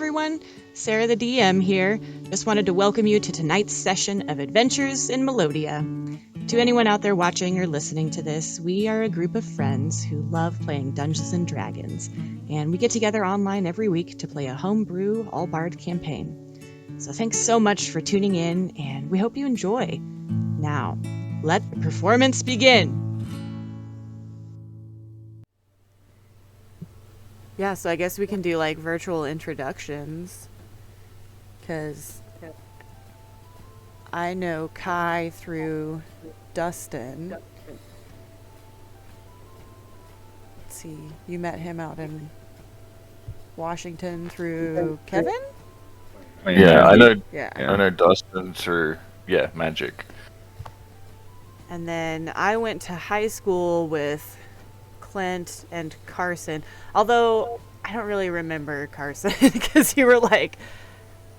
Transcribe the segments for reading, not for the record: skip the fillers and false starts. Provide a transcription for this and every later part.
everyone. Sarah the DM here. Just wanted to welcome you to tonight's session of Adventures in Melodia. To anyone out there watching or listening to this, we are a group of friends who love playing Dungeons and Dragons, and we get together online every week to play a homebrew, all-bard campaign. So thanks so much for tuning in, and we hope you enjoy. Now, let the performance begin! Yeah, so I guess we can do like virtual introductions, because I know Kai through Dustin. Let's see, you met him out in Washington through Kevin? Yeah, I know. Yeah. I know Dustin through magic. And then I went to high school with Clint and Carson, although I don't really remember Carson because you were like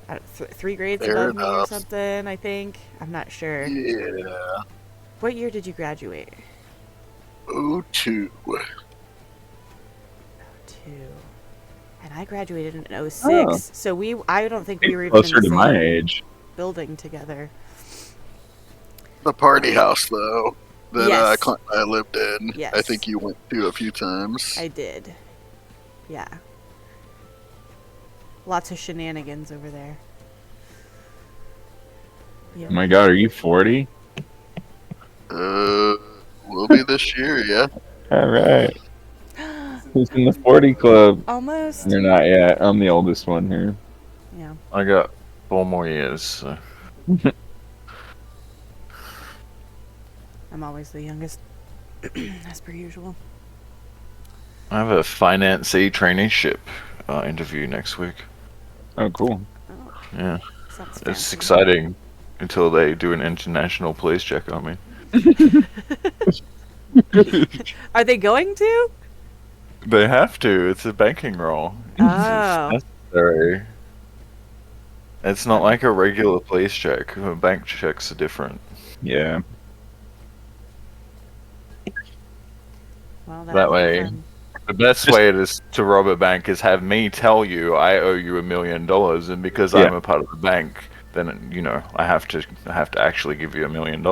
3 grades above me or something, I think. I'm not sure. Yeah. What year did you graduate? 02. 02. And I graduated in 06. So I don't think we were even closer in the to same my age. building together. The party house, though, that Yes. Clint and I lived in. Yes. I think you went to a few times. I did. Yeah. Lots of shenanigans over there. Yeah. Oh my god, are you 40? Will be this year, yeah. Alright. Who's in the 40 club? Almost. You're not yet. I'm the oldest one here. Yeah. I got 4 more years. So. I'm always the youngest, as per usual. I have a financee traineeship interview next week. Oh, cool. Oh, Yeah, sounds it's fancy. exciting until they do an international police check on me. Are they going to? They have to. It's a banking role. Oh. It's necessary. It's not like a regular police check. Bank checks are different. Yeah. Well, That way, the best way to rob a bank is have me tell you I owe you $1 million, and because I'm a part of the bank, then I have to actually give you $1 million.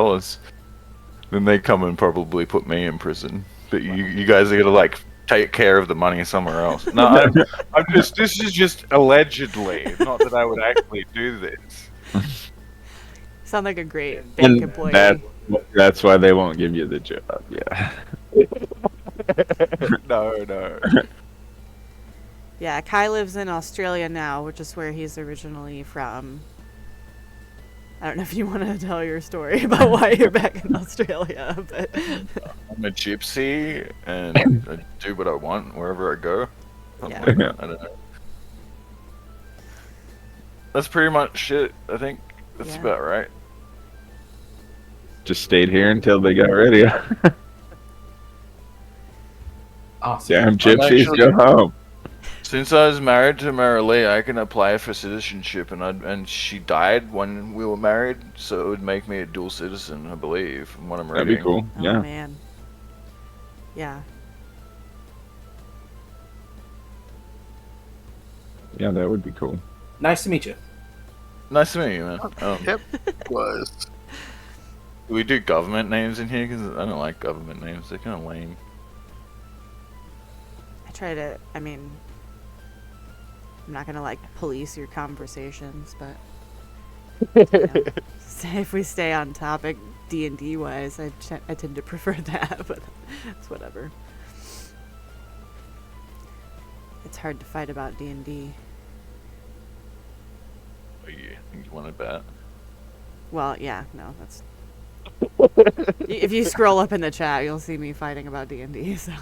Then they come and probably put me in prison. But you guys are gonna like take care of the money somewhere else. No, I'm just. This is just allegedly. Not that I would actually do this. Sound like a great bank employee. That's why they won't give you the job. Yeah. No. Yeah, Kai lives in Australia now, which is where he's originally from. I don't know if you want to tell your story about why you're back in Australia, but I'm a gypsy, and I do what I want wherever I go. Yeah. I don't know. That's pretty much it. I think that's about right. Just stayed here until they got ready. Awesome. Damn gypsies, go home. Since I was married to Marilee, I can apply for citizenship, and she died when we were married, so it would make me a dual citizen, I believe, from what I'm reading. That'd be cool. oh Yeah. man. Yeah. Yeah, that would be cool. Nice to meet you. Nice to meet you, man. Yep, was. Do we do government names in here? Because I don't like government names. They're kind of lame. I'm not gonna like police your conversations, but if we stay on topic D&D wise, I tend to prefer that, but it's whatever. It's hard to fight about D&D. Oh, you think you wanted that? Well, yeah, no, that's... If you scroll up in the chat, you'll see me fighting about D&D, so...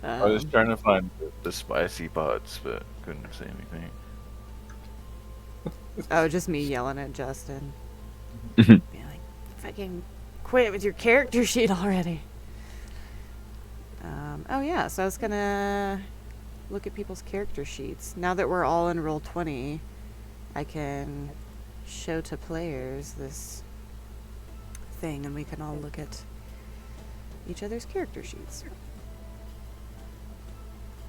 I was trying to find the spicy parts, but couldn't see anything. Oh, just me yelling at Justin. Being like, fucking quit with your character sheet already. Oh yeah, so I was gonna look at people's character sheets. Now that we're all in Roll20, I can show to players this thing, and we can all look at each other's character sheets.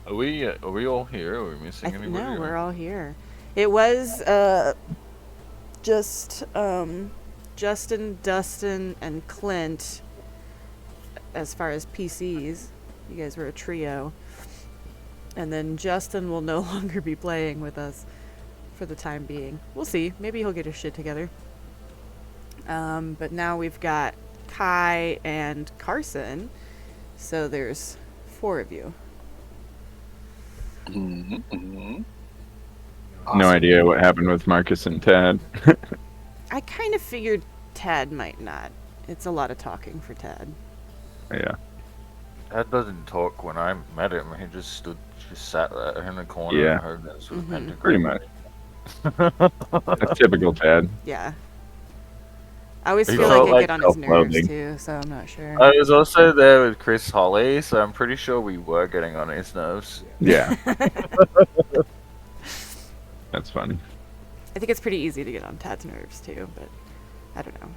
Are we all here? Are we missing anybody? No, we're all here. It was just Justin, Dustin, and Clint. As far as PCs, you guys were a trio. And then Justin will no longer be playing with us for the time being. We'll see. Maybe he'll get his shit together. But now we've got Kai and Carson. So there's 4 of you. Mm-hmm. No idea what happened with Marcus and Tad. I kind of figured Tad might not. It's a lot of talking for Tad. Yeah. Dad doesn't talk. When I met him, he just sat there in the corner Yeah. and heard this with pentagram. Pretty much. That's typical Tad. Yeah. I always He feel felt like I like get on his nerves self-loathing. too, so I'm not sure. I was also there with Chris Holly, so I'm pretty sure we were getting on his nerves. Yeah. That's funny. I think it's pretty easy to get on Tad's nerves too, but I don't know.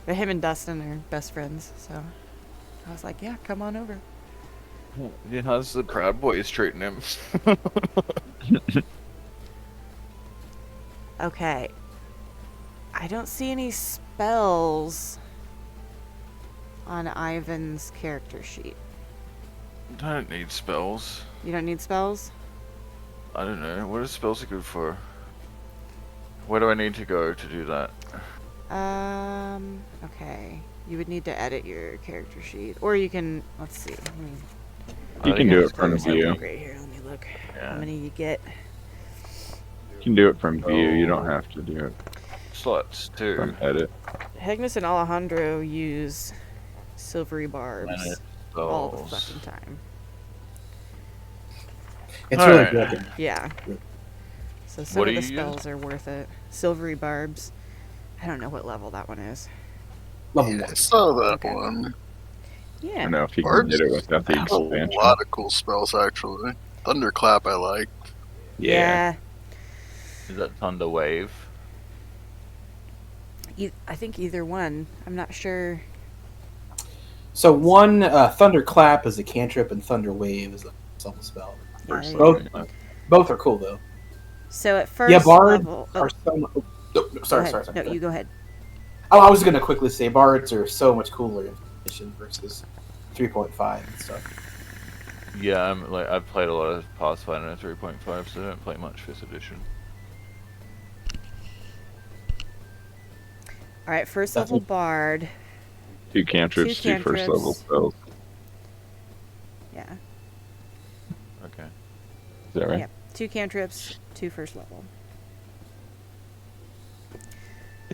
But him and Dustin are best friends, so I was like, yeah, come on over. Yeah, how's the Proud Boys treating him? Okay. I don't see any spells on Ivan's character sheet. I don't need spells. You don't need spells? I don't know. What are spells good for? Where do I need to go to do that? Okay. You would need to edit your character sheet. Or you can, let's see. You can do it from view. Right here, let me look. Yeah. How many you get? You can do it from view. You don't have to do it Slots too. from edit. Hegnus and Alejandro use silvery barbs Minute all the spells. fucking time. It's Alright. really good. Yeah. So some What of do the you use? spells are worth it. Silvery barbs. I don't know what level that one is. Level Yeah, I 1. saw that Okay. one. I Yeah. don't know if you can Barbs get it without the Have a expansion. lot of cool spells, actually. Thunderclap, I like. Yeah. Is that Thunder Wave? I think either one. I'm not sure. So one Thunderclap is a cantrip and Thunder Wave is a self spell. First Yeah. level. Both are cool though. So at first Yeah, bards level... are some. Oh, no, go sorry. ahead. No, you go ahead. Oh, I was gonna quickly say bards are so much cooler in edition versus 3.5 and stuff. Yeah, I've played a lot of Pathfinder 3.5, so I don't play much 5th edition. Alright, first That's level it. bard. 2 cantrips, 2 first cantrips. level spells. Yeah. Okay. Is that right? Yep. 2 cantrips, 2 first level.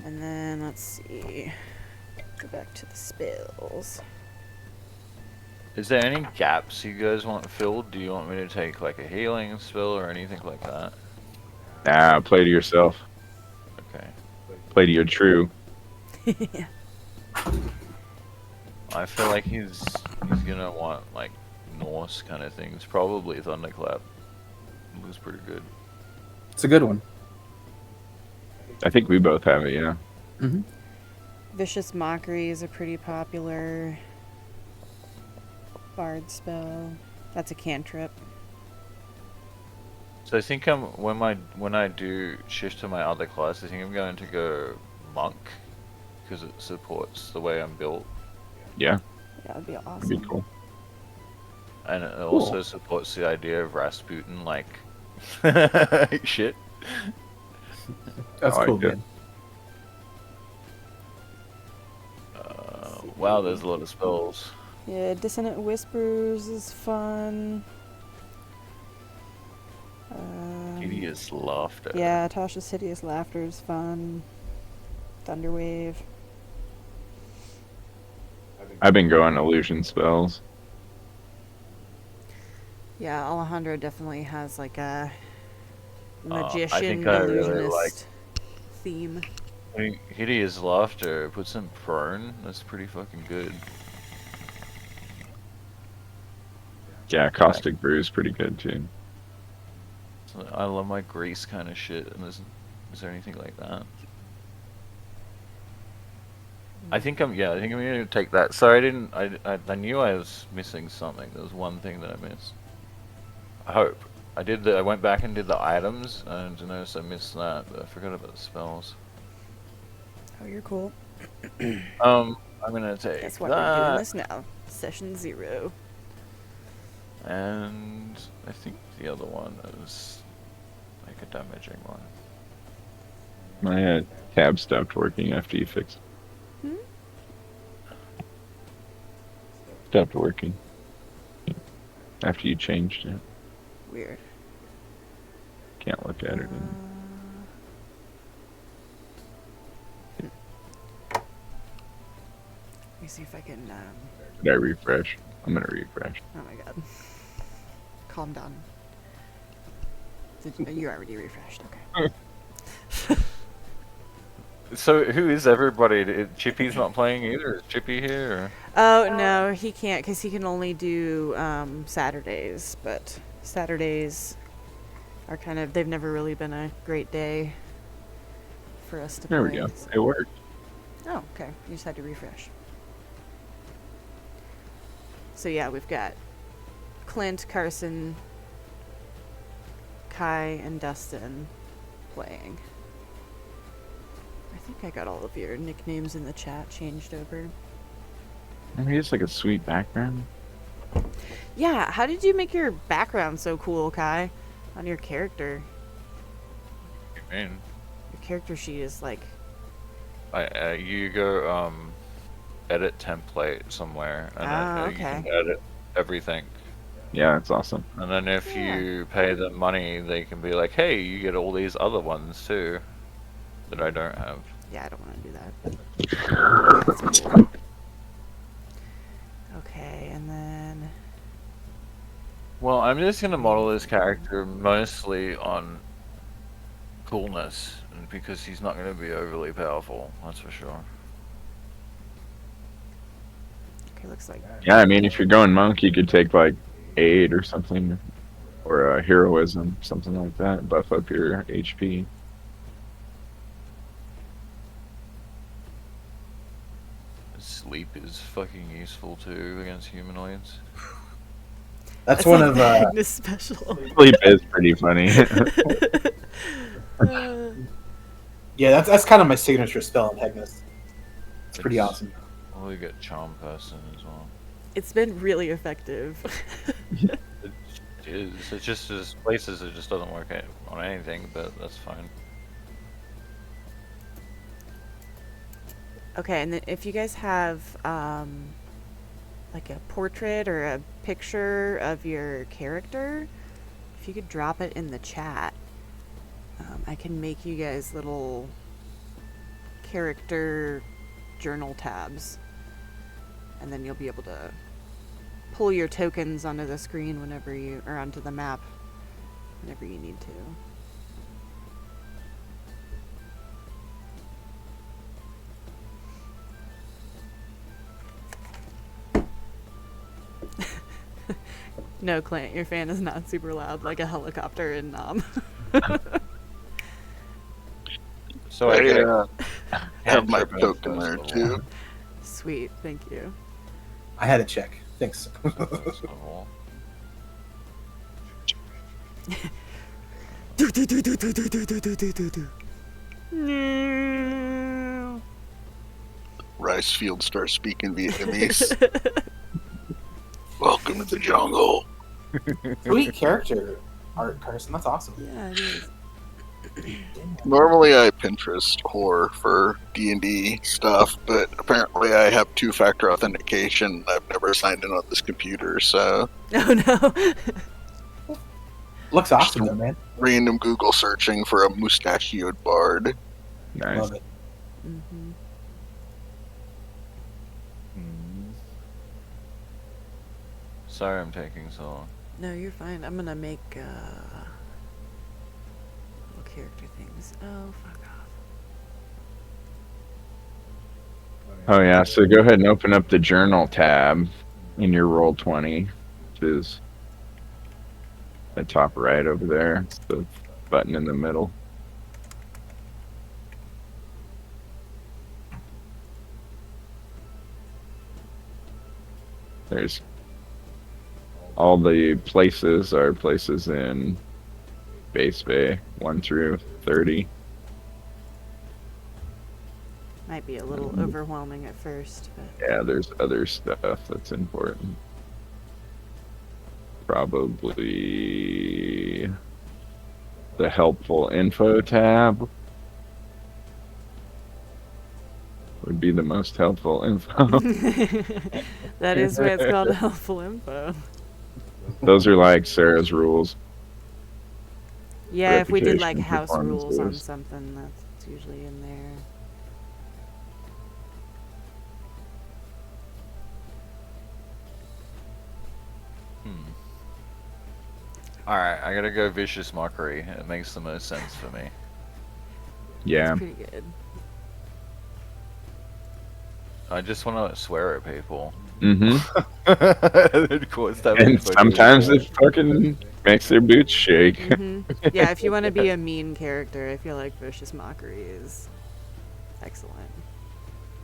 And then, let's see. Go back to the spells. Is there any gaps you guys want filled? Do you want me to take like a healing spell or anything like that? Nah, play to yourself. Okay. Play to your true. Yeah. I feel like he's gonna want like Norse kind of things. Probably Thunderclap. Looks pretty good. It's a good one. I think we both have it, yeah. Vicious Mockery is a pretty popular bard spell. That's a cantrip. So I think when I do shift to my other class, I think I'm going to go monk because it supports the way I'm built, Yeah, That would be that'd awesome. be cool. and it also supports the idea of Rasputin like shit. That's I cool, like it. man. Wow, there's a lot of spells. Yeah, Dissonant Whispers is fun. Hideous laughter. Yeah, Tasha's Hideous Laughter is fun. Thunderwave. I've been going illusion spells. Yeah, Alejandro definitely has like a I magician, think I really illusionist like- theme. I mean, hideous laughter puts him prone. That's pretty fucking good. Yeah, caustic brew is pretty good too. So I love my grease kind of shit. And is there anything like that? I think I'm gonna take that. Sorry, I knew I was missing something. There was one thing that I missed. I hope. I went back and did the items, and noticed I missed that, but I forgot about the spells. Oh, you're cool. I'm gonna take Guess what? We're doing that, this now. Session 0. and I think the other one is like a damaging one. My tab stopped working after you fixed it. Hmm? Stopped working. After you changed it. Weird. Can't look at it. Let me see if I can. Did I refresh? I'm gonna refresh. Oh my god. Calm down. You already refreshed. Okay. So who is everybody? Chippy's not playing either. Is Chippy here? Or? Oh no, he can't because he can only do Saturdays. But Saturdays are they've never really been a great day for us to play. There we go. So. It worked. Oh, okay. You just had to refresh. So yeah, we've got Clint, Carson, Kai, and Dustin playing. I think I got all of your nicknames in the chat changed over. I mean, it's like a sweet background. Yeah, how did you make your background so cool, Kai? On your character. What do you mean? Your character sheet is like... You go edit template somewhere, and you can edit everything. Yeah, it's awesome. And then if you pay them money, they can be like, hey, you get all these other ones too that I don't have. Yeah, I don't want to do that. Okay, and then... Well, I'm just going to model this character mostly on coolness, because he's not going to be overly powerful, that's for sure. Okay, looks like... Yeah, I mean, if you're going monk, you could take like aid or something, or heroism, something like that. Buff up your HP. Sleep is fucking useful too against humanoids. That's one like of the Hegnus special. Sleep is pretty funny. Yeah, that's kind of my signature spell in Hegnus. It's pretty awesome. Well, you get charm person as well. It's been really effective. It is. It's just as places it just doesn't work on anything, but that's fine. Okay, and then if you guys have like a portrait or a picture of your character, if you could drop it in the chat, I can make you guys little character journal tabs, and then you'll be able to pull your tokens onto the screen whenever you, or onto the map whenever you need to. No, Clint, your fan is not super loud like a helicopter in So I have my Trip token first there of all. too. Sweet, thank you. I had to check. Thanks. First of all. No. Rice Field starts speaking Vietnamese. Welcome to the jungle. Sweet character art, Carson. That's awesome. Yeah, it is. Normally I Pinterest whore for D&D stuff, but apparently I have two-factor authentication. I've never signed in on this computer, so Oh no. Looks awesome though, man. random Google searching for a mustachioed bard. Nice. Love it. Mm-hmm. Sorry I'm taking so long. No, you're fine. I'm gonna make little character things. Oh, fuck off. Oh yeah, so go ahead and open up the journal tab in your Roll20, which is the top right over there. It's the button in the middle. There's all the places are places in Base Bay 1 through 30. Might be a little overwhelming at first, but Yeah, there's other stuff that's important. Probably the helpful info tab would be the most helpful info. that is why it's called helpful info. Those are like Sarah's rules. Yeah, if we did like Reputation, house rules on performances. something, that's usually in there. Alright, I gotta go Vicious Mockery. It makes the most sense for me. Yeah. Pretty good. I just want to swear at people. Mm-hmm. Of course, that And means I do sometimes it. it fucking makes their boots shake. Yeah, if you want to be a mean character, I feel like Vicious Mockery is excellent.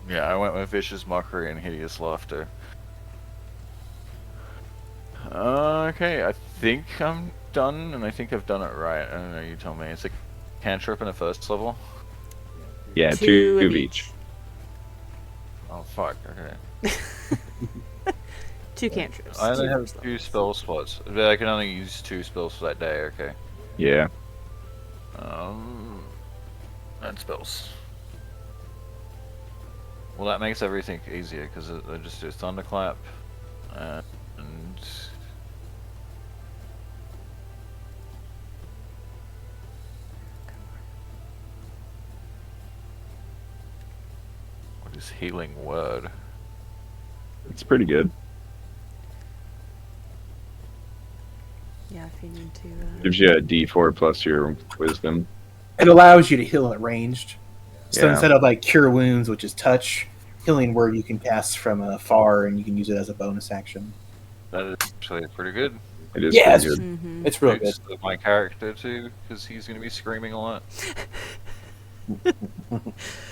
Yeah, I went with Vicious Mockery and Hideous Laughter. Okay, I think I'm done, and I think I've done it right. I don't know, you tell me. It's a cantrip in a first level? Yeah, Two two of of each. Oh, fuck, okay. 2 cantrips. I only 2 have first 2 levels. spell slots. But I can only use 2 spells for that day, okay. Yeah. And spells. Well, that makes everything easier, because I just do Thunderclap, and... What is Healing Word? It's pretty good. Yeah, if you need to. Gives you a D4 plus your wisdom. It allows you to heal at ranged. So Yeah. instead of like Cure Wounds, which is touch, Healing Word you can cast from afar and you can use it as a bonus action. That is actually pretty good. It is Yeah, pretty it's- good. Mm-hmm. It's real good. Suits my character too, because he's going to be screaming a lot.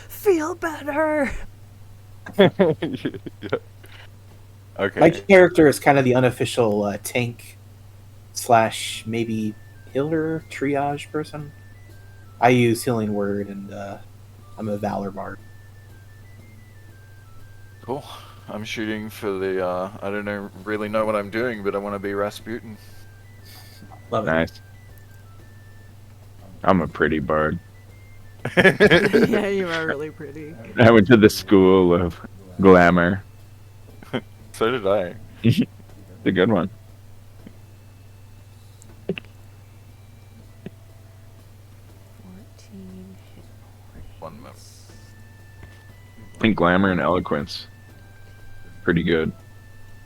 Feel better! Yeah. Okay. My character is kind of the unofficial tank / maybe healer triage person. I use Healing Word and I'm a Valor Bard. Cool. I'm shooting for the, I don't really know what I'm doing, but I want to be Rasputin. Love it. Nice. I'm a pretty bard. Yeah, you are really pretty. I went to the school of glamour. So did I. It's a good one. 14 hit 1 moment. I think glamour and eloquence. Pretty good.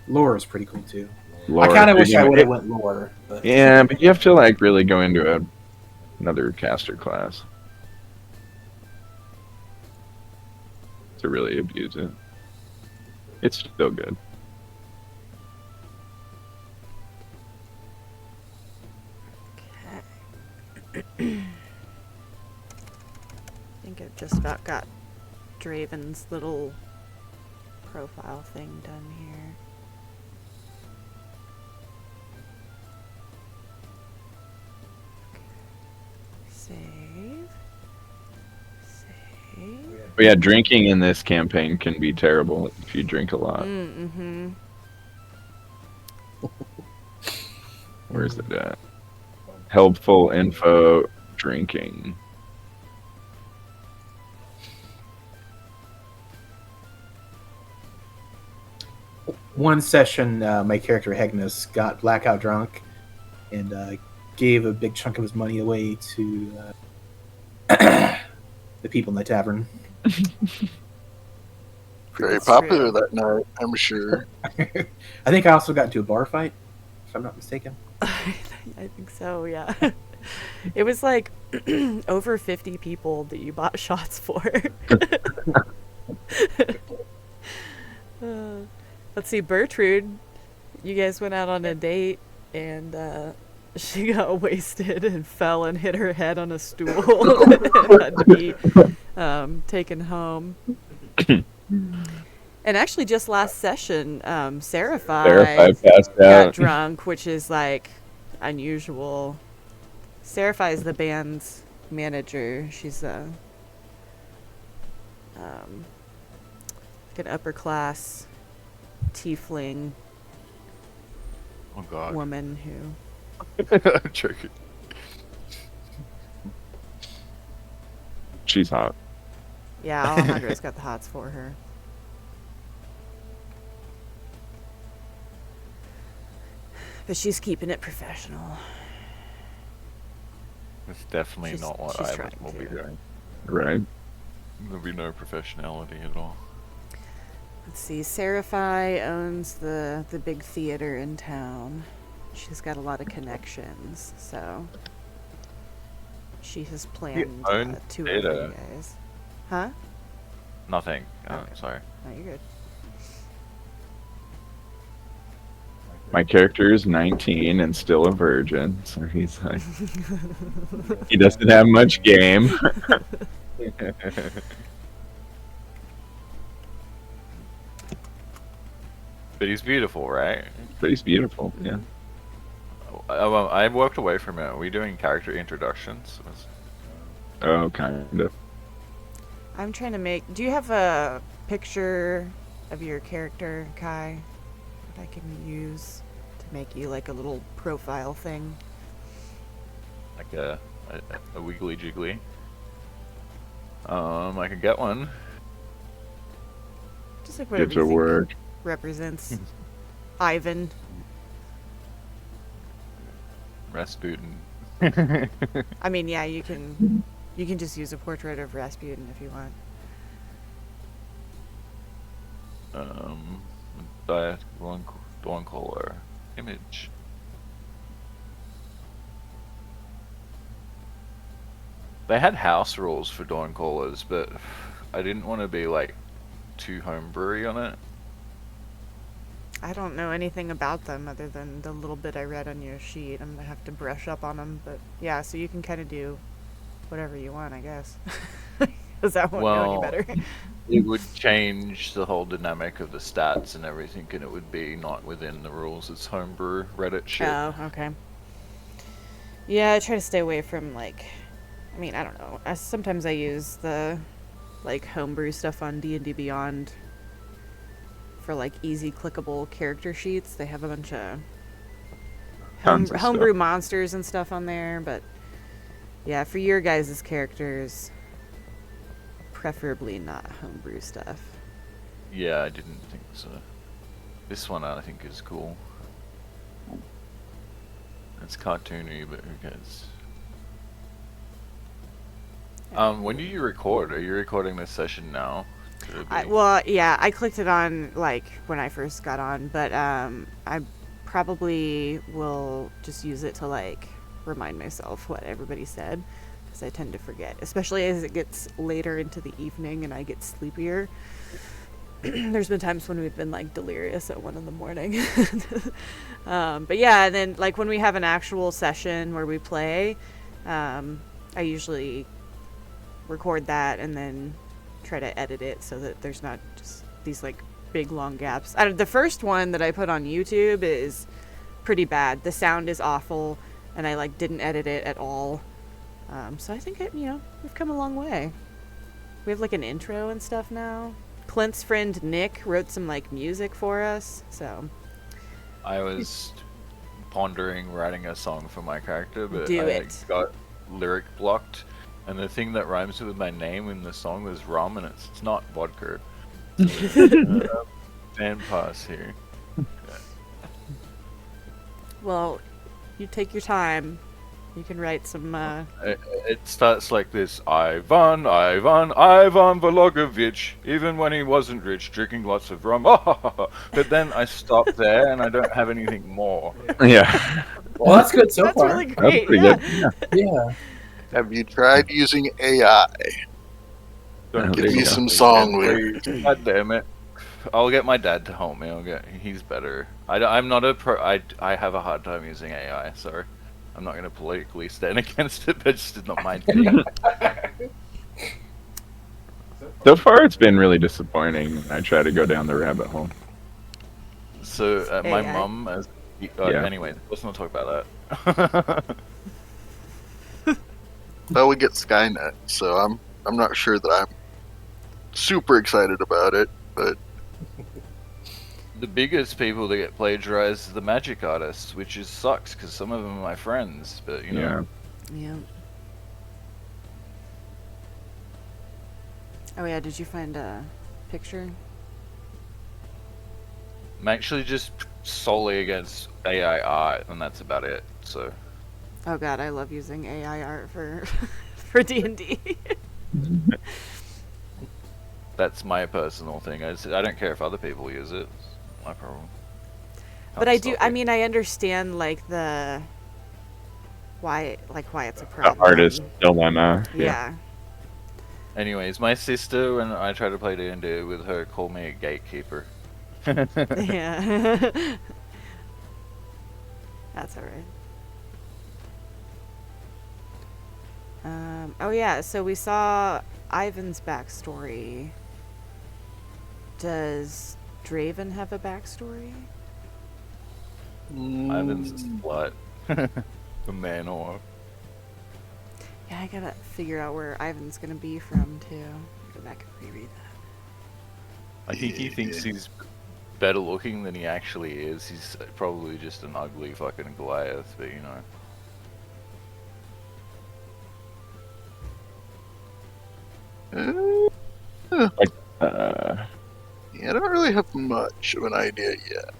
Lore is pretty cool too. Lore, I kind of big wish I in- would have went lore. But Yeah, but you have to like really go into another caster class to really abuse it. It's still good. I think I've just about got Draven's little profile thing done here. Save. Save. But yeah, drinking in this campaign can be terrible if you drink a lot. Mm-hmm. Where's it at? Helpful info, drinking. one session, my character Hegnus got blackout drunk and gave a big chunk of his money away to the people in the tavern. Very That's popular true. that night, I'm sure. I think I also got into a bar fight, if I'm not mistaken. I think so, yeah. It was like over 50 people that you bought shots for. Let's see, Bertrude, you guys went out on a date and she got wasted and fell and hit her head on a stool and had to be taken home. And actually, just last session, Seriphai Seriphai passed got out. drunk, which is like unusual. Seriphai is the band's manager. She's a like an upper class tiefling Oh god. woman who. I'm joking. She's hot. Yeah, Alejandro's got the hots for her. But she's keeping it professional. It's definitely She's- not what she's I trying will be to. doing. Right. There'll be no professionality at all. Let's see, Seriphai owns the big theater in town. She's got a lot of connections, so she has planned owns two theater? of you guys. Huh? Nothing. Okay. Sorry. No, you're good. My character is 19 and still a virgin, so he's like, he doesn't have much game. But he's beautiful, right? But he's beautiful, yeah. I walked away from it. Are we doing character introductions? Oh, kind of. I'm trying to make. Do you have a picture of your character, Kai, that I can use to make you like a little profile thing? Like a wiggly jiggly. I could get one. Just like whatever Get you to think work. represents Ivan. Rasputin. I mean, yeah, you can just use a portrait of Rasputin if you want. Diet one color image. They had house rules for dawn callers, but I didn't want to be like too homebrewy on it. I don't know anything about them other than the little bit I read on your sheet. I'm gonna have to brush up on them, but yeah, so you can kind of do whatever you want, I guess. Because I won't know any better. It would change the whole dynamic of the stats and everything, and it would be not within the rules. It's homebrew Reddit shit. Oh, okay. Yeah, I try to stay away from like, I mean, I don't know. Sometimes I use the like homebrew stuff on D&D Beyond for like easy clickable character sheets. They have a bunch of Tons of homebrew stuff. monsters and stuff on there, but yeah, for your guys' characters, preferably not homebrew stuff. Yeah, I didn't think so. This one I think is cool. It's cartoony, but who cares? When do you record? Are you recording this session now? Well, yeah, I clicked it on like when I first got on, but I probably will just use it to like remind myself what everybody said, because I tend to forget, especially as it gets later into the evening and I get sleepier. There's been times when we've been like delirious at 1 a.m. But yeah, and then like when we have an actual session where we play, I usually record that and then try to edit it so that there's not just these like big long gaps. The first one that I put on YouTube is pretty bad. The sound is awful, and I like didn't edit it at all. So I think we've come a long way. We have like an intro and stuff now. Clint's friend Nick wrote some like music for us, so I was pondering writing a song for my character, but Do I it. got lyric blocked. And the thing that rhymes with my name in the song was rum, and it's not vodka. Fan pass here. well, you take your time. You can write some. It starts like this: Ivan Vologovich, even when he wasn't rich, drinking lots of rum. But then I stop there, and I don't have anything more. Yeah. Well, that's good so That's far. really That's great. pretty Yeah. good. Yeah. Yeah. Have you tried using AI? Don't Oh, Give there me you go. some song lyrics. God damn it! I'll get my dad to help me. He's better. I'm not a pro. I have a hard time using AI. Sorry, I'm not going to politically stand against it, but it's just not my thing. So far, it's been really disappointing. I try to go down the rabbit hole. So my AI. mum, Yeah. anyway, let's not talk about that. Well, we get Skynet, so I'm not sure that I'm super excited about it, but The biggest people that get plagiarized are the magic artists, which sucks because some of them are my friends. But you know, Yeah. Yeah. Oh yeah, did you find a picture? I'm actually just solely against AI art, and that's about it. So Oh god, I love using AI art for for D&D. that's my personal thing. I don't care if other people use it. It's my problem. But Can't I stop it. mean, I understand like the why it's a The problem. artist dilemma. Yeah. Anyways, my sister, when I try to play D&D with her, called me a gatekeeper. Yeah. That's alright. Oh yeah, so we saw Ivan's backstory. Does Draven have a backstory? Ivan's a slut. A man or. Yeah, I gotta figure out where Ivan's gonna be from too. Go back and reread that. I think he thinks he's better looking than he actually is. He's probably just an ugly fucking Goliath, but you know. yeah, Uh, I don't really have much of an idea yet.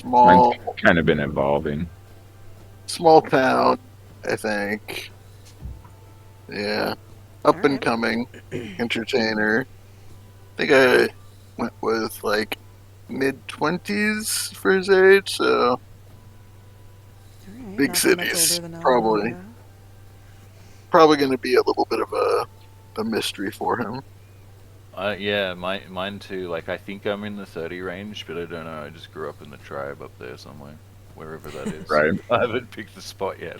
mine's kind of been evolving. Small town, I think. Yeah, up and Alright. coming entertainer. I think I went with like mid-20s for his age, so Alright, Big not that much cities, older than probably. Alejandro. probably going to be a little bit of a mystery for him. Yeah, mine too. Like, I think I'm in the 30 range, but I don't know. I just grew up in the tribe up there somewhere, wherever that is. Right. I haven't picked the spot yet.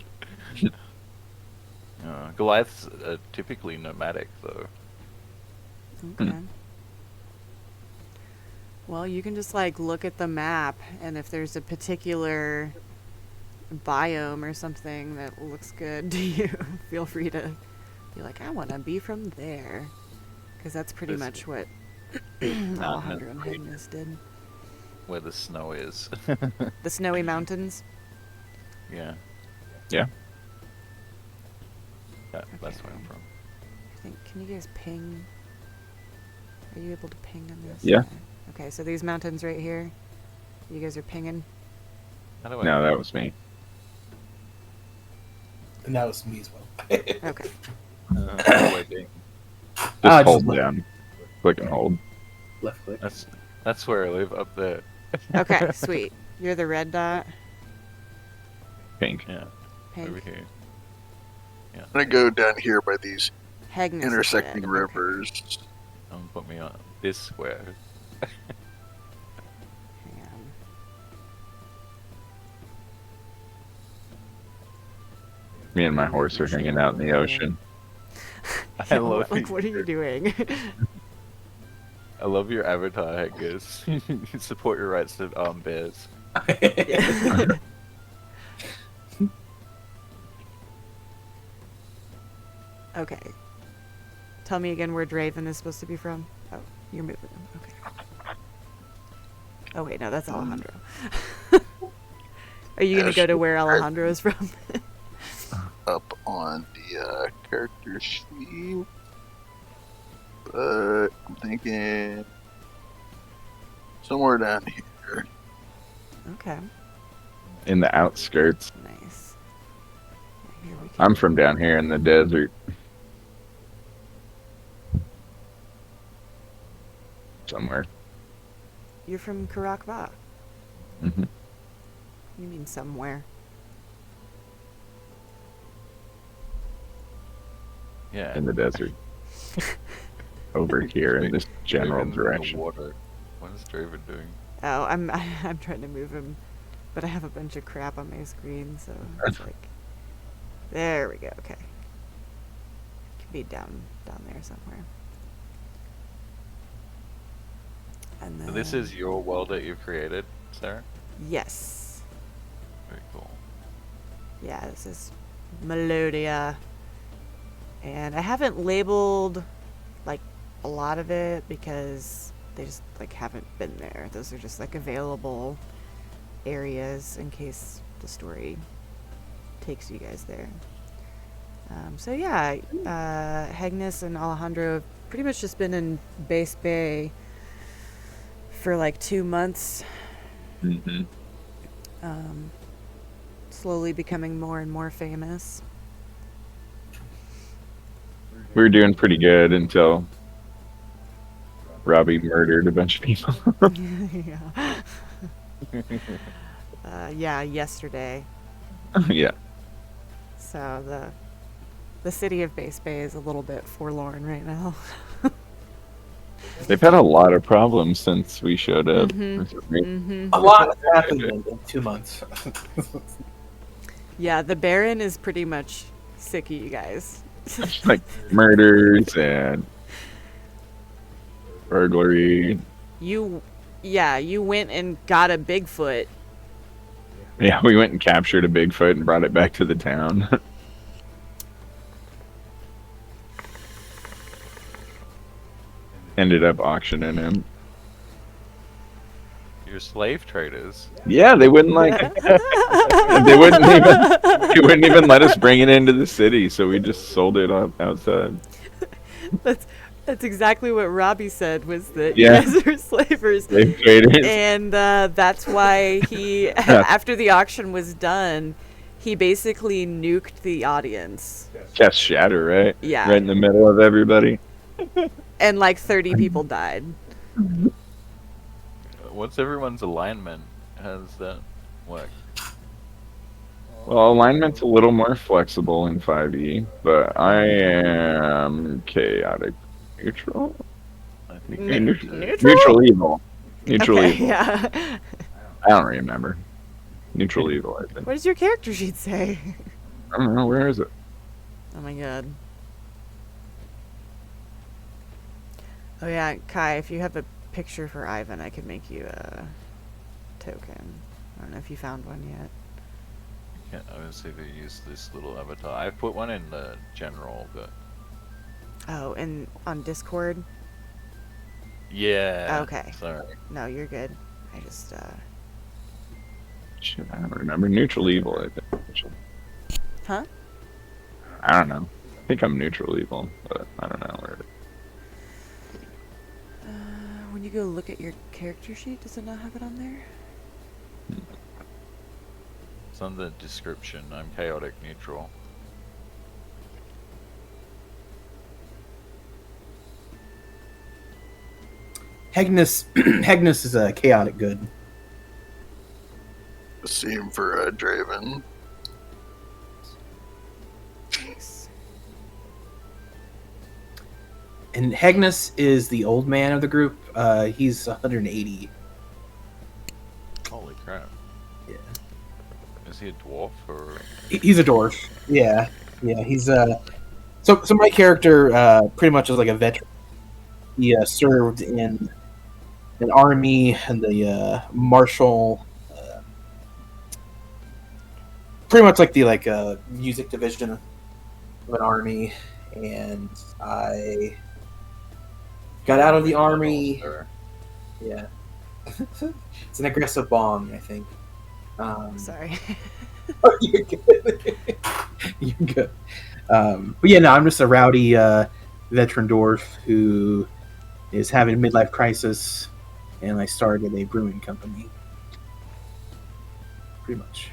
Goliaths are typically nomadic, though. Okay. Well, you can just like look at the map, and if there's a particular biome or something that looks good to you, feel free to be like, I want to be from there, because that's pretty This- much what Not Alejandro and necessarily. Hegnus did. Where the snow is. The snowy mountains. Yeah. Yeah. That's where I'm from. I think. Can you guys ping? Are you able to ping on this? Yeah. Okay, so these mountains right here, you guys are pinging. How do I? No, that was me. And that was me as well. Okay. How do I ping? Just just hold left. down. Click and hold. Left click. That's where I live, up there. Okay, sweet. You're the red dot. Pink. Yeah, Pink. over here. I'm going to go down here by these Hegnus is intersecting red. rivers. Don't put me on this square. Okay. Hang on. Me and my horse are hanging out in the ocean. I love Like, what are you doing? I love your avatar, Hegnus. You support your rights to bears. Okay. Tell me again where Draven is supposed to be from. Oh, you're moving him. Okay. Oh wait, no, that's Alejandro. Are you gonna go to where Alejandro is from? Up on the character sheet. But I'm thinking somewhere down here. Okay. In the outskirts. Nice. Yeah, here we go. I'm from down here in the desert. Somewhere. You're from Karakva. Hmm. You mean somewhere? Yeah. In the desert. Over here in this general Draven in the direction. water. What is Draven doing? Oh, I'm trying to move him, but I have a bunch of crap on my screen, so it's like. There we go. Okay. Give be down there somewhere. And then, So this is your world that you've created, Sarah? yes. Very cool. Yeah, this is Melodia. And I haven't labeled like a lot of it because they just like haven't been there. Those are just like available areas in case the story takes you guys there. So yeah, Hegnus and Alejandro have pretty much just been in Base Bay for like 2 months. Mm-hmm. Slowly becoming more and more famous. We were doing pretty good until Robbie murdered a bunch of people. Yeah, yesterday. Yeah. So the city of Base Bay is a little bit forlorn right now. They've had a lot of problems since we showed up. A lot has happened in 2 months. Yeah, the Baron is pretty much sick of you guys. Like murders and burglary. You went and got a Bigfoot. Yeah, we went and captured a Bigfoot and brought it back to the town. Ended up auctioning him. You're slave traders. Yeah, they wouldn't they wouldn't even let us bring it into the city, so we just sold it outside. That's exactly what Robbie said, was that Yeah. you guys are slavers. Slave traders. And that's why he, after the auction was done, he basically nuked the audience. Cast shatter, right? Yeah. Right in the middle of everybody. And like 30 people died. What's everyone's alignment? How does that work? Well, alignment's a little more flexible in 5e, but I am chaotic neutral. I think Neutral evil. Neutral Okay, evil. yeah. I don't remember. Neutral evil, I think. What does your character sheet say? I don't know, where is it? Oh my god. Oh yeah, Kai, if you have a picture for Ivan, I could make you a token. I don't know if you found one yet. can't obviously use this little avatar. I put one in the general, but Oh, and on Discord? yeah. Okay. Sorry. No, you're good. I just, Shit, I don't remember. Neutral evil, I think. Huh? I don't know. I think I'm neutral evil, but I don't know where it is. When you go look at your character sheet, does it not have it on there? It's on the description. I'm chaotic neutral. Hegnus is a chaotic good. Same for Draven. Nice. And Hegnus is the old man of the group. He's 180. Holy crap. Yeah. Is he a dwarf or? He's a dwarf. Yeah. He's So my character pretty much is like a veteran. He served in an army and the martial, pretty much like the music division of an army. And I got out of the army. Yeah. It's an aggressive bong, I think. Sorry. Oh, you're good. You're good. But yeah, no, I'm just a rowdy veteran dwarf who is having a midlife crisis, and I started a brewing company. Pretty much.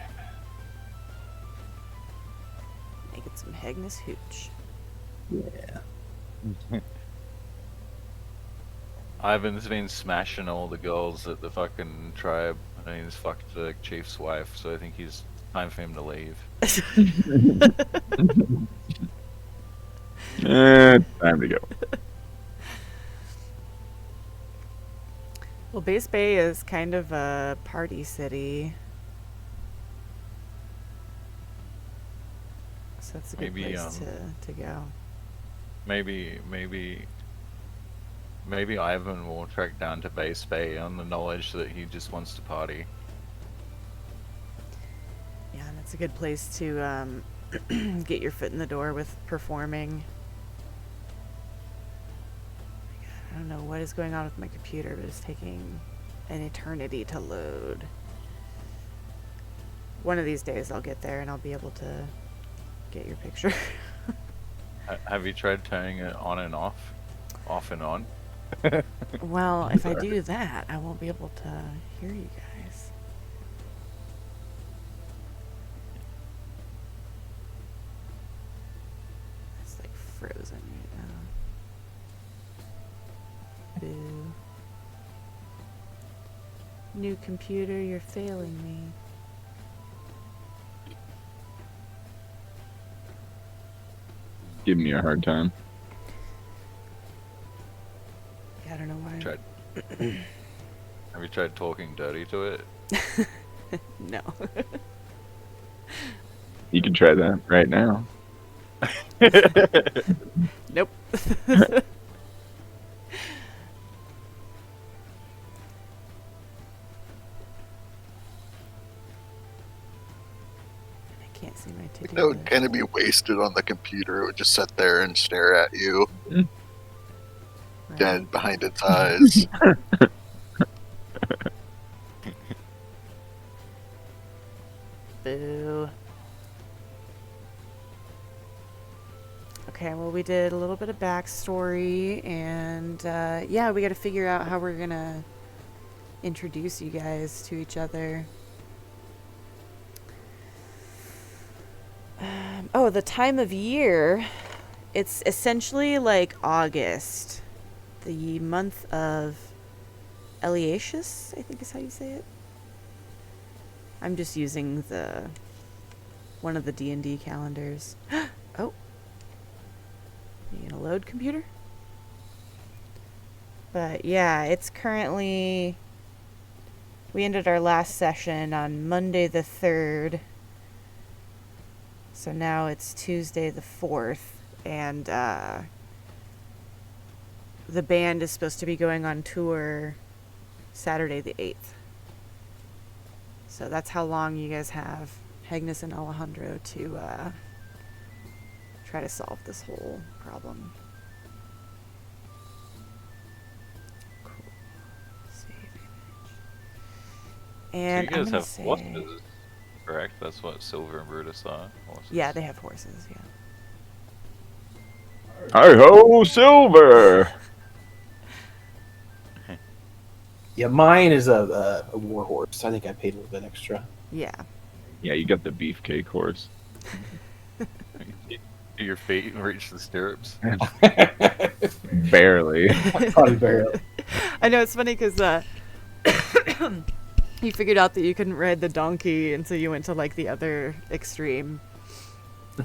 Making some Hegnus hooch. Yeah. Ivan's been smashing all the girls at the fucking tribe, and he's fucked the chief's wife, so I think he's time for him to leave. Time to go. Well, Base Bay is kind of a party city. So that's a good Maybe, place to go. Maybe Ivan will trek down to Base Bay on the knowledge that he just wants to party. Yeah, and it's a good place to get your foot in the door with performing. I don't know what is going on with my computer, but it's taking an eternity to load. One of these days I'll get there and I'll be able to get your picture. Have you tried turning it on and off and on? Well, if I do that, I won't be able to hear you guys. It's like frozen right now. Boo. New computer, you're failing me. Giving you a hard time. Yeah, I don't know why. Have you tried talking dirty to it? No. You can try that right now. Nope. I can't see my to-do That would list. kind of be wasted on the computer. It would just sit there and stare at you, Right. dead behind its eyes. Boo. Okay, well, we did a little bit of backstory, and yeah, we got to figure out how we're gonna introduce you guys to each other. Oh, the time of year. It's essentially like August, the month of Eliacius, I think is how you say it. I'm just using one of the D&D calendars. Oh. You gonna load, computer? But yeah, it's currently... We ended our last session on Monday the 3rd. So now it's Tuesday the 4th. And the band is supposed to be going on tour Saturday the 8th. So that's how long you guys have, Hegnus and Alejandro, to try to solve this whole problem. Cool. Save image. And So you I'm guys gonna have say, horses, correct? That's what Silver and Brutus are. Horses. yeah, they have horses. Yeah. Hi ho, Silver! Yeah, mine is a war horse. I think I paid a little bit extra. Yeah. Yeah, you got the beefcake horse. Do your feet reach the stirrups? Barely. Probably barely. I know, it's funny because you figured out that you couldn't ride the donkey, and so you went to like the other extreme.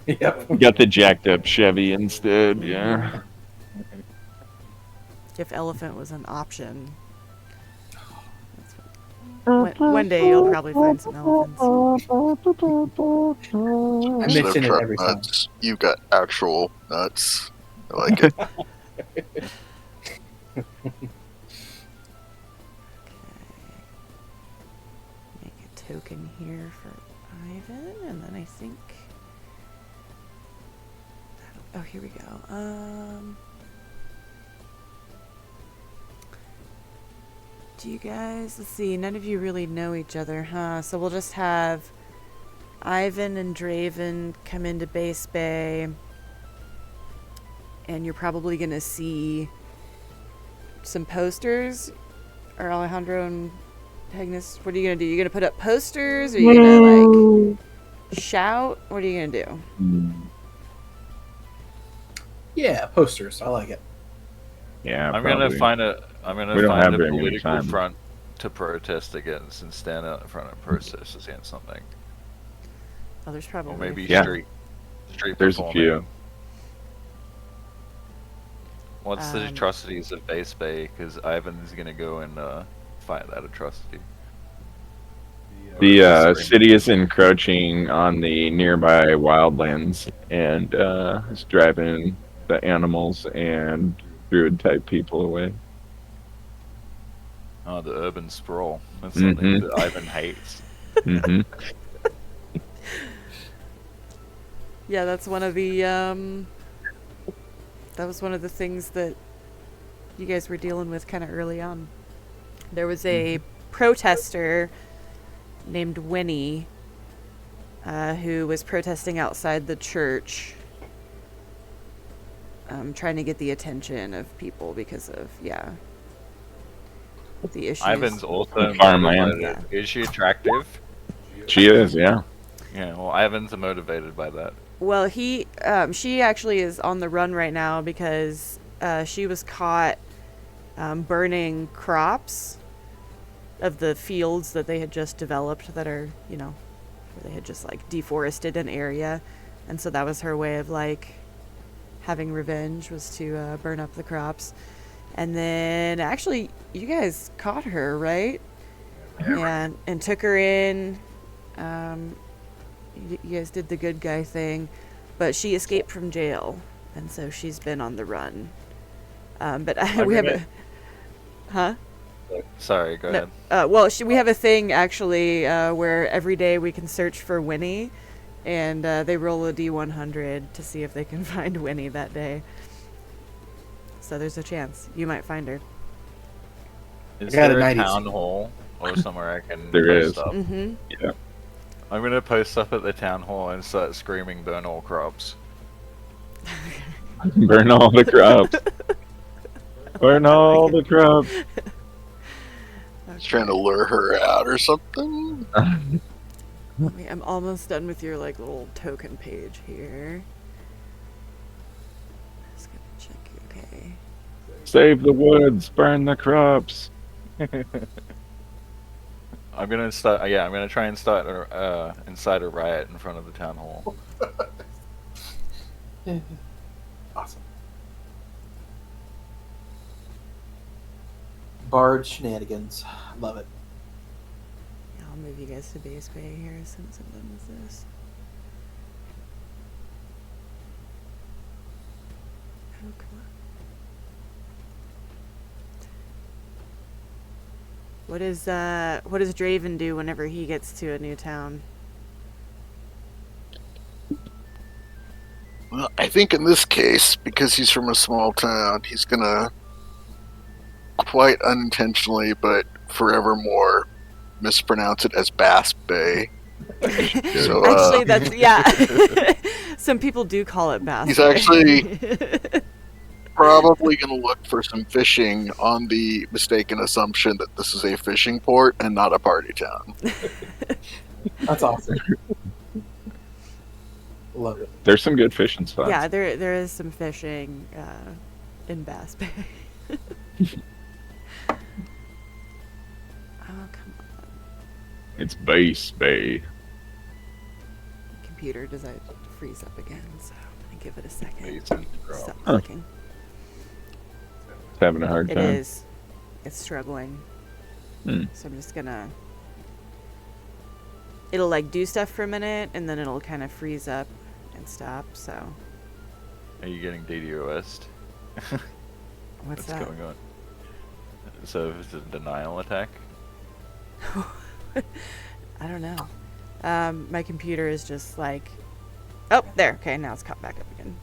Yep. Got the jacked up Chevy instead, yeah. If elephant was an option. One day you'll probably find some elephants. I Instead of mention it truck every time. nuts, you got actual nuts. I like it. Make a token here for Ivan, and then I think... Oh, here we go. Do you guys... Let's see, none of you really know each other, huh? So we'll just have Ivan and Draven come into Base Bay, and you're probably going to see some posters. Or Alejandro and Hegnus, what are you going to do? You going to put up posters? Or are you going to, like, shout? What are you going to do? Yeah, posters. I like it. Yeah, I'm probably. gonna find a We don't have a very many political time. front to protest against and stand out in front of protest against something. Oh, there's probably... Or maybe Yeah. street There's a performing. few. What's the atrocities of Base Bay? Because Ivan's gonna go and fight that atrocity. The city is encroaching on the nearby wildlands and is driving the animals and druid type people away. Oh, the urban sprawl. That's something that Ivan hates. Mm-hmm. Yeah, that's one of the that was one of the things that you guys were dealing with kind of early on. There was a protester named Winnie who was protesting outside the church, trying to get the attention of people because of the issues. Ivan's also Farmland. motivated. Is she attractive? She is, yeah. Yeah, well, Ivan's motivated by that. Well, she actually is on the run right now because she was caught burning crops of the fields that they had just developed that are, where they had just like deforested an area. And so that was her way of like having revenge, was to burn up the crops. And then actually you guys caught her, right? Yeah. And took her in. You guys did the good guy thing, but she escaped from jail, and so she's been on the run. But we have a... Huh? Sorry, go ahead. Well, we have a thing, actually, where every day we can search for Winnie, and they roll a D100 to see if they can find Winnie that day. So there's a chance you might find her. Is I got there a a 90s. town hall or somewhere I can There post is. up? Mm-hmm. Yeah. I'm going to post up at the town hall and start screaming burn all crops. Burn all the crops. Burn all the crops. He's trying to lure her out or something. Wait, I'm almost done with your like little token page here. Just gonna check. Okay. Save the woods. Burn the crops. I'm going to start. Yeah, I'm going to try and start incite a riot in front of the town hall. Awesome. Bard shenanigans. Love it. Yeah, I'll move you guys to base bay here as soon as I'm done with this. Oh, come on. What does Draven do whenever he gets to a new town? Well, I think in this case, because he's from a small town, he's gonna quite unintentionally, but forevermore, mispronounce it as Bass Bay. So, Actually, that's some people do call it Bass. He's actually probably going to look for some fishing on the mistaken assumption that this is a fishing port and not a party town. That's awesome. Love it. There's some good fishing spots. Yeah, there is some fishing in Bass Bay. Oh, come on. It's Base Bay. Computer decided to freeze up again, so I'm going to give it a second. Decent crop. Stop Huh. clicking. It's having a hard It time. is. It's struggling. Hmm. So I'm just going to... It'll like do stuff for a minute, and then it'll kind of freeze up and stop, so... Are you getting DDoS'd? What's that? going on? So it's a denial attack? I don't know. My computer is just like... Oh, there. Okay, now it's caught back up again.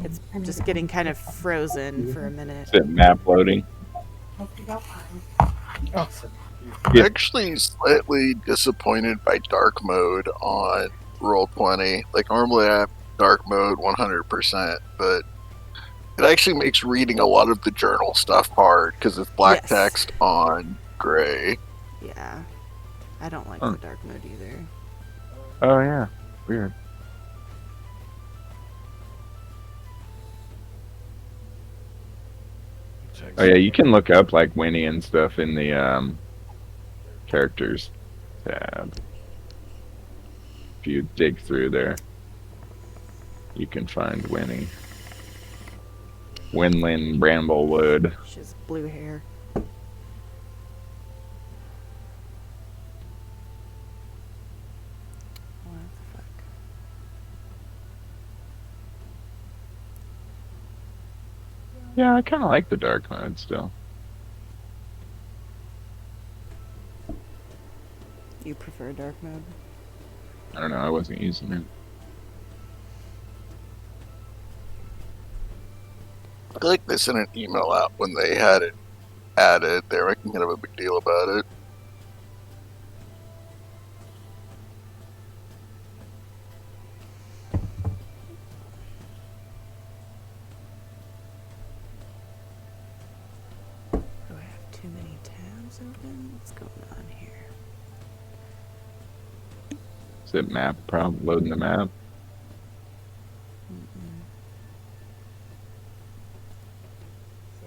It's just getting kind of frozen for a minute. Is it map loading? Awesome. Yeah. Actually, slightly disappointed by dark mode on Roll20. Like, normally I have dark mode 100%, but it actually makes reading a lot of the journal stuff hard because it's black Yes. text on gray. Yeah. I don't like Huh. the dark mode either. Oh yeah. Weird. Oh yeah, you can look up like Winnie and stuff in the characters tab. If you dig through there, you can find Winnie. Winlin Bramblewood. She has blue hair. What the fuck? Yeah, I kind of like the dark mode still. You prefer dark mode? I don't know. I wasn't using it. I feel like they sent an email out when they had it added. They were making kind of a big deal about it. Do I have too many tabs open? What's going on here? Is it map problem? Loading the map?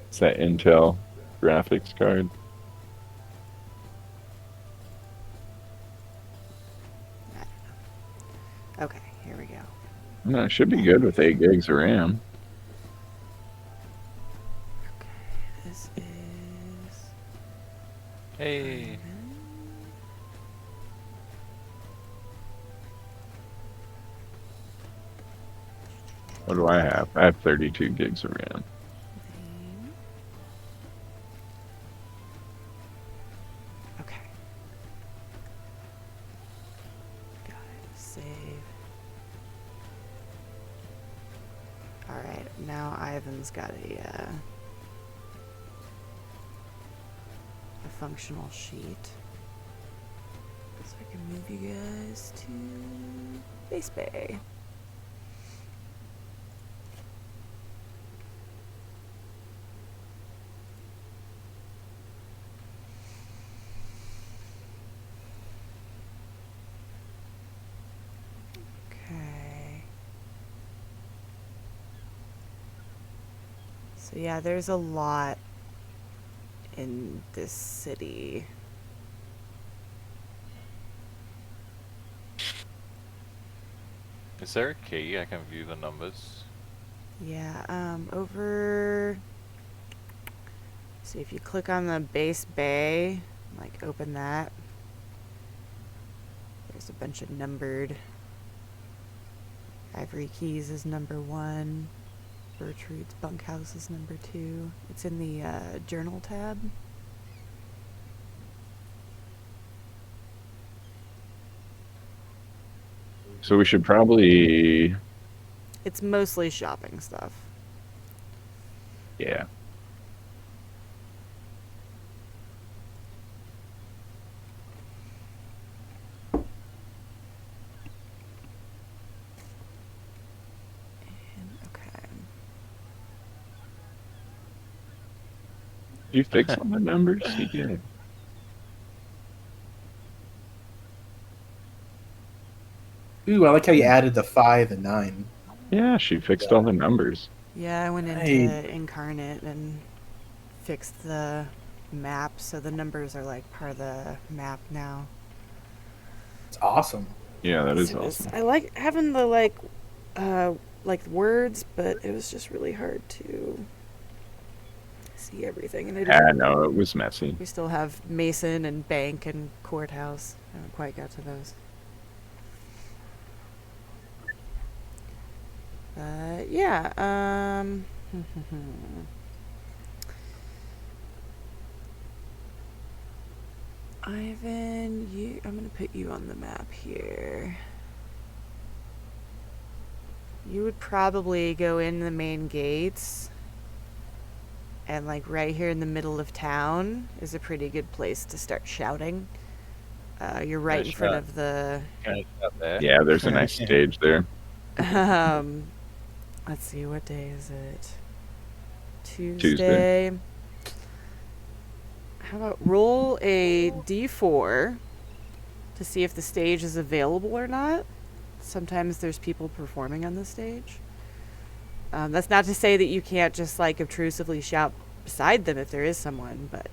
It's that Intel graphics card. Okay, here we go. No, it should be good with 8 gigs of RAM. Okay, this is... Hey. What do I have? I have 32 gigs of RAM. Okay. Got it. Save. Alright, now Ivan's got a functional sheet. So I can move you guys to Base Bay. Okay. So yeah, there's a lot in this city. Is there a key I can view the numbers? Yeah, over... See, if you click on the base bay, like open that, there's a bunch of numbered. Ivory Keys is number 1. Bertrude's Bunkhouse is number 2. It's in the journal tab. So we should probably... It's mostly shopping stuff. Yeah. Okay. Did you fix all the numbers? You did. Ooh, I like how you added the 5 and 9. Yeah, she fixed all the numbers. Yeah, I went into Hey. Incarnate and fixed the map, so the numbers are like part of the map now. It's awesome. Yeah, that is So it's- awesome. I like having the like words, but it was just really hard to see everything. And I didn't, No, it was messy. we still have Mason and Bank and Courthouse. I haven't quite got to those. Yeah. Ivan, I'm gonna put you on the map here. You would probably go in the main gates, and like right here in the middle of town is a pretty good place to start shouting. You're right in front of the. Can I stop there? Yeah, there's a nice stage there. Let's see, what day is it? Tuesday. How about roll a d4 to see if the stage is available or not? Sometimes there's people performing on the stage. That's not to say that you can't just like obtrusively shout beside them if there is someone, but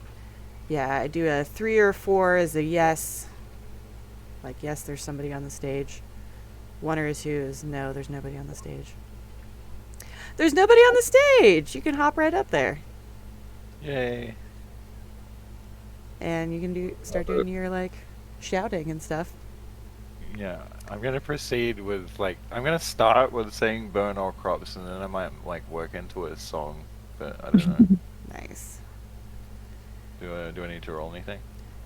yeah, I do a 3 or 4 as a yes. Like, yes, there's somebody on the stage. 1 or a 2 is no, there's nobody on the stage. There's nobody on the stage! You can hop right up there. Yay. And you can start doing your, like, shouting and stuff. Yeah, I'm gonna proceed with I'm gonna start with saying burn all crops, and then I might like work into a song. but I don't know. Nice. Do I need to roll anything?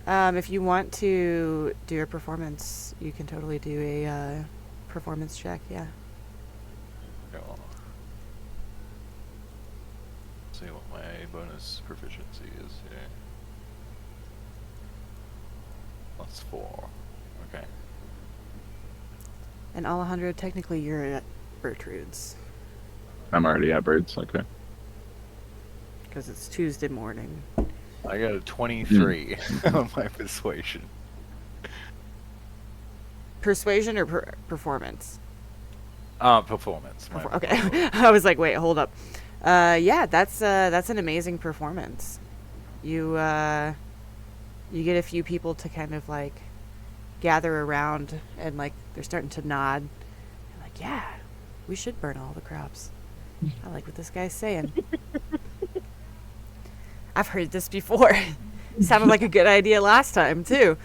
If you want to do a performance, you can totally do a performance check. Yeah. Okay, well, see what my bonus proficiency is here. +4. Okay. And Alejandro, technically you're at Bertrude's I'm already at Birds. Okay. because it's Tuesday morning. I got a 23 on my persuasion. Persuasion or performance? Performance. Okay. I was like, wait, hold up. Yeah, that's an amazing performance. You you get a few people to kind of like gather around and like they're starting to nod. You're like, yeah, we should burn all the crops. I like what this guy's saying. I've heard this before. Sounded like a good idea last time too.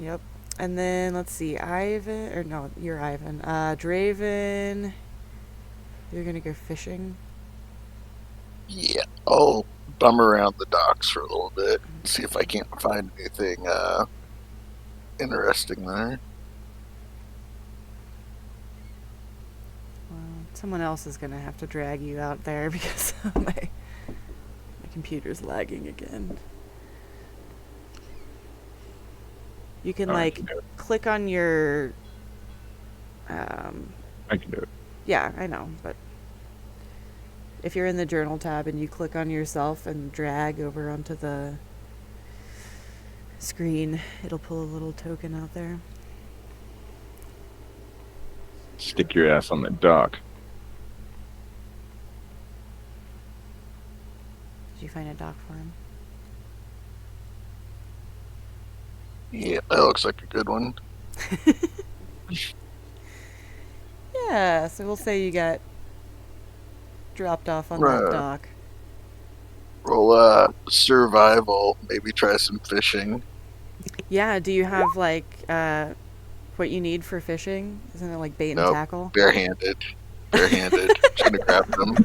Yep. And then let's see, Ivan, or no, you're Ivan. Draven, you're gonna go fishing. Yeah, I'll bum around the docks for a little bit, see if I can't find anything interesting there. Well, someone else is gonna have to drag you out there because my computer's lagging again. You can like click on your. I can do it. Yeah, I know, but if you're in the journal tab and you click on yourself and drag over onto the screen, it'll pull a little token out there. Stick your ass on the dock. Did you find a dock for him? Yeah, that looks like a good one. Yeah, so we'll say you got dropped off on that Right. dock. Roll survival, maybe try some fishing. Yeah, do you have like what you need for fishing? Isn't it like bait and Nope. tackle? Barehanded. Trying to grab them.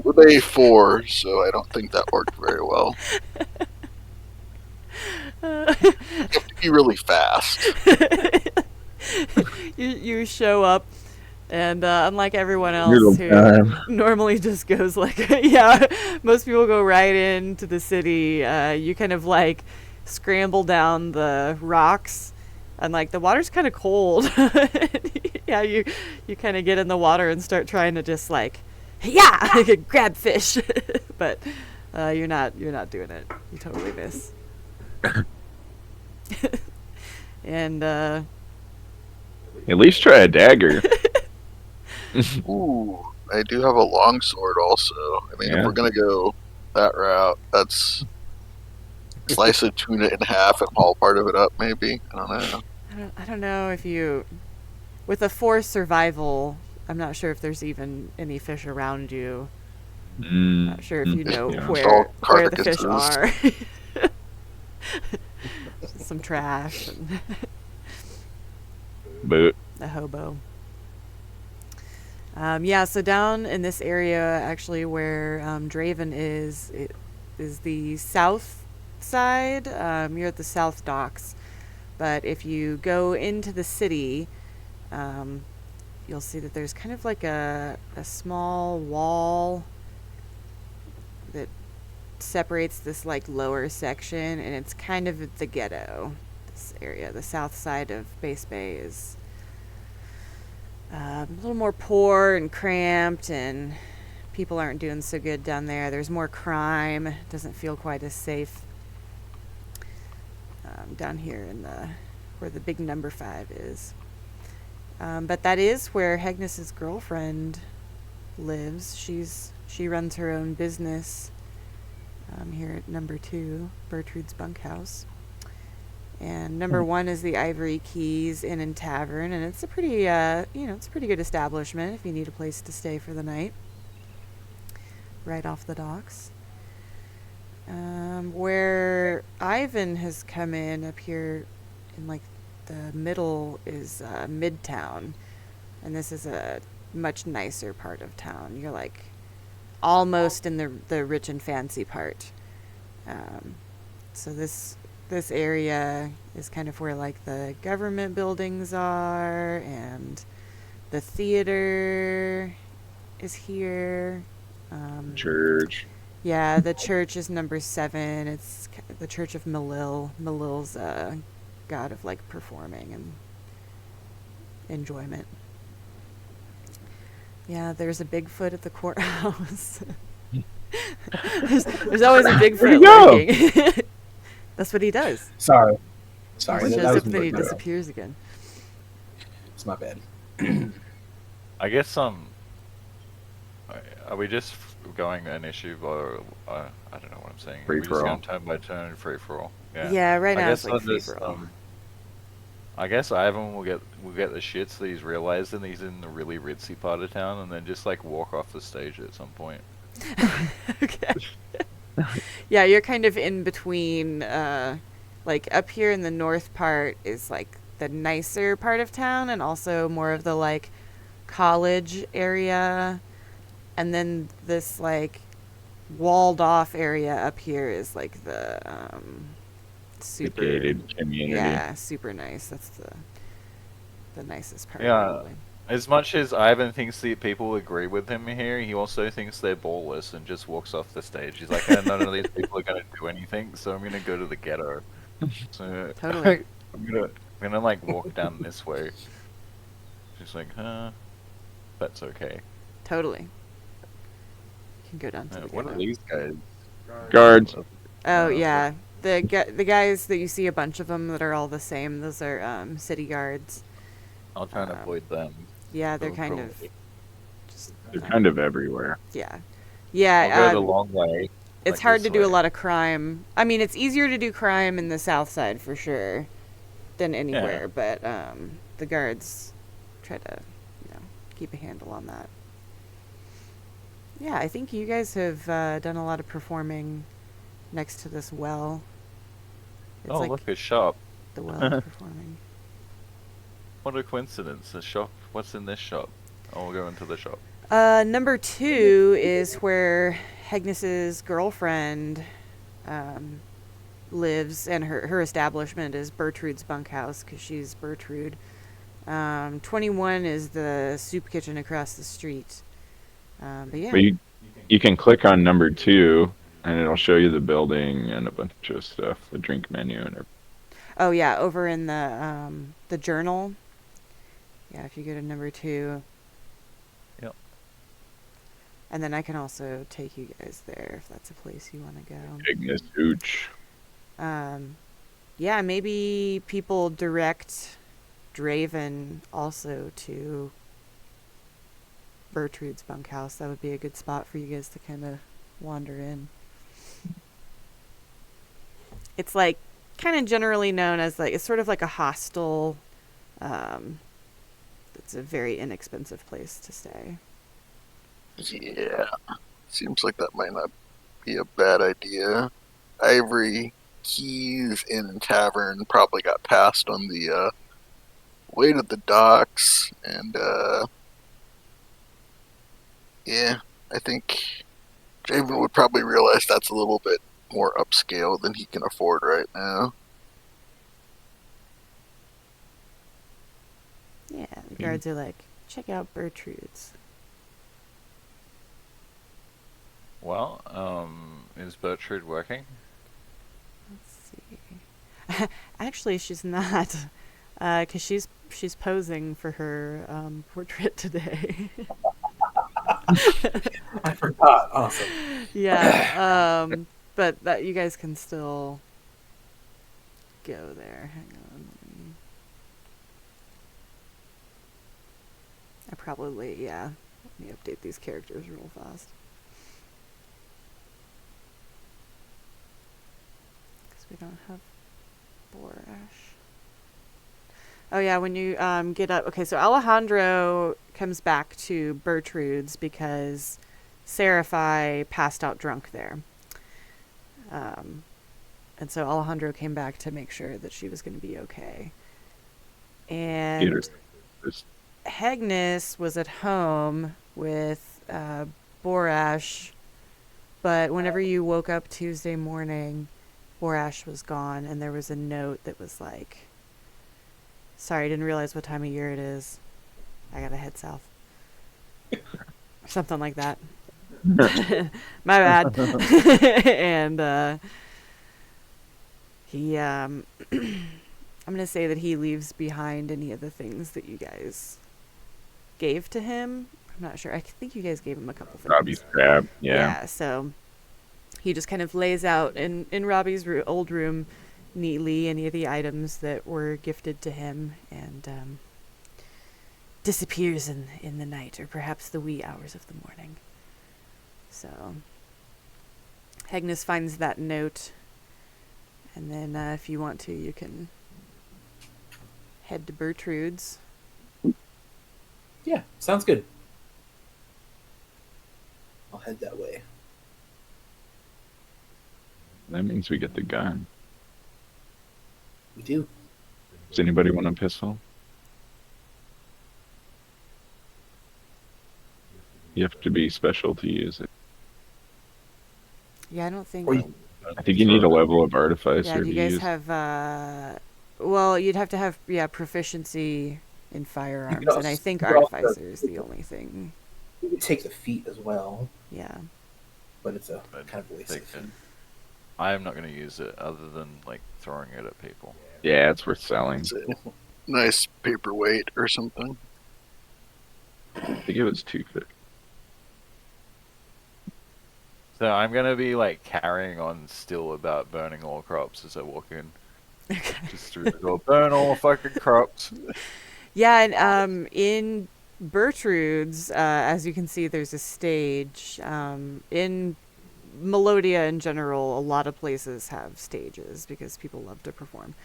With a 4, so I don't think that worked very well. You have to be really fast. you show up, and unlike everyone Little else who time. normally just goes like, yeah, most people go right into the city. You kind of like scramble down the rocks, and like the water's kind of cold. Yeah, you kind of get in the water and start trying to just like, yeah, grab fish, but you're not doing it. You totally miss. And At least try a dagger. Ooh, I do have a longsword also. I mean, Yeah. if we're going to go that route, that's slice a tuna in half and haul part of it up, maybe. I don't know. I don't know if you, with a 4 survival, I'm not sure if there's even any fish around you. Not sure if you know Yeah. where the fish Carcasses. are. Some trash and But a hobo. Yeah, so down in this area, actually, where Draven is, it is the south side. You're at the south docks. But if you go into the city, you'll see that there's kind of like a small wall that separates this like lower section, and it's kind of the ghetto. This area, the south side of Base Bay, is a little more poor and cramped, and people aren't doing so good down there. There's more crime. Doesn't feel quite as safe down here in where the big number 5 is. But that is where Hegnus's girlfriend lives. She runs her own business here at number 2, Bertrude's Bunkhouse. And number 1 is the Ivory Keys Inn and Tavern, and it's a pretty, it's a pretty good establishment if you need a place to stay for the night. Right off the docks. Where Ivan has come in up here in like the middle is Midtown, and this is a much nicer part of town. You're like almost in the rich and fancy part. So this area is kind of where like the government buildings are, and the theater is here. Church. Yeah, the church is number 7. It's the Church of Melil. Melil's a god of like performing and enjoyment. Yeah, there's a Bigfoot at the courthouse. there's always a Bigfoot lurking. That's what he does. Sorry. He shows up and then he disappears again. It's my bad. I guess are we just going an issue or I don't know what I'm saying. Free We're for just all. going turn by turn, free for all. Yeah, right I now guess it's like I'll free just, for all. I guess Ivan will get the shits that he's realizing he's in the really ritzy part of town, and then just like walk off the stage at some point. Okay. Yeah, you're kind of in between. Like up here in the north part is like the nicer part of town, and also more of the like college area, and then this like walled off area up here is like the super gated community. Yeah, super nice. That's the nicest part. Yeah. Probably. As much as Ivan thinks that people agree with him here, he also thinks they're ballless and just walks off the stage. He's like, none of these people are going to do anything, so I'm going to go to the ghetto. So Totally. I'm gonna like walk down this way. She's like, that's okay. Totally. You can go down to the What ghetto. are these guys? Guards. Oh yeah, the guys that you see, a bunch of them that are all the same. Those are city guards. I'll try and avoid them. Yeah, they're Oh, kind of probably. just They're kind of everywhere. yeah, I'll yeah. go the long way. It's like hard this to do a way. lot of crime. I mean, it's easier to do crime in the south side for sure than anywhere, but the guards try to, keep a handle on that. Yeah, I think you guys have done a lot of performing next to this well. It's Oh, like look, a shop. the well is performing. What a coincidence. A shop. What's in this shop? I'll go into the shop. Number 2 is where Hegnus's girlfriend lives, and her establishment is Bertrude's Bunkhouse, because she's Bertrude. 21 is the soup kitchen across the street. But yeah. But you can click on number 2, and it'll show you the building and a bunch of stuff, the drink menu and everything. Oh yeah, over in the journal. Yeah, if you go to number 2. Yep. And then I can also take you guys there if that's a place you want to go. Hegnus Hooch. Yeah, maybe people direct Draven also to Bertrude's Bunkhouse. That would be a good spot for you guys to kind of wander in. It's like kind of generally known as like, it's sort of like a hostel. It's a very inexpensive place to stay. Yeah, seems like that might not be a bad idea. Ivory Keys Inn and Tavern probably got passed on the way to the docks, and yeah, I think Draven would probably realize that's a little bit more upscale than he can afford right now. Yeah, the guards are like, check out Bertrude's. Well, is Bertrude working? Let's see. Actually, she's not, because she's posing for her portrait today. I forgot. Awesome. Yeah, but that you guys can still go there. Hang on. Let me update these characters real fast. Because we don't have Borash. Oh yeah, when you get up. Okay, so Alejandro comes back to Bertrude's because Seriphai passed out drunk there. And so Alejandro came back to make sure that she was going to be okay. And Hegnus was at home with Borash, but whenever you woke up Tuesday morning, Borash was gone, and there was a note that was like, "Sorry, I didn't realize what time of year it is. I gotta head south." Something like that. My bad. And he, I'm gonna say that he leaves behind any of the things that you guys gave to him. I'm not sure. I think you guys gave him a couple things. Robbie's crab. Yeah. So he just kind of lays out in Robbie's old room neatly any of the items that were gifted to him, and disappears in the night, or perhaps the wee hours of the morning. So Hegnus finds that note, and then if you want to, you can head to Bertrude's. Yeah, sounds good. I'll head that way. That means we get the gun. We do. Does anybody want a pistol? You have to be special to use it. Yeah, I don't think. Or you- I think you need a level of artificer Yeah, do to you guys use. have? Well, you'd have to have proficiency in firearms, and I think you could also- artificer is the only thing. You could take the feet as well, Yeah. but it's a I'd kind of waste take of it. feet. I am not going to use it other than like throwing it at people. Yeah, it's worth selling. It's a nice paperweight or something. I think it was 250. So I'm going to be like carrying on still about burning all crops as I walk in. Okay. Just through the door, burn all fucking crops. Yeah, and in Bertrude's, as you can see, there's a stage. In Melodia in general, a lot of places have stages because people love to perform.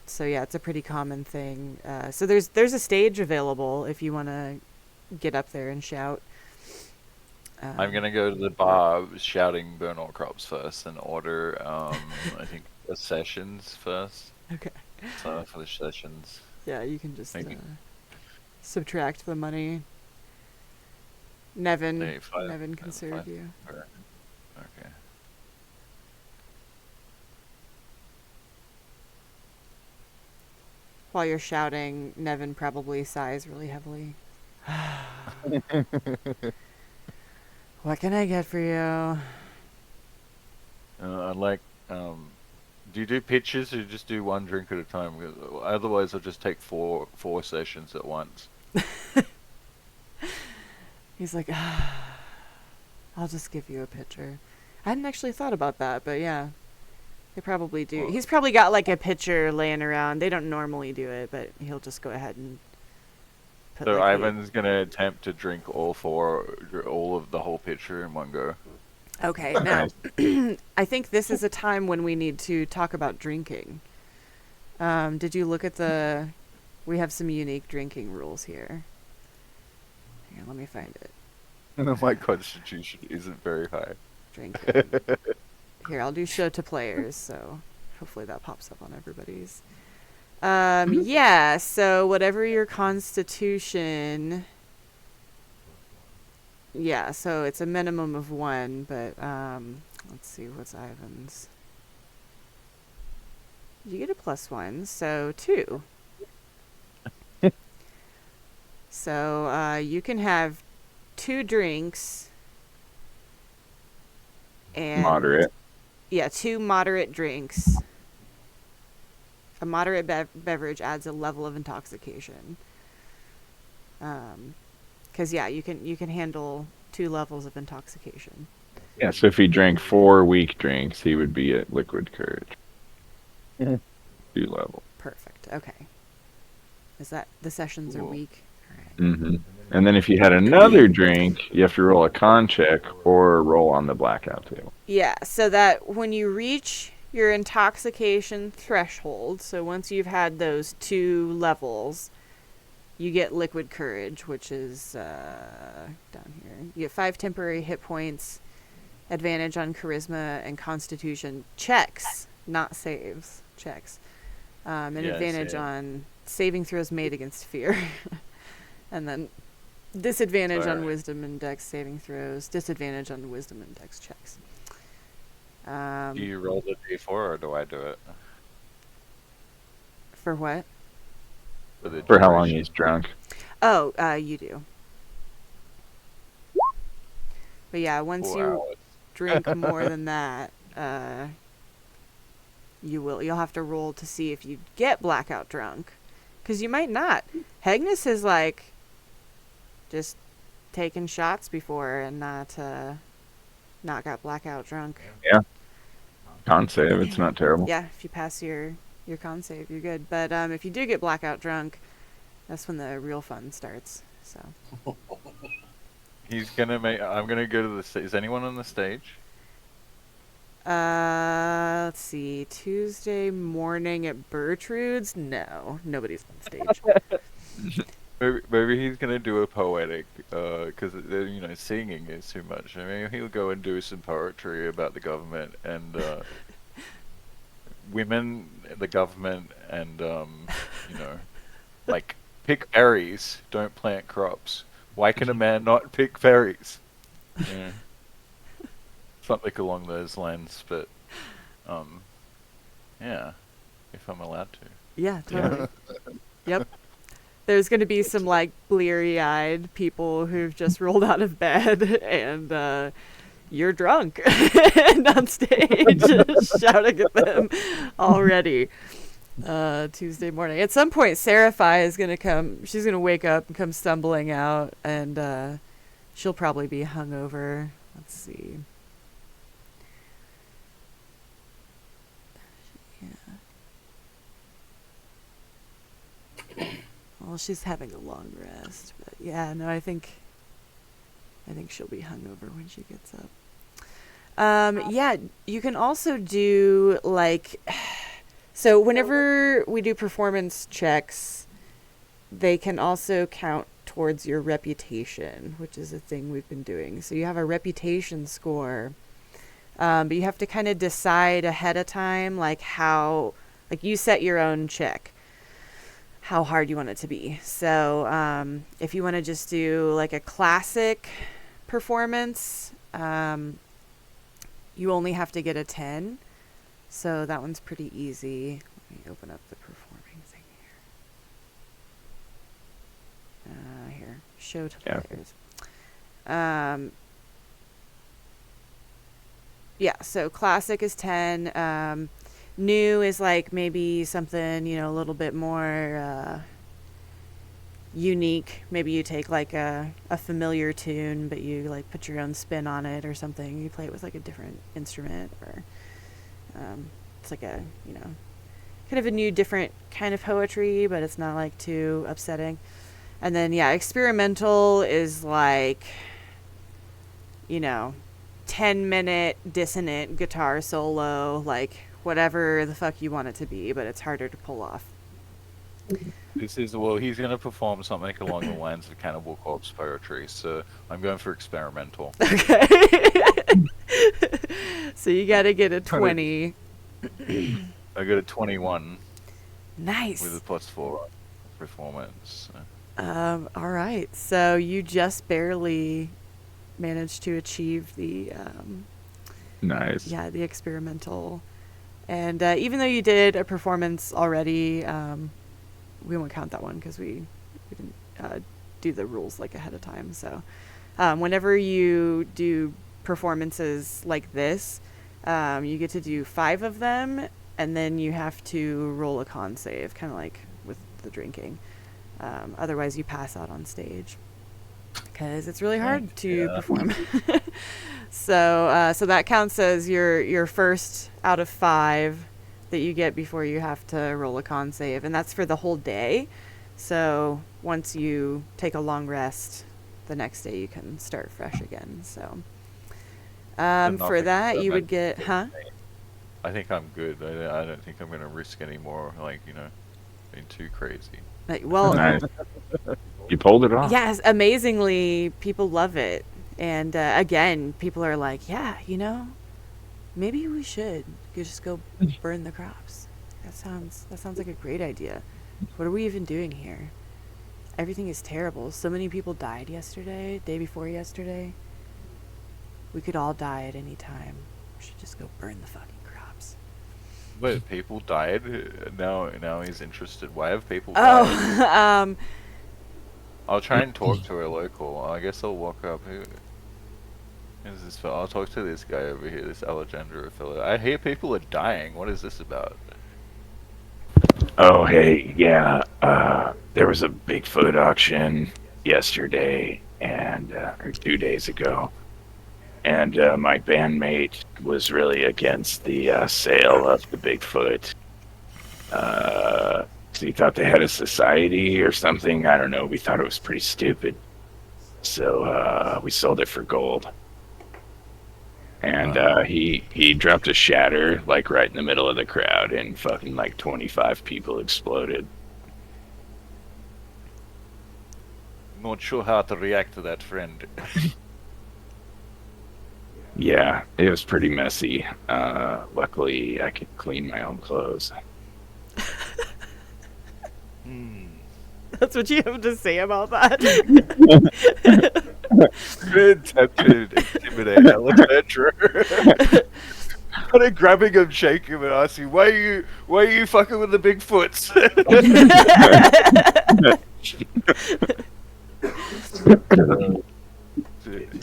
So yeah, it's a pretty common thing. So there's a stage available if you want to get up there and shout. I'm going to go to the bar shouting burn all crops first and order, I think, the sessions first. Okay. So for the sessions. Yeah, you can just Maybe. subtract the money. Nevin Nevin can serve you. Okay. While you're shouting, Nevin probably sighs really heavily. What can I get for you? I'd like, do you do pitches or just do one drink at a time? Otherwise, I'll just take four sessions at once. He's like, I'll just give you a pitcher. I hadn't actually thought about that, but yeah. They probably do. Well, He's probably got like a pitcher laying around. They don't normally do it, but he'll just go ahead and put So like Ivan's gonna attempt to drink all of the whole pitcher in one go. Okay, now I think this is a time when we need to talk about drinking. Did you look at we have some unique drinking rules here. Hang on, let me find it. My constitution isn't very high. Drinking. Here, I'll do show to players, so hopefully that pops up on everybody's. Yeah, so whatever your constitution... Yeah, so it's a minimum of 1, but let's see, what's Ivan's? You get a +1, so 2. So you can have 2 drinks. And Moderate. Yeah, 2 moderate drinks. A moderate beverage adds a level of intoxication. Because yeah, you can handle 2 levels of intoxication. Yeah, so if he drank 4 weak drinks, he would be at liquid courage. 2 level. Perfect. Okay. Is that the sessions are Cool. weak? All right. Mm-hmm. And then if you had another drink, you have to roll a con check or roll on the blackout table. Yeah, so that when you reach your intoxication threshold, so once you've had those 2 levels, you get liquid courage, which is down here. You get 5 temporary hit points, advantage on charisma and constitution checks, not saves, checks. And Yeah, advantage same. on saving throws made against fear. And then disadvantage on Sorry. wisdom and dex saving throws, disadvantage on wisdom and dex checks. Do you roll the d4 or do I do it? For what? For how long duration? he's drunk. Oh, you do. But yeah, once 4 you hours. drink more than that, you'll have to roll to see if you get blackout drunk, because you might not. Hegnus is like just taken shots before and not got blackout drunk. Yeah. Con save, it's not terrible. Yeah, if you pass your con save, you're good. But if you do get blackout drunk, that's when the real fun starts. So He's gonna make. I'm gonna go to the stage. Is anyone on the stage? let's see. Tuesday morning at Bertrude's? No, nobody's on stage. Maybe he's gonna do a poetic, because singing is too much. I mean, he'll go and do some poetry about the government and women, the government, and like pick berries, don't plant crops. Why can a man not pick berries? Yeah. Something along those lines, but yeah, if I'm allowed to. Yeah, totally. Yep. There's going to be some like bleary-eyed people who've just rolled out of bed and you're drunk and on stage shouting at them already. Tuesday morning. At some point, Seriphai is going to come. She's going to wake up and come stumbling out, and she'll probably be hungover. Let's see. Yeah. Well, she's having a long rest, but yeah, no, I think she'll be hungover when she gets up. Yeah, you can also do like. So whenever we do performance checks, they can also count towards your reputation, which is a thing we've been doing. So you have a reputation score, but you have to kind of decide ahead of time, like you set your own check, how hard you want it to be. So if you want to just do like a classic performance, you only have to get a 10. So that one's pretty easy. Let me open up the performing thing here. Here, show to players. Yeah, so classic is 10. New is like maybe something, a little bit more unique. Maybe you take like a familiar tune, but you like put your own spin on it or something. You play it with like a different instrument or... it's like a, kind of a new, different kind of poetry, but it's not like too upsetting. And then, yeah, experimental is like, 10-minute dissonant guitar solo, like whatever the fuck you want it to be, but it's harder to pull off. He's going to perform something along the lines of Cannibal Corpse poetry, so I'm going for experimental. Okay. So you got to get a 20. I got a 21. Nice. With a +4 performance. All right. So you just barely managed to achieve the Nice. Yeah, the experimental. And even though you did a performance already, we won't count that one because we didn't do the rules like ahead of time. So whenever you do performances like this, you get to do 5 of them, and then you have to roll a con save, kind of like with the drinking. Otherwise, you pass out on stage because it's really hard to perform. So that counts as your first out of 5 that you get before you have to roll a con save, and that's for the whole day. So once you take a long rest, the next day you can start fresh again. So for that you would get, I think I'm good. I don't think I'm going to risk any more, being too crazy. Well, Nice. You pulled it off. Yes, amazingly, people love it. And again, people are like, yeah, maybe we should just go burn the crops. That sounds like a great idea. What are we even doing here? Everything is terrible. So many people died yesterday, day before yesterday. We could all die at any time. We should just go burn the fucking crops. Wait, people died? Now he's interested. Why have people died? I'll try and talk to a local. I guess I'll walk up. Who is this fellow? I'll talk to this guy over here, this Alejandro fellow. I hear people are dying. What is this about? Oh, hey, yeah. There was a Bigfoot auction yesterday or 2 days ago. And my bandmate was really against the sale of the Bigfoot. So he thought they had a society or something. I don't know. We thought it was pretty stupid. So we sold it for gold. And he dropped a shatter like right in the middle of the crowd, and fucking like 25 people exploded. Not sure how to react to that, friend. Yeah, it was pretty messy. Luckily, I could clean my own clothes. That's what you have to say about that? Good tempted to intimidate Alejandro. Kind of grabbing him, shaking him, and asking, "Why are you fucking with the Bigfoots?"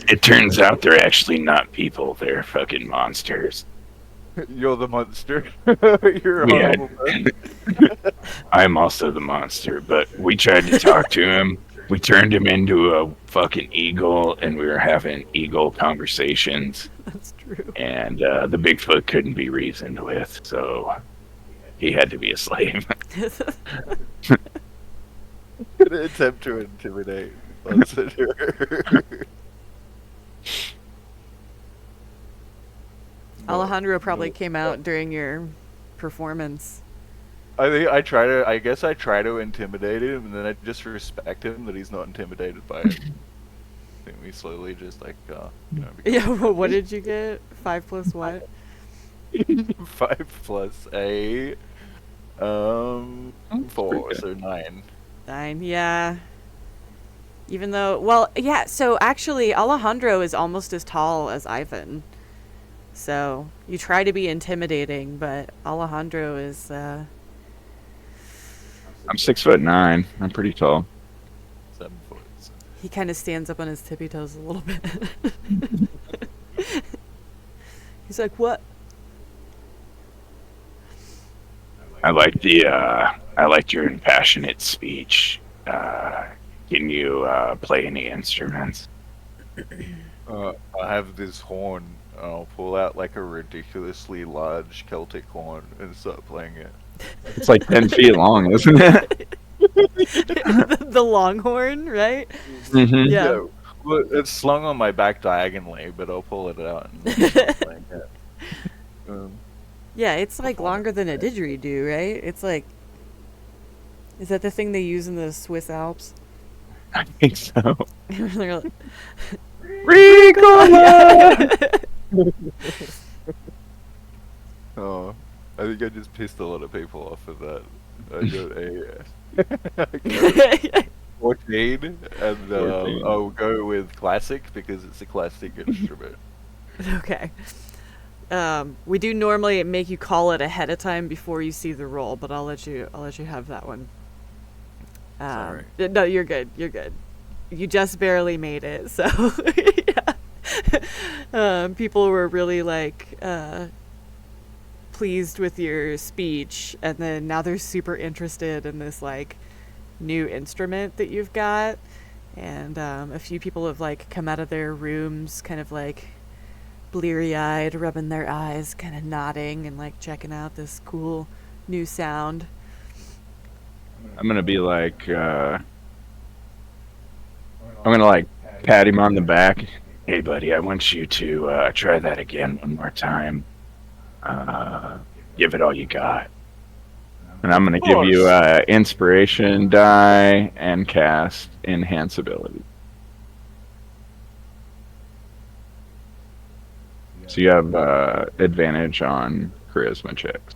It turns out they're actually not people; they're fucking monsters. You're the monster. You're a horrible person. I'm also the monster, but we tried to talk to him. We turned him into a fucking eagle, and we were having eagle conversations. That's true. And the Bigfoot couldn't be reasoned with, so he had to be a slave. Gonna attempt to intimidate. Alejandro probably came out during your performance. I guess I try to intimidate him, and then I just respect him that he's not intimidated by it. I think we slowly just Yeah, well, what did you get? 5 plus what? 5 plus a 4, so 9. 9, yeah. Even though, well, yeah, so actually Alejandro is almost as tall as Ivan. So you try to be intimidating, but Alejandro is I'm 6'9". I'm pretty tall. 7 foot. he kind of stands up on his tippy toes a little bit. He's like, "What?" I liked your impassionate speech. Can you play any instruments? I have this horn. I'll pull out like a ridiculously large Celtic horn and start playing it. It's like 10 feet long, isn't it? The longhorn, right? Mm-hmm. Yeah. Well, it's slung on my back diagonally, but I'll pull it out and start playing it. Yeah, it's like longer than a didgeridoo, right? It's like, is that the thing they use in the Swiss Alps? I think so. They're like, Ricola! Oh, I think I just pissed a lot of people off with that. I got a 14, and 14. I'll go with classic because it's a classic instrument. Okay. We do normally make you call it ahead of time before you see the roll, but I'll let you have that one. Sorry. No, you're good. You're good. You just barely made it, so yeah. People were really like pleased with your speech, and then now they're super interested in this like new instrument that you've got, and a few people have like come out of their rooms kind of like bleary-eyed, rubbing their eyes, kind of nodding and like checking out this cool new sound. I'm gonna be like, I'm gonna like pat him on the back. Hey, buddy, I want you to try that again one more time. Give it all you got. And I'm gonna give you inspiration die and cast enhance ability. So you have advantage on charisma checks.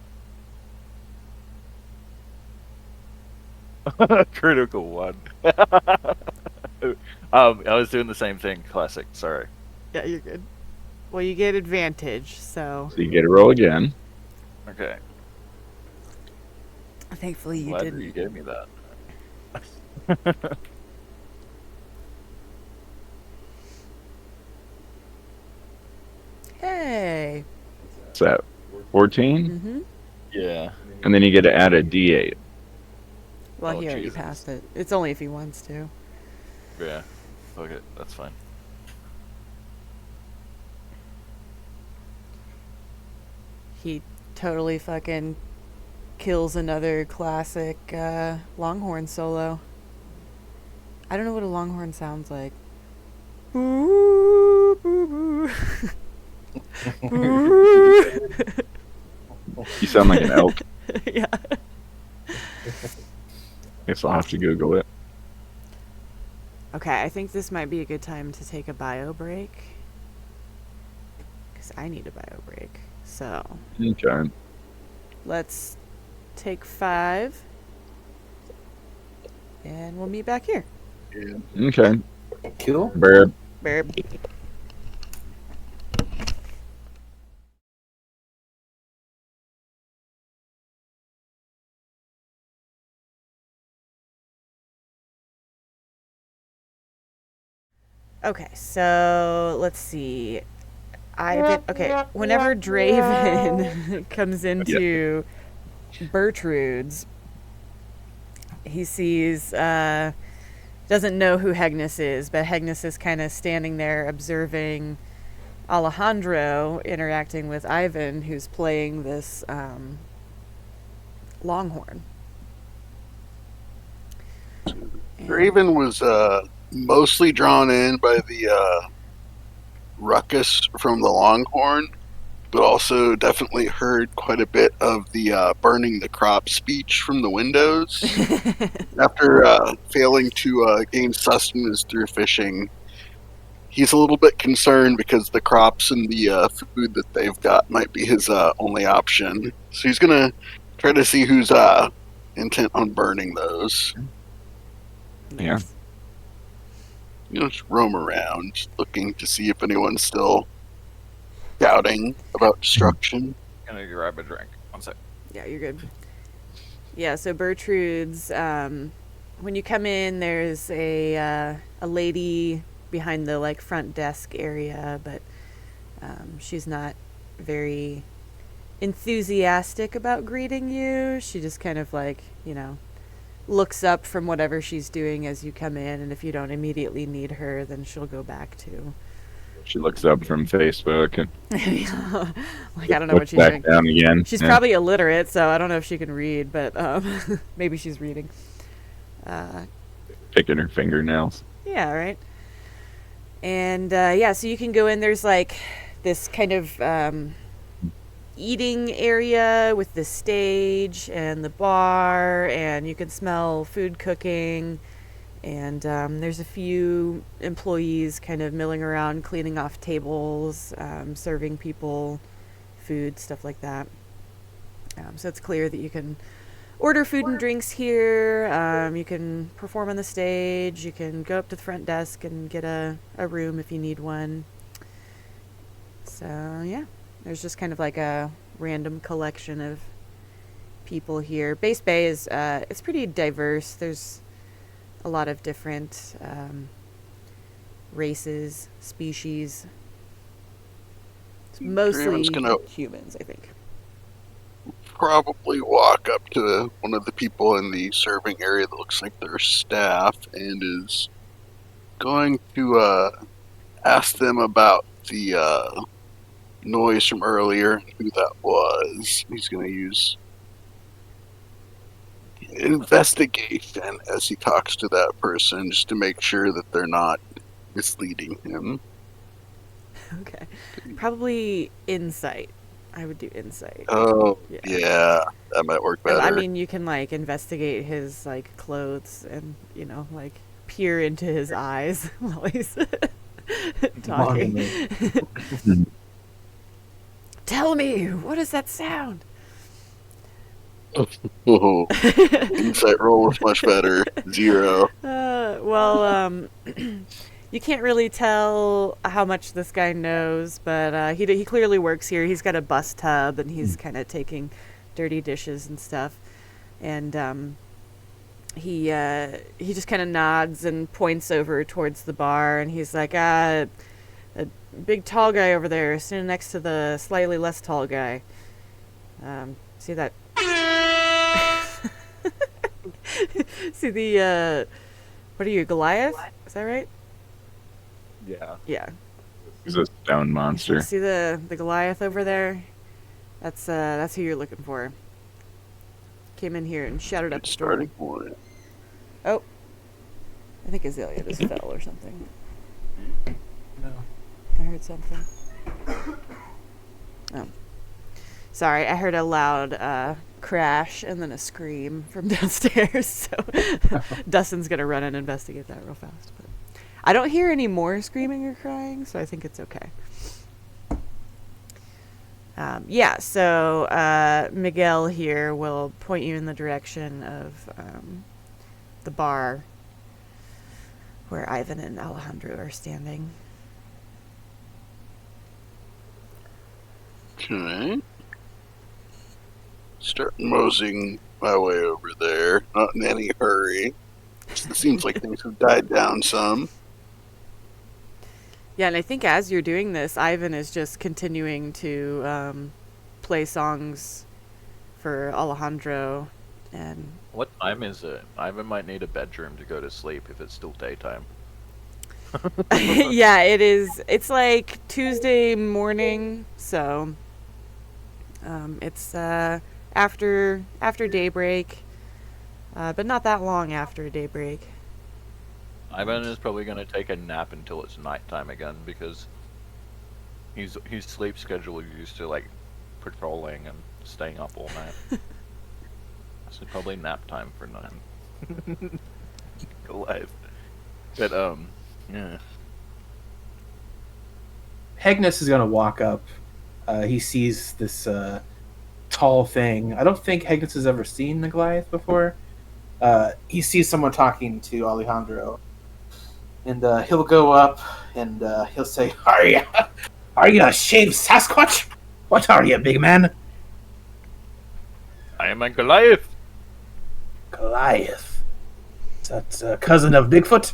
Critical one. I was doing the same thing. Classic. Sorry. Yeah, you're good. Well, you get advantage, so So you get to roll again. Okay. thankfully you Glad didn't. you gave me that. Hey. What's that? 14? Mm-hmm. Yeah. And then you get to add a D8. Well, Oh, he already Jesus. passed it. It's only if he wants to. Yeah. Okay, that's fine. He totally fucking kills another classic Longhorn solo. I don't know what a Longhorn sounds like. Boo, boo, boo. Boo. You sound like an elk. Yeah. Guess I'll have to Google it. Okay, I think this might be a good time to take a bio break. Because I need a bio break. So, Okay. let's take 5. And we'll meet back here. Okay. Cool. Burp. Burp. Okay, so let's see. Whenever Draven comes into Bertrude's, he sees, doesn't know who Hegnus is, but Hegnus is kind of standing there observing Alejandro interacting with Ivan, who's playing this Longhorn. Raven was mostly drawn in by the ruckus from the Longhorn, but also definitely heard quite a bit of the burning the crop speech from the windows. After failing to gain sustenance through fishing, he's a little bit concerned because the crops and the food that they've got might be his only option. So he's going to try to see who's intent on burning those. Yeah. Just roam around looking to see if anyone's still doubting about destruction. Gonna grab a drink. One sec. Yeah, you're good. Yeah, so Bertrude's, when you come in, there's a lady behind the front desk area, but she's not very enthusiastic about greeting you. She just kind of looks up from whatever she's doing as you come in, and if you don't immediately need her, then she'll go back to. She looks up from Facebook and I don't know what looks she's back doing. down again. She's Yeah. probably illiterate, so I don't know if she can read, but maybe she's reading. Picking her fingernails. Yeah, right. And so you can go in. There's this kind of eating area with the stage and the bar, and you can smell food cooking. And there's a few employees kind of milling around, cleaning off tables, serving people food, stuff like that. So it's clear that you can order food and drinks here. You can perform on the stage. You can go up to the front desk and get a room if you need one. So, yeah. There's just kind of a random collection of people here. Base Bay is it's pretty diverse. There's a lot of different races, species. It's mostly humans, I think. Probably walk up to one of the people in the serving area that looks like their staff and is going to ask them about the noise from earlier and who that was. He's going to use investigation as he talks to that person just to make sure that they're not misleading him. Okay. Probably insight. I would do insight. Oh, yeah. That might work better. I mean, you can investigate his clothes and peer into his eyes while he's talking. Tell me, what is that sound? Oh, insight roll was much better. 0. You can't really tell how much this guy knows, but he clearly works here. He's got a bus tub, and he's kind of taking dirty dishes and stuff. And he just kind of nods and points over towards the bar, and he's like, a big tall guy over there sitting next to the slightly less tall guy. See that? See the, what are you, Goliath? Is that right? Yeah. Yeah. He's a stone monster. See the Goliath over there? That's who you're looking for. Came in here and shouted up the Starting storm. point. Oh. I think Azalea just fell or something. No. I heard something. Oh. Sorry, I heard a loud crash and then a scream from downstairs, so Dustin's going to run and investigate that real fast. But I don't hear any more screaming or crying, so I think it's okay. So Miguel here will point you in the direction of the bar where Ivan and Alejandro are standing. Okay. Start moseying my way over there. Not in any hurry. It seems like things have died down some. Yeah, and I think as you're doing this, Ivan is just continuing to play songs for Alejandro. And What time is it? Ivan might need a bedroom to go to sleep if it's still daytime. yeah, it is. It's like Tuesday morning, so it's after daybreak, but not that long after daybreak. Ivan is probably going to take a nap until it's nighttime again because his sleep schedule is used to like patrolling and staying up all night. So probably nap time for 9. Alive. But yeah. Hegnus is going to walk up. He sees this tall thing. I don't think Hegnus has ever seen the Goliath before. He sees someone talking to Alejandro. And he'll go up and he'll say, Are you a shaved Sasquatch? What are you, big man? I am a Goliath. Goliath. Is that a cousin of Bigfoot?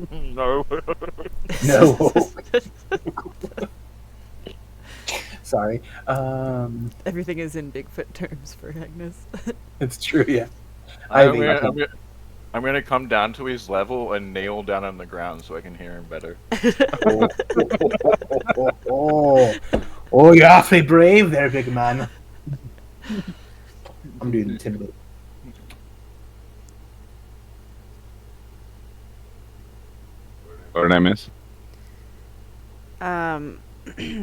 No. No. Sorry. Everything is in Bigfoot terms for Hegnus. It's true, yeah. I'm gonna come down to his level and kneel down on the ground so I can hear him better. Oh, you're awfully brave there, big man. I'm doing intimidate. What did I miss?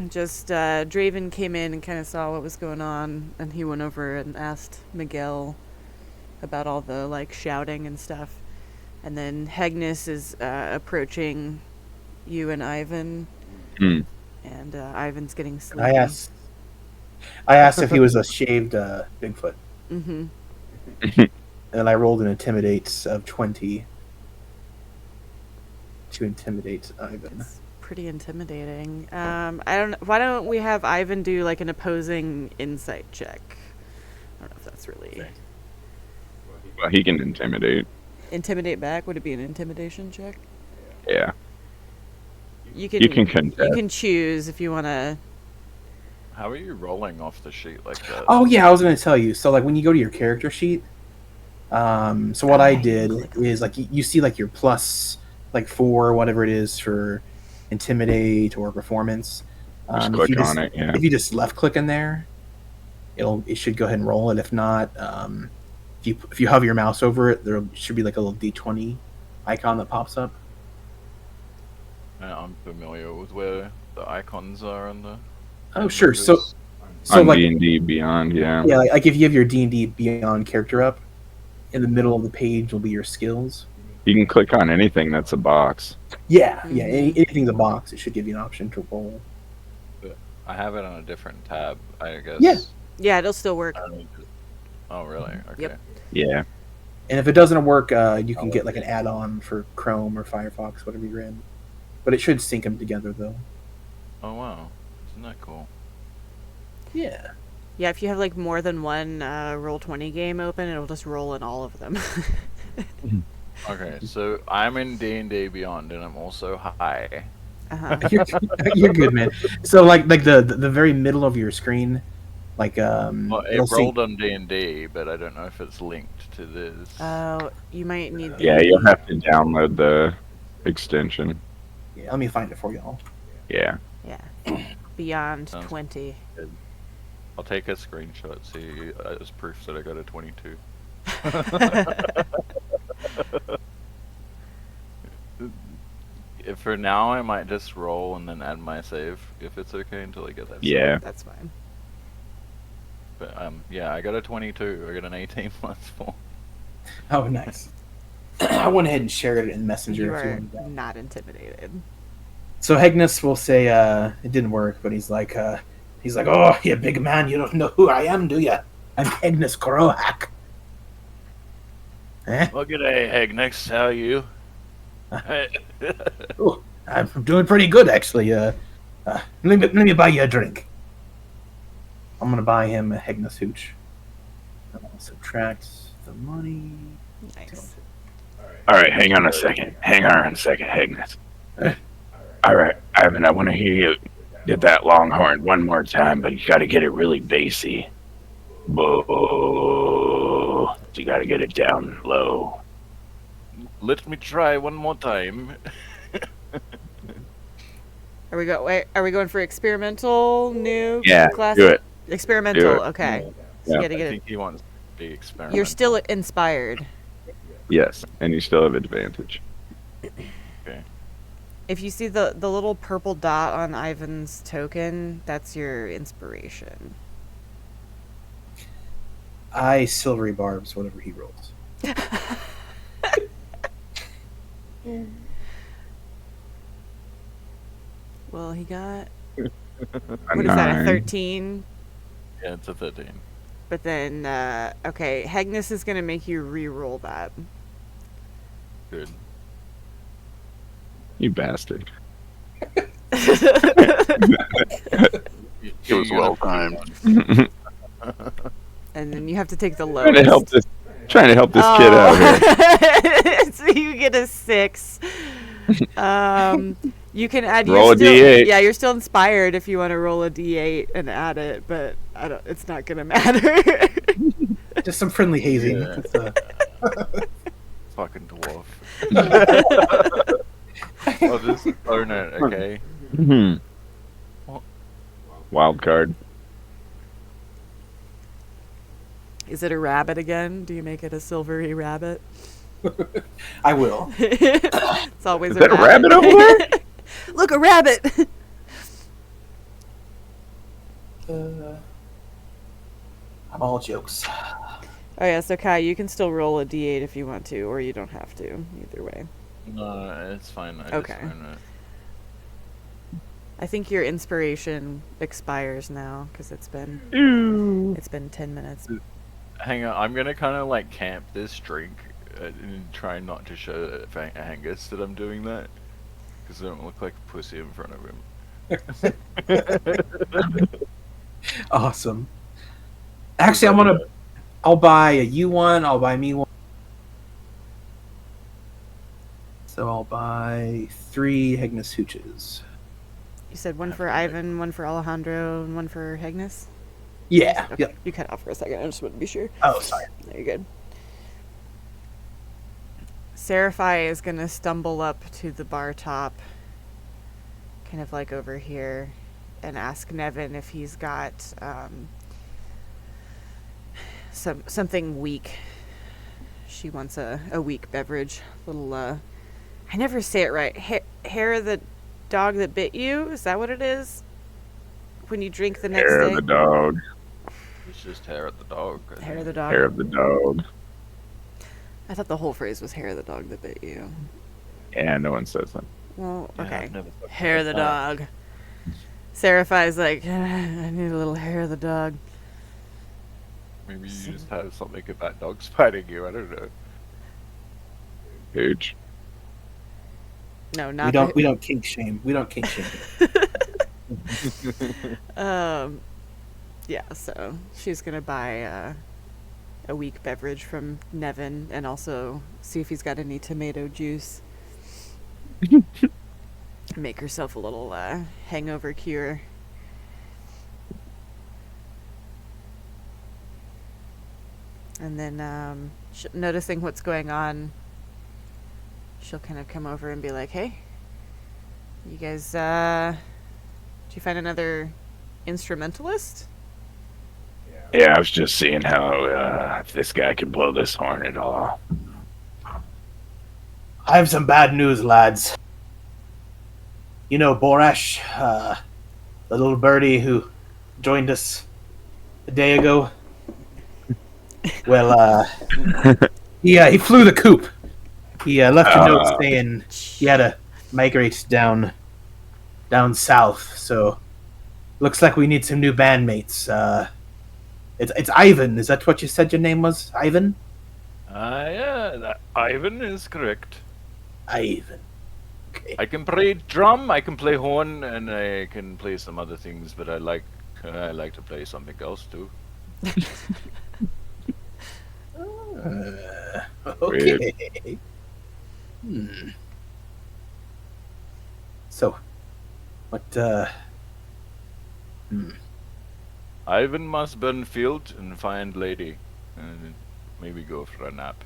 Just Draven came in and kind of saw what was going on, and he went over and asked Miguel about all the like shouting and stuff. And then Hegnus is approaching you and Ivan, and Ivan's getting sleepy. I asked if he was a shaved Bigfoot. Mm-hmm. And I rolled an intimidate of 20 to intimidate Ivan. It's pretty intimidating. Why don't we have Ivan do like an opposing insight check? I don't know if that's really Well, he can intimidate. intimidate back. Would it be an intimidation check? Yeah. You can contest. You can choose if you want to. How are you rolling off the sheet like that? Oh yeah, I was going to tell you. So like when you go to your character sheet, so what I did is like you see like your plus like 4 whatever it is for intimidate or performance. Just click on it. Yeah. If you just left click in there, it should go ahead and roll it. If not, if you hover your mouse over it, there should be like a little D20 icon that pops up. I'm familiar with where the icons are on the. Oh sure. So on like D&D Beyond, yeah. yeah, like if you have your D&D Beyond character up, in the middle of the page will be your skills. You can click on anything that's a box. Yeah, anything's a box. It should give you an option to roll. I have it on a different tab, I guess. Yeah. Yeah, it'll still work. Oh, really? Okay. Yep. Yeah. And if it doesn't work, you can get like an add-on for Chrome or Firefox, whatever you're in. But it should sync them together, though. Oh, wow. Isn't that cool? Yeah. Yeah, if you have like more than one Roll20 game open, it'll just roll in all of them. Okay, so I'm in D&D Beyond, and I'm also high. You're good, man. So like the very middle of your screen, like Well, it it'll say- rolled on D&D, but I don't know if it's linked to this. Oh, you might need the... Yeah, you'll have to download the extension. Yeah, let me find it for y'all. Yeah. Yeah. Beyond Sounds 20. good. I'll take a screenshot, see, as proof that I got a 22. For now, I might just roll and then add my save, if it's okay, until I get that. Yeah. That's fine. But yeah, I got a 22. I got an 18 plus 4. Oh, nice. I went ahead and shared it in Messenger. You if you are wanted that. not intimidated. So Hegnus will say it didn't work, but he's like, oh, you big man, you don't know who I am, do you? I'm Hegnus Crowhack. Well, g'day, Hegnus. How are you? Oh, I'm doing pretty good, actually. Let me buy you a drink. I'm gonna buy him a Hegnus hooch. Subtract the money. Nice. All right, hang on a second, Hegnus. All right, Ivan, I want to hear you get that longhorn one more time, but you got to get it really bassy. Boo. You got to get it down low. Let me try one more time. Are we going for experimental, new, Yeah, classic? do it. Experimental, Do it. okay. So Yeah. you gotta I get think he wants the experiment. You're still inspired. Yes, and you still have advantage. Okay. If you see the little purple dot on Ivan's token, that's your inspiration. I silvery barbs whatever he rolls. Well, he got... A What is that, a 9. 13? Yeah, it's a 13. But then, okay, Hegnus is going to make you re-roll that. Good. You bastard. It was well timed. And then you have to take the Trying lowest. to help this kid out here. So you get a 6. You can add. Roll you're a still, D8. Yeah, you're still inspired if you want to roll a D8 and add it, but it's not gonna matter. Just some friendly hazing. Yeah. It's, Fucking dwarf. I'll just own it, okay? Wild card. Is it a rabbit again? Do you make it a silvery rabbit? I will. It's always Is that a rabbit over there? Look, a rabbit. I'm all jokes. Oh yeah, so Kai, you can still roll a D8 if you want to, or you don't have to. Either way. No, it's fine. I Okay. just own it. I think your inspiration expires now because it's been 10 minutes. Hang on, I'm gonna kind of like camp this drink and try not to show Angus that I'm doing that. Because I don't look like a pussy in front of him. Awesome. Actually, I'll buy you one. I'll buy me one. So I'll buy 3 Hegnus hooches. You said one for Ivan, one for Alejandro, and one for Hegnus? Yeah. Okay. Yep. You cut off for a second. I just wanted to be sure. Oh, sorry. There, you're good. Seriphai is going to stumble up to the bar top, kind of like over here, and ask Nevin if he's got something weak. She wants a weak beverage. Little, I never say it right. Hair of the dog that bit you? Is that what it is? When you drink the next Hair day? of the dog. It's just hair at the dog. I Hair of think. the dog. Hair of the dog. I thought the whole phrase was hair of the dog that bit you. Yeah, no one says that. Well, Yeah, okay. I've never fucking Hair of the heard that. dog. Seriphai's like, I need a little hair of the dog. Maybe you just have something about dogs fighting you. I don't know. Page. No, not We don't kink shame. We don't kink shame. Yeah, so she's gonna buy a weak beverage from Nevin and also see if he's got any tomato juice. Make herself a little hangover cure. And then noticing what's going on, she'll kind of come over and be like, hey, you guys, did you find another instrumentalist? Yeah, I was just seeing how if this guy can blow this horn at all. I have some bad news, lads. You know Borash, the little birdie who joined us a day ago? Well, he flew the coop. He left a note saying he had to migrate down south. So looks like we need some new bandmates. It's Ivan. Is that what you said your name was? Ivan? Yeah, Ivan is correct. Ivan. Okay. I can play drum, I can play horn, and I can play some other things, but I like to play something else too. Okay. So, what? Ivan must burn field and find lady, and maybe go for a nap.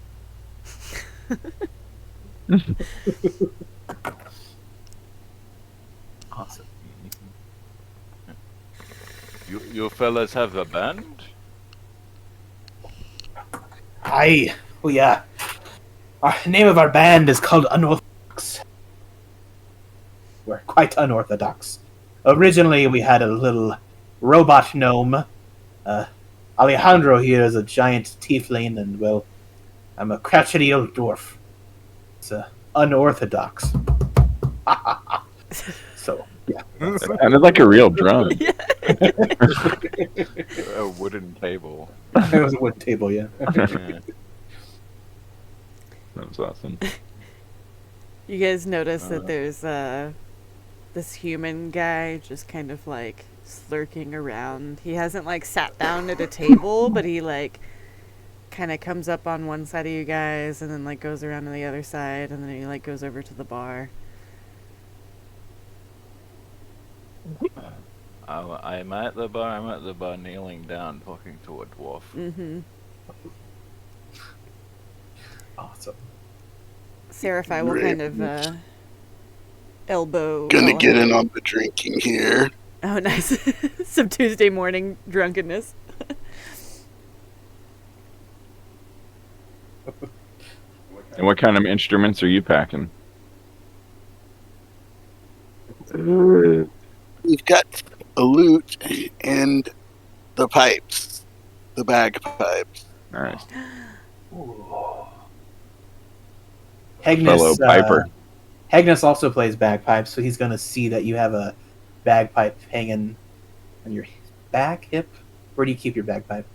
Awesome. You fellas have a band? Oh yeah. Our name of our band is called Unorthodox. We're quite unorthodox. Originally, we had a little robot gnome. Alejandro here is a giant tiefling, and well, I'm a crotchety old dwarf. It's unorthodox. So, yeah. That sounded like a real drum. A wooden table. It was a wood table, yeah. Yeah. That was awesome. You guys notice that there's this human guy just kind of like slurking around. He hasn't like sat down at a table, but he like kind of comes up on one side of you guys and then like goes around to the other side and then he like goes over to the bar. I'm at the bar kneeling down talking to a dwarf. Mm-hmm. Awesome. Seriphai will kind of elbow. Gonna get in on the drinking here. Oh, nice. Some Tuesday morning drunkenness. And what kind of instruments are you packing? We've got a lute and the pipes, the bagpipes. Nice. Hegnus, Fellow piper. Hegnus also plays bagpipes, so he's going to see that you have a bagpipe hanging on your back, hip. Where do you keep your bagpipe?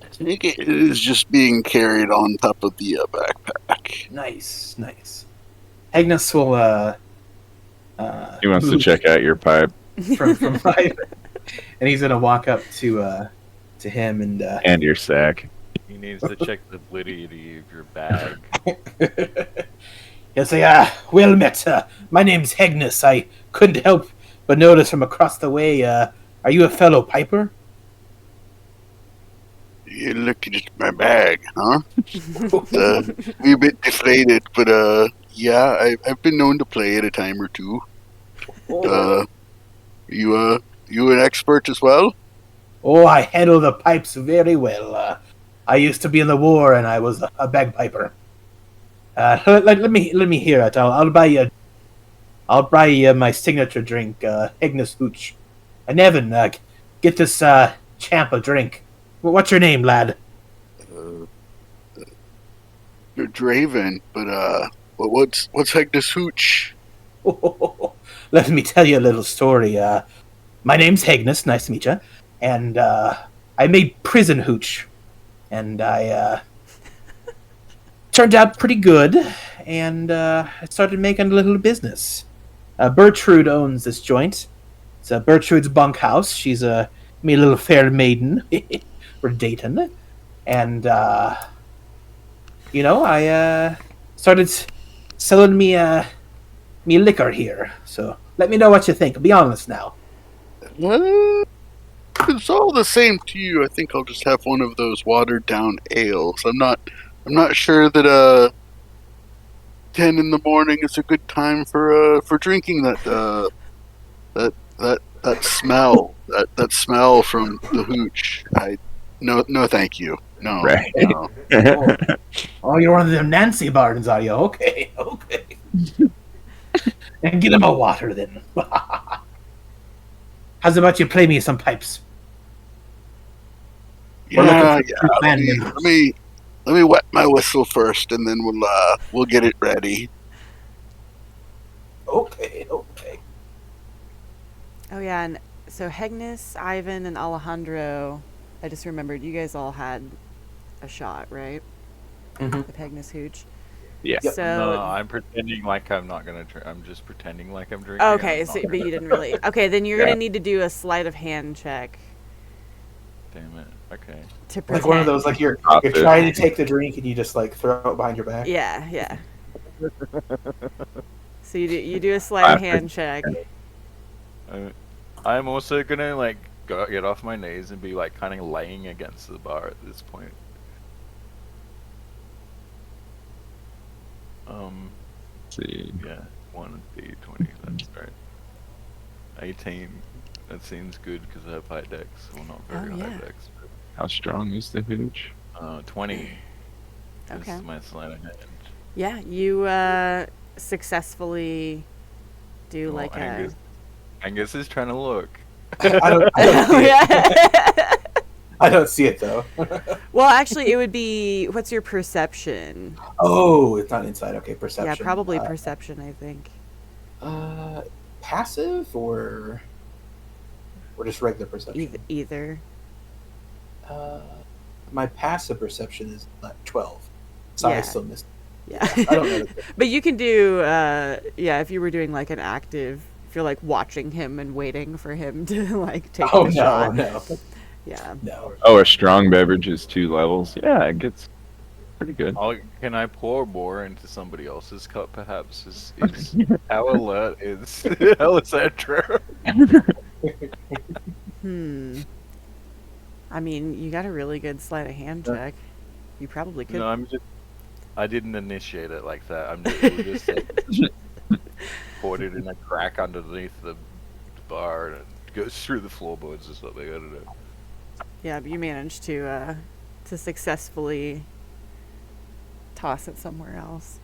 I think it is just being carried on top of the backpack. Nice, nice. Hegnus will. He wants to move check out your pipe from Ivan, and he's going to walk up to him and your sack. He needs to check the validity of your bag. He'll say, well met. My name's Hegnus. I couldn't help but notice from across the way. Are you a fellow piper? You look at my bag, huh? We're a bit deflated, but yeah, I've been known to play it a time or two. You an expert as well? Oh, I handle the pipes very well. I used to be in the war, and I was a bagpiper. Let me hear it. I'll buy you my signature drink, Hegnus Hooch. And Evan, get this champ a drink. What's your name, lad? You're Draven, but what's Hegnus Hooch? Let me tell you a little story. my name's Hegnus. Nice to meet you. And I made prison hooch, and I turned out pretty good. And I started making a little business. Bertrude owns this joint. It's Bertrude's Bunkhouse. She's me little fair maiden. We're dating, and I started selling me liquor here. So let me know what you think. Be honest now. If it's all the same to you, I think I'll just have one of those watered down ales. I'm not sure that 10 in the morning is a good time for drinking that smell that smell from the hooch. No thank you. No. Right. No. Oh, you're one of them Nancy Bardens, are you? Okay. And get him a water then. How's about you play me some pipes? Yeah. Let me wet my whistle first, and then we'll get it ready. Okay. Oh yeah, and so Hegnus, Ivan, and Alejandro, I just remembered you guys all had a shot, right? Mm-hmm. With Hegnus hooch. Yeah. Yep. So No, I'm pretending like I'm not gonna drink. I'm just pretending like I'm drinking. okay, so, but you didn't really. Okay, then you're gonna need to do a sleight of hand check Damn it. Okay. to pretend. Like one of those, like you're trying to take the drink and you just like throw it behind your back. Yeah. So you do a sleight of hand check. I'm also gonna like get off my knees and be like kind of laying against the bar at this point. Let's see. Yeah, 1d20. That's right. 18. That seems good because I have high dex. Well, not very high dex. How strong is the hooch? 20. Okay. Is my sleight of hand. Yeah, you successfully do Oh, like Angus is trying to look. I don't see it. I don't see it though. Well, actually, it would be. What's your perception? Oh, it's not inside. Okay, perception. Yeah, probably perception. I think. Passive or just regular perception? Either. My passive perception is 12, so I still missed. Yeah. I don't know. But you can do. If you were doing like an active, if you're like watching him and waiting for him to like take the shot. No. Yeah. No. Oh, a strong beverage is 2 levels. Yeah, it gets pretty good. Can I pour more into somebody else's cup? Perhaps is how alert is Alejandro? I mean, you got a really good sleight of hand check. You probably could. No, I didn't initiate it like that. It was just like, poured it in a crack underneath the bar and it goes through the floorboards or something. I don't know. Yeah, but you managed to successfully toss it somewhere else.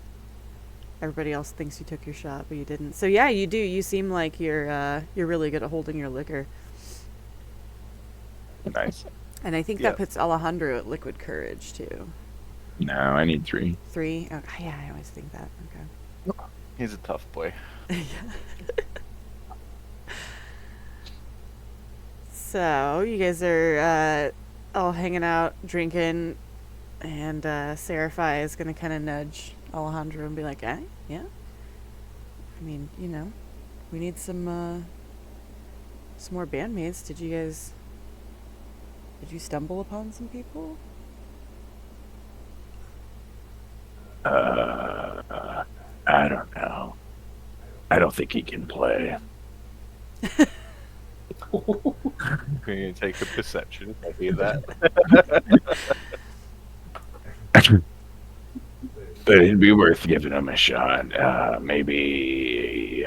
Everybody else thinks you took your shot, but you didn't. So yeah, you do. You seem like you're really good at holding your liquor. Nice. And I think that puts Alejandro at liquid courage too. No, I need 3. 3? Okay, yeah, I always think that. Okay. He's a tough boy. So you guys are all hanging out, drinking, and Seriphai is gonna kind of nudge Alejandro and be like, "Eh, yeah. I mean, we need some more bandmates. Did you stumble upon some people?" I don't know. I don't think he can play. Can you take a perception? I hear that. But it'd be worth giving him a shot. Maybe.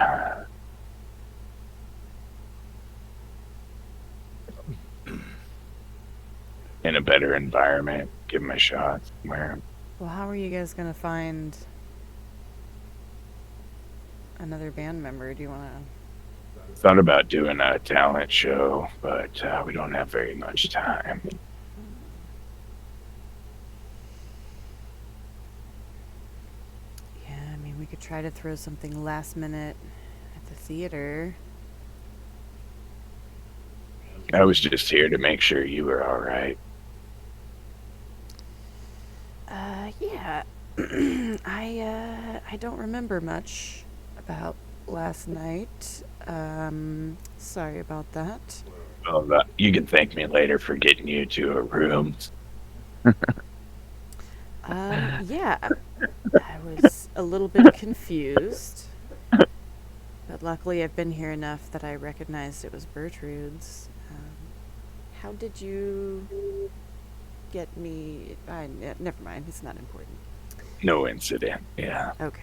In a better environment, give him a shot somewhere. Well, how are you guys gonna find another band member? Do you want to? Thought about doing a talent show, but we don't have very much time. Yeah, I mean, we could try to throw something last minute at the theater. I was just here to make sure you were all right. Yeah. I don't remember much about last night. Sorry about that. Well, you can thank me later for getting you to a room. Yeah. I was a little bit confused. But luckily I've been here enough that I recognized it was Bertrude's. How did you get me? Never mind, it's not important. No incident, yeah. Okay.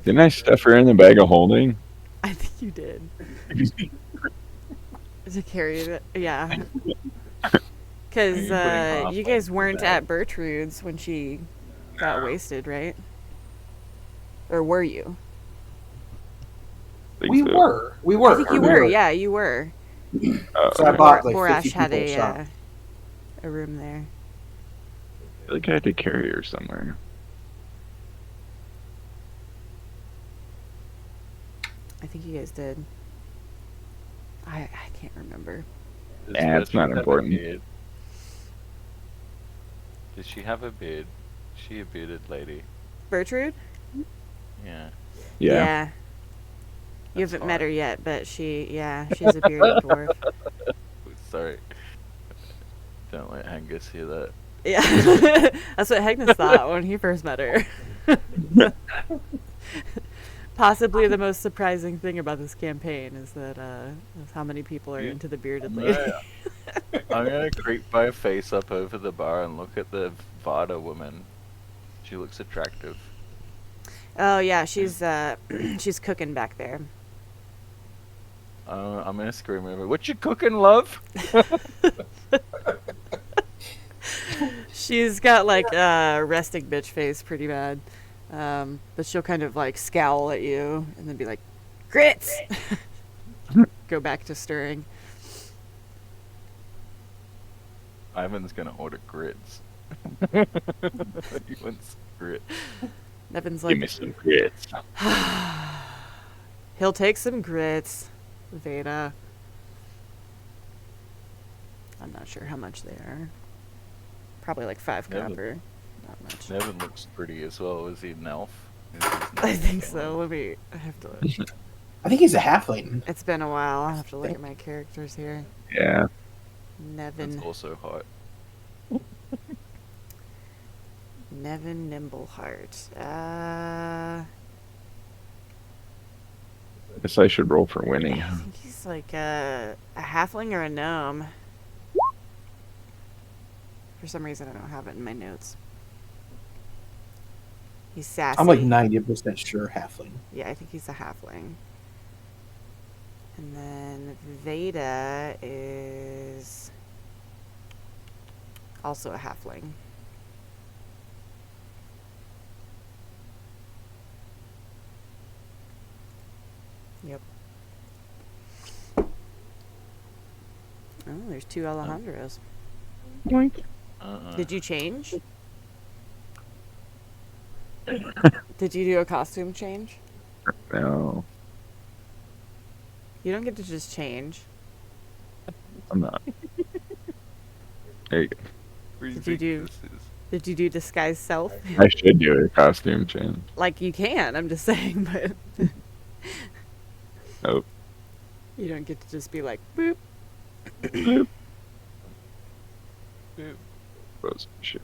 Didn't I stuff her in the bag of holding? I think you did. To carry it, yeah. Because you guys weren't at Bertrude's when she got wasted, right? Or were you? We were. I think you were. Yeah, you were. So I bought like Borash 50 had people shop. a room there. I feel like I had to carry her somewhere. I think you guys did. I can't remember. Nah, it's not important. Did she have a beard? Is she a bearded lady? Bertrude? Yeah. You haven't met her yet, but she's a bearded dwarf. Sorry. Don't let Angus hear that. Yeah. That's what Hegnus thought when he first met her. Possibly the most surprising thing about this campaign is that is how many people are into the bearded lady. I'm gonna creep my face up over the bar and look at the Vada woman. She looks attractive. Oh yeah, she's she's cooking back there. I'm gonna scream over. What you cooking, love? She's got like a resting bitch face pretty bad. But she'll kind of like scowl at you and then be like, grits! Go back to stirring. Ivan's gonna order grits. He wants grits. Nevin's Give like, me some grits. he'll take some grits, Veda. I'm not sure how much they are. Probably like 5 Nevin. copper. Not much. Nevin looks pretty as well. Is he an elf? I think so. I have to look. I think he's a halfling. It's been a while. I'll have to look at my characters here. Yeah. Nevin. That's also hot. Nevin Nimbleheart. Guess I should roll for winning. I think he's like a halfling or a gnome. For some reason, I don't have it in my notes. He's sassy. I'm like 90% sure halfling. Yeah, I think he's a halfling. And then Veda is also a halfling. Yep. Oh, there's 2 Alejandros. Did you change? Did you do a costume change? No, You don't get to just change. I'm not. There you go. Did you do disguise self? I should do a costume change. Like you can, I'm just saying, but Nope. you don't get to just be like boop. Boop. Boop. Rose shit.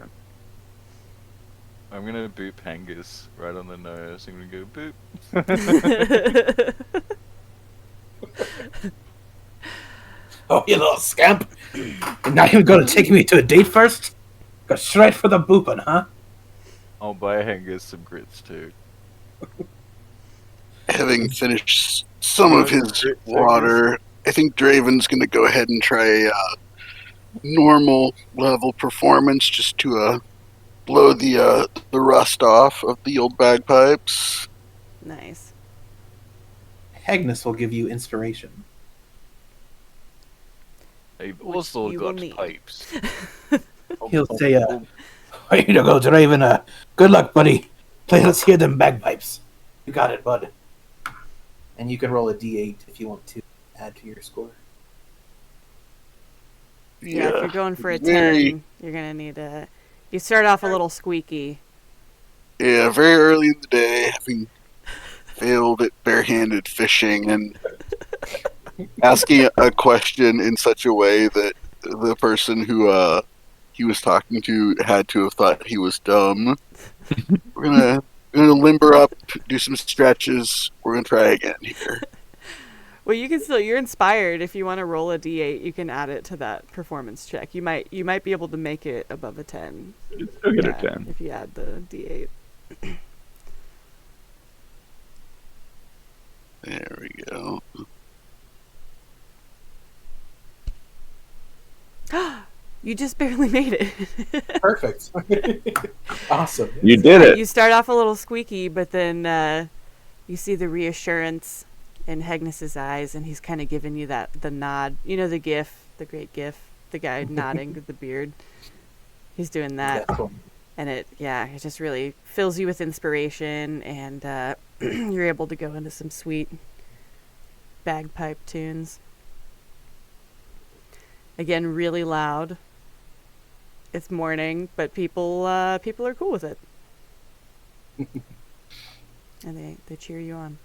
I'm gonna boop Angus right on the nose. I'm gonna go boop. Oh, you little scamp! And now you're gonna take me to a date first? Go straight for the booping, huh? I'll buy Angus some grits too. Having finished some of his water, I think Draven's going to go ahead and try a normal level performance just to blow the rust off of the old bagpipes. Nice. Hegnus will give you inspiration. They've Which also you will got need. pipes. He'll say, way to go, Draven. Good luck, buddy. Let's hear them bagpipes. You got it, bud. And you can roll a d8 if you want to add to your score. Yeah, if you're going for a very- 10, you're going to need a... You start off a little squeaky. Yeah, very early in the day, having failed at barehanded fishing and asking a question in such a way that the person who he was talking to had to have thought he was dumb. We're gonna limber up, do some stretches. We're gonna try again here. Well, you can still... You're inspired. If you want to roll a d8, you can add it to that performance check. You might be able to make it above a 10. You still get Yeah, a 10. if you add the d8. There we go. You just barely made it. Perfect. Awesome. You did it. You start off a little squeaky, but then you see the reassurance in Hegnus's eyes, and he's kind of giving you the nod. You know, the great gif, the guy nodding with the beard. He's doing that, Yeah, cool. and it just really fills you with inspiration, and you're able to go into some sweet bagpipe tunes. Again, really loud. It's morning, but people are cool with it, and they cheer you on.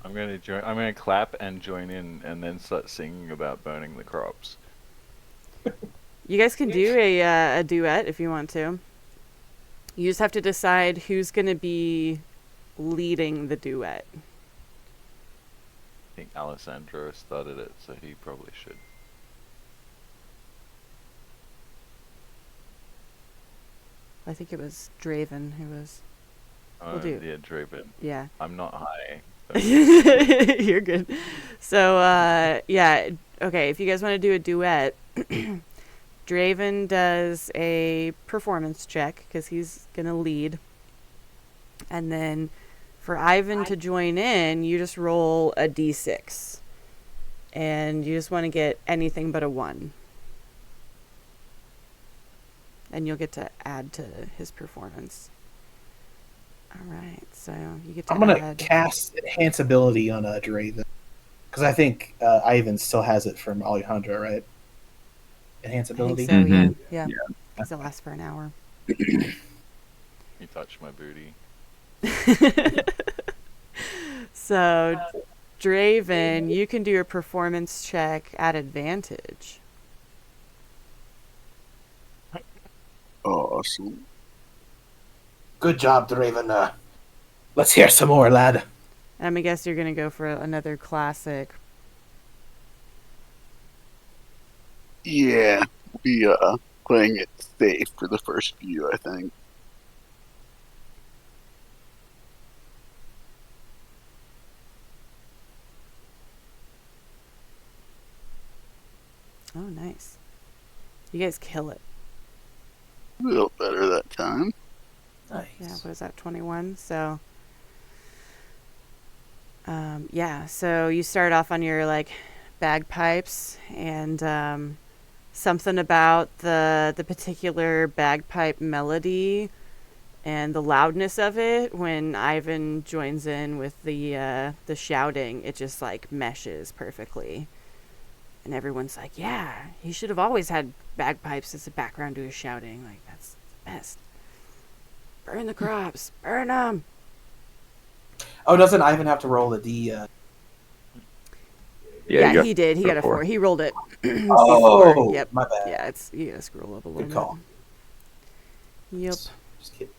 I'm gonna clap and join in, and then start singing about burning the crops. You guys can do a duet if you want to. You just have to decide who's going to be leading the duet. I think Alejandro started it, so he probably should. I think it was Draven who was. Oh, do. yeah, Draven. Yeah. I'm not high. You're good. So, yeah. Okay, if you guys want to do a duet, Draven does a performance check because he's going to lead. And then for Ivan to join in, you just roll a d6. And you just want to get anything but a 1. And you'll get to add to his performance. All right, so you get to I'm gonna add... cast Enhance Ability on Draven because I think Ivan still has it from Alejandro, right? Enhance I think Ability. so, Mhm. yeah. Yeah. Because it lasts for an hour. You touched my booty. So, Draven, you can do a performance check at advantage. Awesome. Good job, Draven. Let's hear some more, lad. I'm gonna guess you're gonna go for another classic. Yeah, be playing it safe for the first few, I think. Oh, nice. You guys kill it. A little better that time. Nice. Yeah, what is that, 21? So, yeah, so you start off on your, like, bagpipes, and something about the particular bagpipe melody and the loudness of it, when Ivan joins in with the shouting, it just, like, meshes perfectly. And everyone's like, yeah, he should have always had bagpipes as a background to his shouting. Like, that's the best. Burn the crops. Burn them. Oh, doesn't Ivan have to roll a D? Yeah, he did. He got a 4. He rolled it. Oh, before. Yep. my bad. Yeah, you gotta scroll up a little Good bit. call. Yep. Just kidding.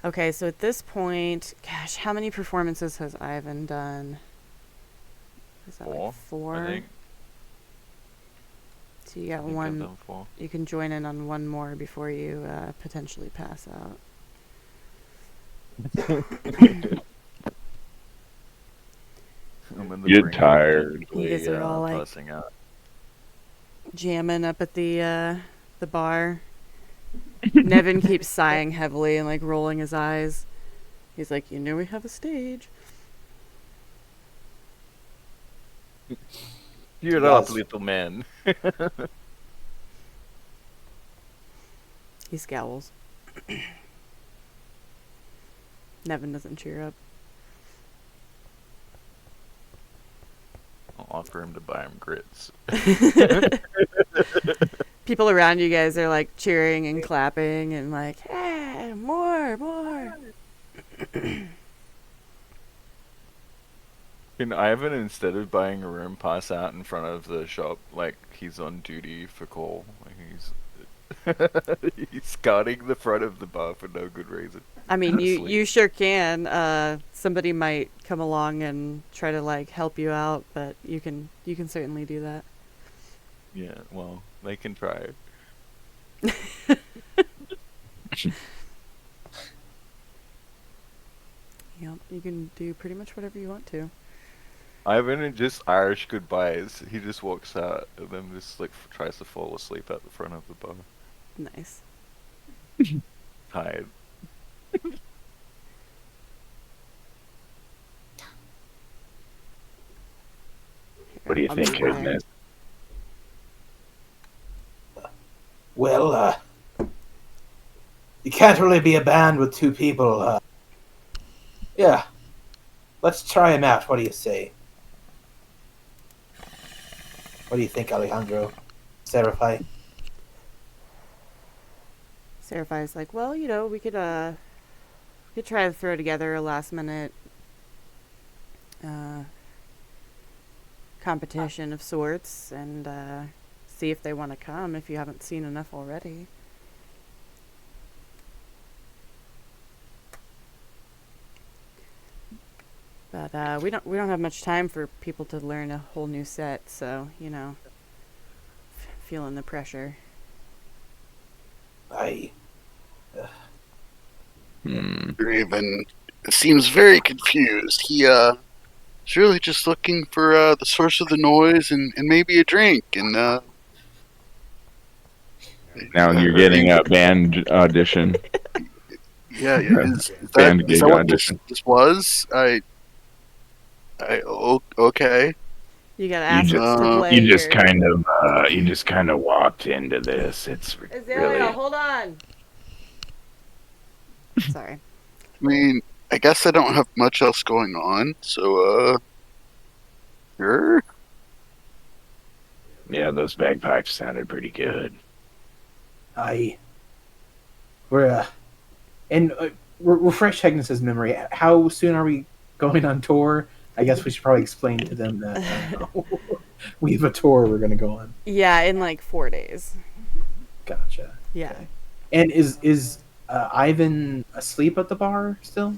Okay, so at this point, gosh, how many performances has Ivan done? Is that 4, like 4? I think. So you got I think I've one. done 4. You can join in on one more before you potentially pass out. I'm in the Get brink of tired. You guys are all, like, passing out. Jamming up at the bar. Nevin keeps sighing heavily and, like, rolling his eyes. He's like, you know we have a stage. Cheer Yes. up, little man. He scowls. Nevin doesn't cheer up. I'll for him to buy him grits. People around you guys are like cheering and clapping and like, hey, more. Can Ivan, instead of buying a room, pass out in front of the shop like he's on duty for call? Like he's guarding the front of the bar for no good reason. I mean, you sure can. Somebody might come along and try to like help you out, but you can certainly do that. Yeah, well, they can try it. Yep, you can do pretty much whatever you want to. Ivan just Irish goodbyes. He just walks out and then just like tries to fall asleep at the front of the bar. Nice. Tired. What do you think, Hegnus? Well, you can't really be a band with two people. Yeah, let's try him out. What do you say? What do you think, Alejandro? Seriphai? Seriphai's like, well, we could try to throw together a last minute competition of sorts and see if they want to come if you haven't seen enough already. But we don't have much time for people to learn a whole new set, so feeling the pressure. Raven seems very confused. He's really just looking for the source of the noise and maybe a drink. And now you're getting a band audition. Yeah. Is Band that gig what audition. this was? Okay. You got asked to play. You just kind of walked into this. It's Azalea, really. hold on. Sorry. I mean, I guess I don't have much else going on, so sure. Yeah, those bagpipes sounded pretty good. We're refresh Hegnus's memory. How soon are we going on tour? I guess we should probably explain to them that we have a tour we're going to go on. Yeah, in like 4 days. Gotcha. Yeah. Okay. And is Ivan asleep at the bar still?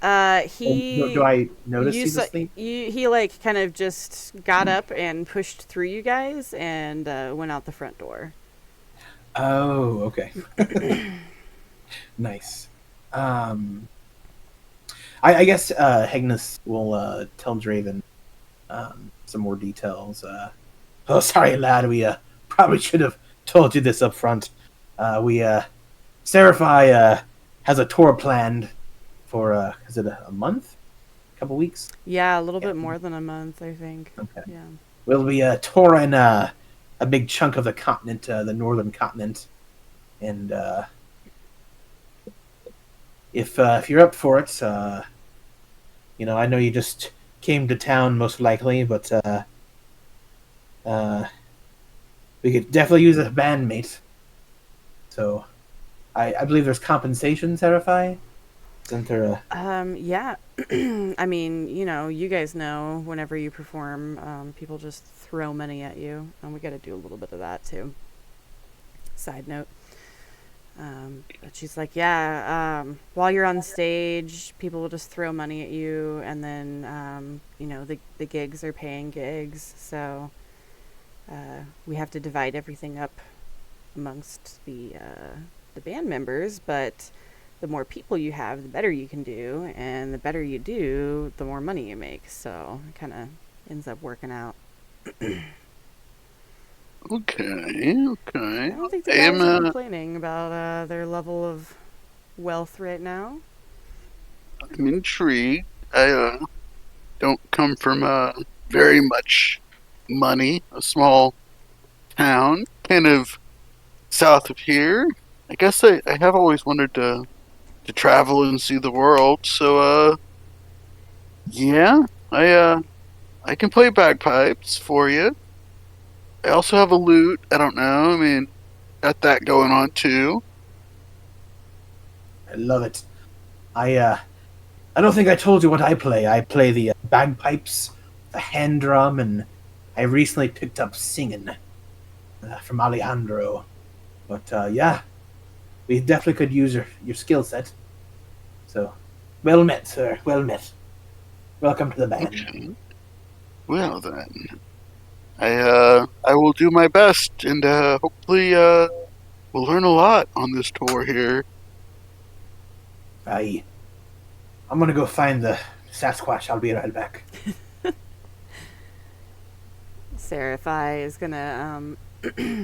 Do I notice he's asleep? He like kind of just got up and pushed through you guys and went out the front door. Oh, okay. Nice. I guess Hegnus will tell Draven some more details. Oh, sorry, lad. We probably should have told you this up front. Seriphai has a tour planned for, is it a month? A couple weeks? Yeah, a little bit more than a month, I think. Okay. Yeah. We'll be touring a big chunk of the continent, the northern continent. And if you're up for it, I know you just came to town most likely, but we could definitely use a bandmate. So I believe there's compensation, Seriphai? Isn't there yeah. I mean, you guys know whenever you perform, people just throw money at you, and we got to do a little bit of that too. Side note. But she's like, yeah, while you're on stage, people will just throw money at you, and then, the gigs are paying gigs, so we have to divide everything up amongst the band members, but the more people you have, the better you can do, and the better you do, the more money you make, so it kind of ends up working out. Okay. I don't think the guys are complaining about their level of wealth right now. I'm intrigued. I don't come from very much money. A small town, kind of south of here. I guess I have always wanted to travel and see the world. So yeah, I I can play bagpipes for you. I also have a lute. I don't know. I mean, got that going on too. I love it. I don't think I told you what I play. I play the bagpipes, the hand drum, and I recently picked up singing from Alejandro. But yeah, we definitely could use your skill set. So, well met, sir. Well met. Welcome to the band. Okay. Well then, I will do my best, and hopefully we'll learn a lot on this tour here. I'm gonna go find the Sasquatch. I'll be right back. Seriphai is gonna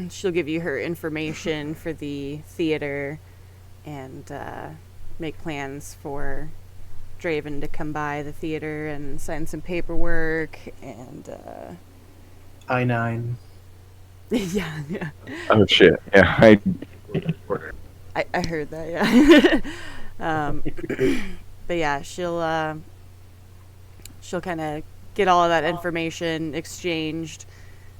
she'll give you her information for the theater and make plans for Draven to come by the theater and sign some paperwork and I-9. yeah. Oh shit! Yeah, I heard that, yeah. But yeah, she'll kind of get all of that information exchanged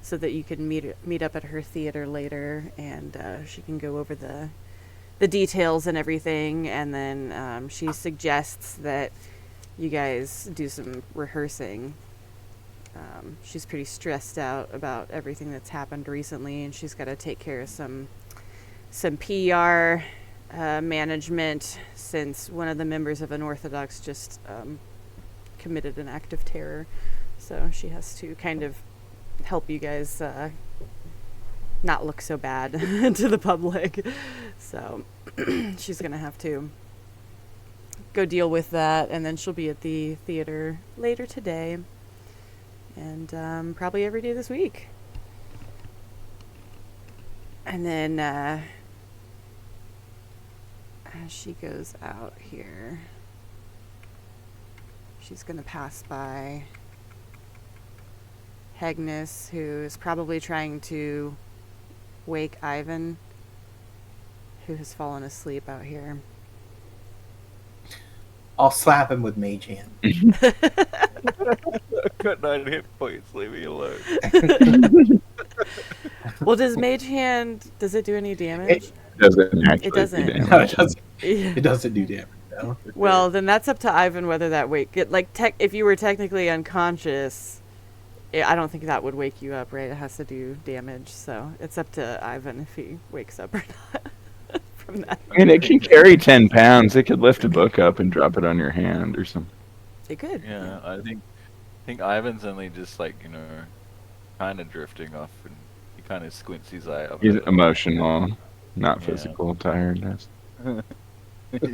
so that you can meet up at her theater later, and she can go over the details and everything. And then she suggests that you guys do some rehearsing. She's pretty stressed out about everything that's happened recently, and she's got to take care of some PR management, since one of the members of Unorthodox just committed an act of terror. So she has to kind of help you guys not look so bad to the public. So she's going to have to go deal with that, and then she'll be at the theater later today and probably every day this week. And then as she goes out here, she's going to pass by Hegnus, who is probably trying to wake Ivan, who has fallen asleep out here. I'll slap him with Mage Hand. Got 9 hit points, leave me alone. Well, does Mage Hand, does it do any damage? It doesn't actually. It doesn't. do damage. No, it doesn't. It doesn't do damage. No. Well, then that's up to Ivan whether that if you were technically unconscious, I don't think that would wake you up, right? It has to do damage, so it's up to Ivan if he wakes up or not from that. I mean, it can carry 10 pounds. It could lift a book up and drop it on your hand or something. It could. Yeah, I think Ivan's only just kind of drifting off, and he kind of squints his eye up. He's emotional, not Yeah. physical tiredness. Yeah, he's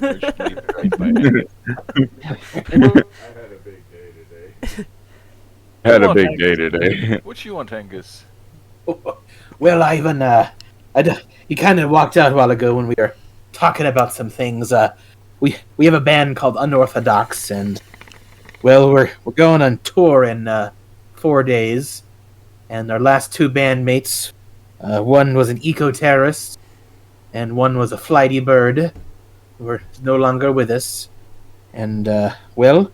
emotionally drained by it. Had a big day today. What you want, Angus? Well, Ivan, he kind of walked out a while ago when we were talking about some things. We have a band called Unorthodox, and well, we're going on tour in 4 days. And our last 2 bandmates, one was an eco-terrorist, and one was a flighty bird, who are no longer with us. And well,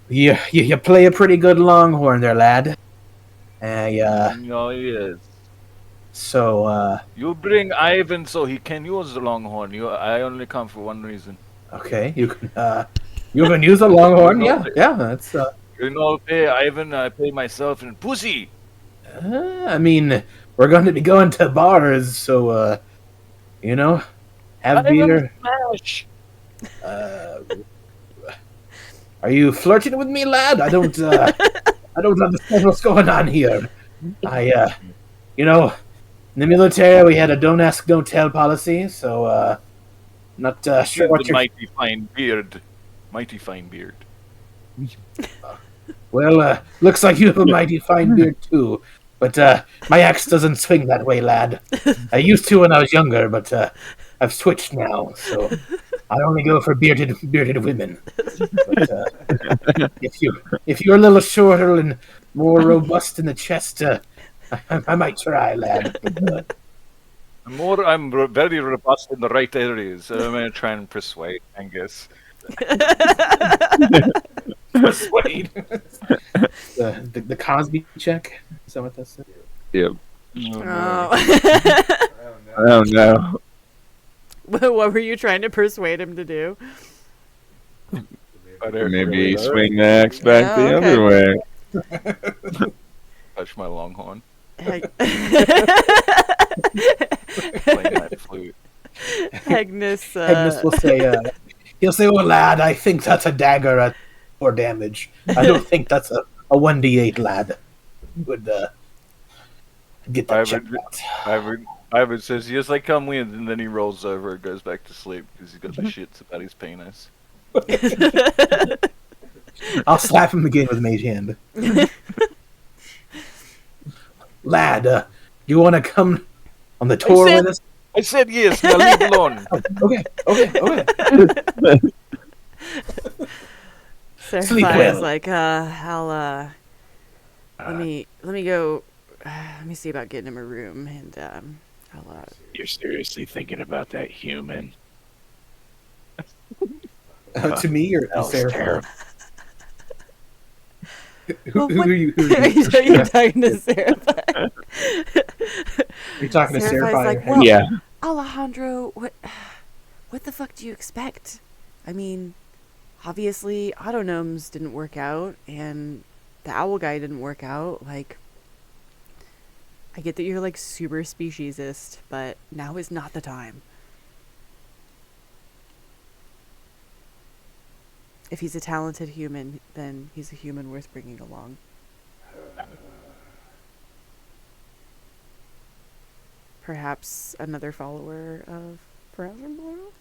you play a pretty good longhorn there, lad. Oh, yes. So, You bring Ivan so he can use the longhorn. I only come for one reason. okay, you can use a longhorn. Yeah, that's. Pay Ivan, I pay myself in pussy. I mean, we're going to be going to bars, so have Ivan beer. Smash. Are you flirting with me, lad? I don't understand what's going on here. In the military we had a don't ask, don't tell policy, so not sure what you're. Mighty fine beard. Mighty fine beard. Well, looks like you have a mighty fine beard too, but my axe doesn't swing that way, lad. I used to when I was younger, but I've switched now, so I only go for bearded women. But, if you're a little shorter and more robust in the chest, I might try, lad. I'm very robust in the right areas, so I'm going to try and persuade Angus. Persuade. the Cosby check. Is that what that's? Yep. Oh. I don't know. What were you trying to persuade him to do? Maybe swing the axe back the other way. Touch my longhorn. Heg- Play my flute. Hegnus, Hegnus will say, he'll say, "Oh lad, I think that's a dagger at 4 damage. I don't think that's a 1d8 lad." Would get that checked out. Ivan says, "Yes, I come with," and then he rolls over and goes back to sleep because he's got the shits about his penis. I'll slap him again with mage hand. Lad, you want to come on the tour with us? I said yes. Now leave alone. Okay. Sleep Seriphai well. is like, I'll let me go. Let me see about getting him a room, and I'll. You're seriously thinking about that human? To me or That was Seriphai? terrible. Who are you? Are you talking to Seriphai? You're talking to Seriphai's Seriphai. like, or well, Yeah. Alejandro, what the fuck do you expect? I mean, obviously, autonomes didn't work out, and the owl guy didn't work out. Like, I get that you're like super speciesist, but now is not the time. If he's a talented human, then he's a human worth bringing along. Perhaps another follower of Forever Blue,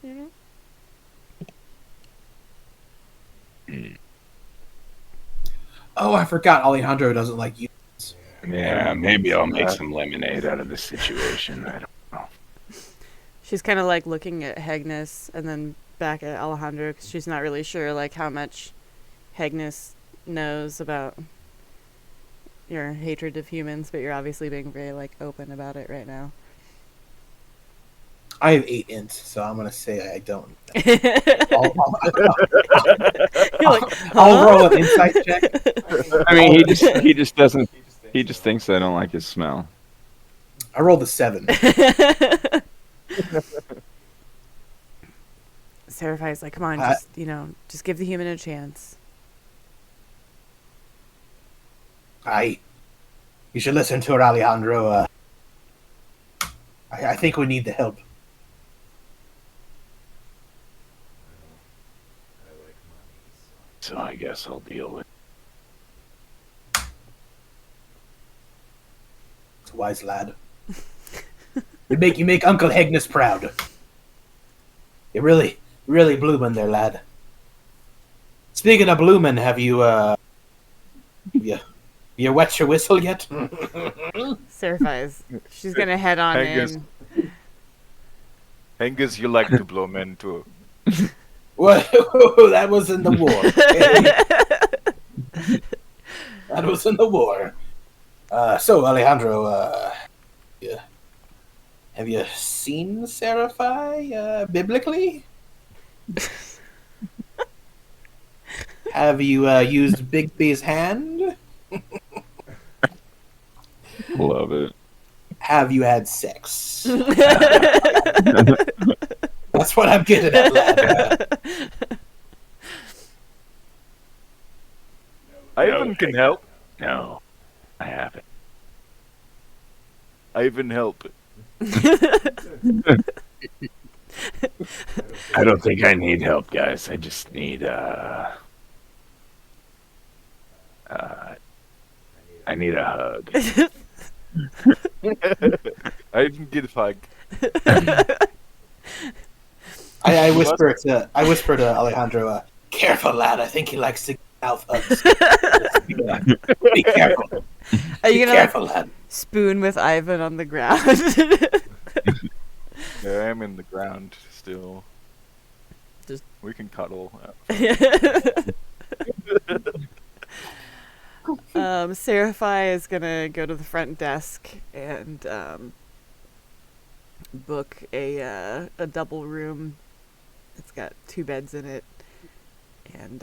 you know? Oh, I forgot. Alejandro doesn't like you. Yeah, maybe I'll make some lemonade out of this situation. I don't know. She's kind of like looking at Hegnus and then back at Alejandro because she's not really sure like how much Hegnus knows about your hatred of humans, but you're obviously being very like open about it right now. I have 8 int, so I'm gonna say I don't. You're like, I'll roll an insight check. I mean, he just doesn't. He just thinks I don't like his smell. I rolled a 7. Seriphai's like, come on, just give the human a chance. You should listen to her, Alejandro. I think we need the help. So I guess I'll deal with. It's a wise lad. You make Uncle Hegnus proud. You really bloomin' there, lad. Speaking of bloomin', have you you wet your whistle yet? Seriphai's. She's gonna head on in. Hegnus, you like to blow men too. Well, that was in the war. That was in the war. So, Alejandro, have you seen Seriphai biblically? Have you used Big B's hand? Love it. Have you had sex? That's what I'm getting at, lad. Ivan can help. No, I haven't. Ivan help. I don't think I need help, guys. I just need I need a hug. Ivan get a hug. I whisper to Alejandro, careful, lad. I think he likes to mouth hugs. Be careful. Are you gonna Careful, lad. spoon with Ivan on the ground? Yeah, I'm in the ground still. Just- We can cuddle. Seriphai is gonna go to the front desk and book a double room. It's got 2 beds in it, and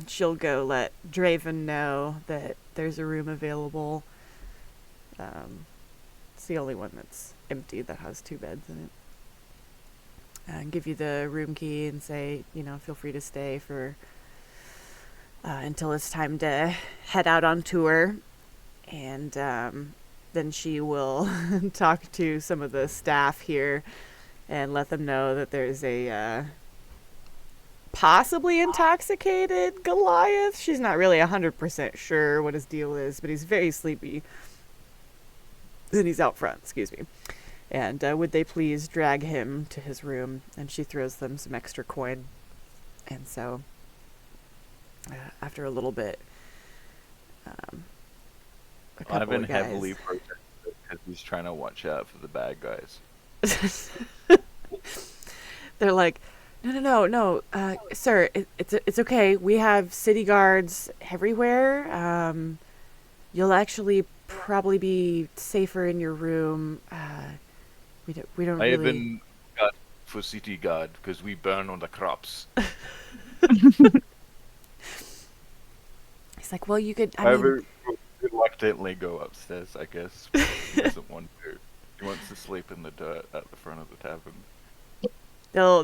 she'll go let Draven know that there's a room available. It's the only one that's empty that has 2 beds in it. And give you the room key and say, feel free to stay for until it's time to head out on tour. And then she will talk to some of the staff here and let them know that there's a possibly intoxicated Goliath. She's not really 100% sure what his deal is, but he's very sleepy. And he's out front, excuse me. And would they please drag him to his room? And she throws them some extra coin. And so, after a little bit, I've been heavily protected because he's trying to watch out for the bad guys. They're like, no, sir, it's okay. We have city guards everywhere. You'll actually probably be safer in your room. We don't I really... have been got for city guard because we burn on the crops. He's like, well, you could. I reluctantly go upstairs, I guess. He doesn't want to. He wants to sleep in the dirt at the front of the tavern.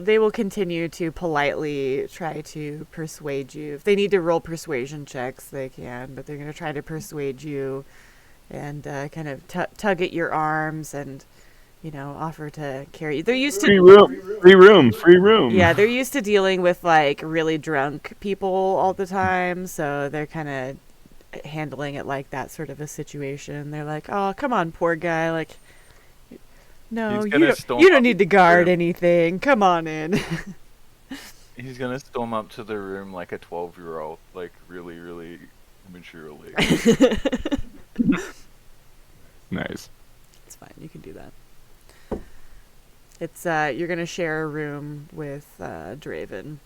They will continue to politely try to persuade you. If they need to roll persuasion checks, they can, but they're going to try to persuade you and kind of tug at your arms and, offer to carry you. They're used to... Free room. Yeah, they're used to dealing with, really drunk people all the time, so they're kind of handling it like that sort of a situation. They're like, oh, come on, poor guy, no, you don't need to guard anything. Come on in. He's gonna storm up to the room like a 12-year-old, really, really maturely. Nice. It's fine. You can do that. It's you're gonna share a room with Draven,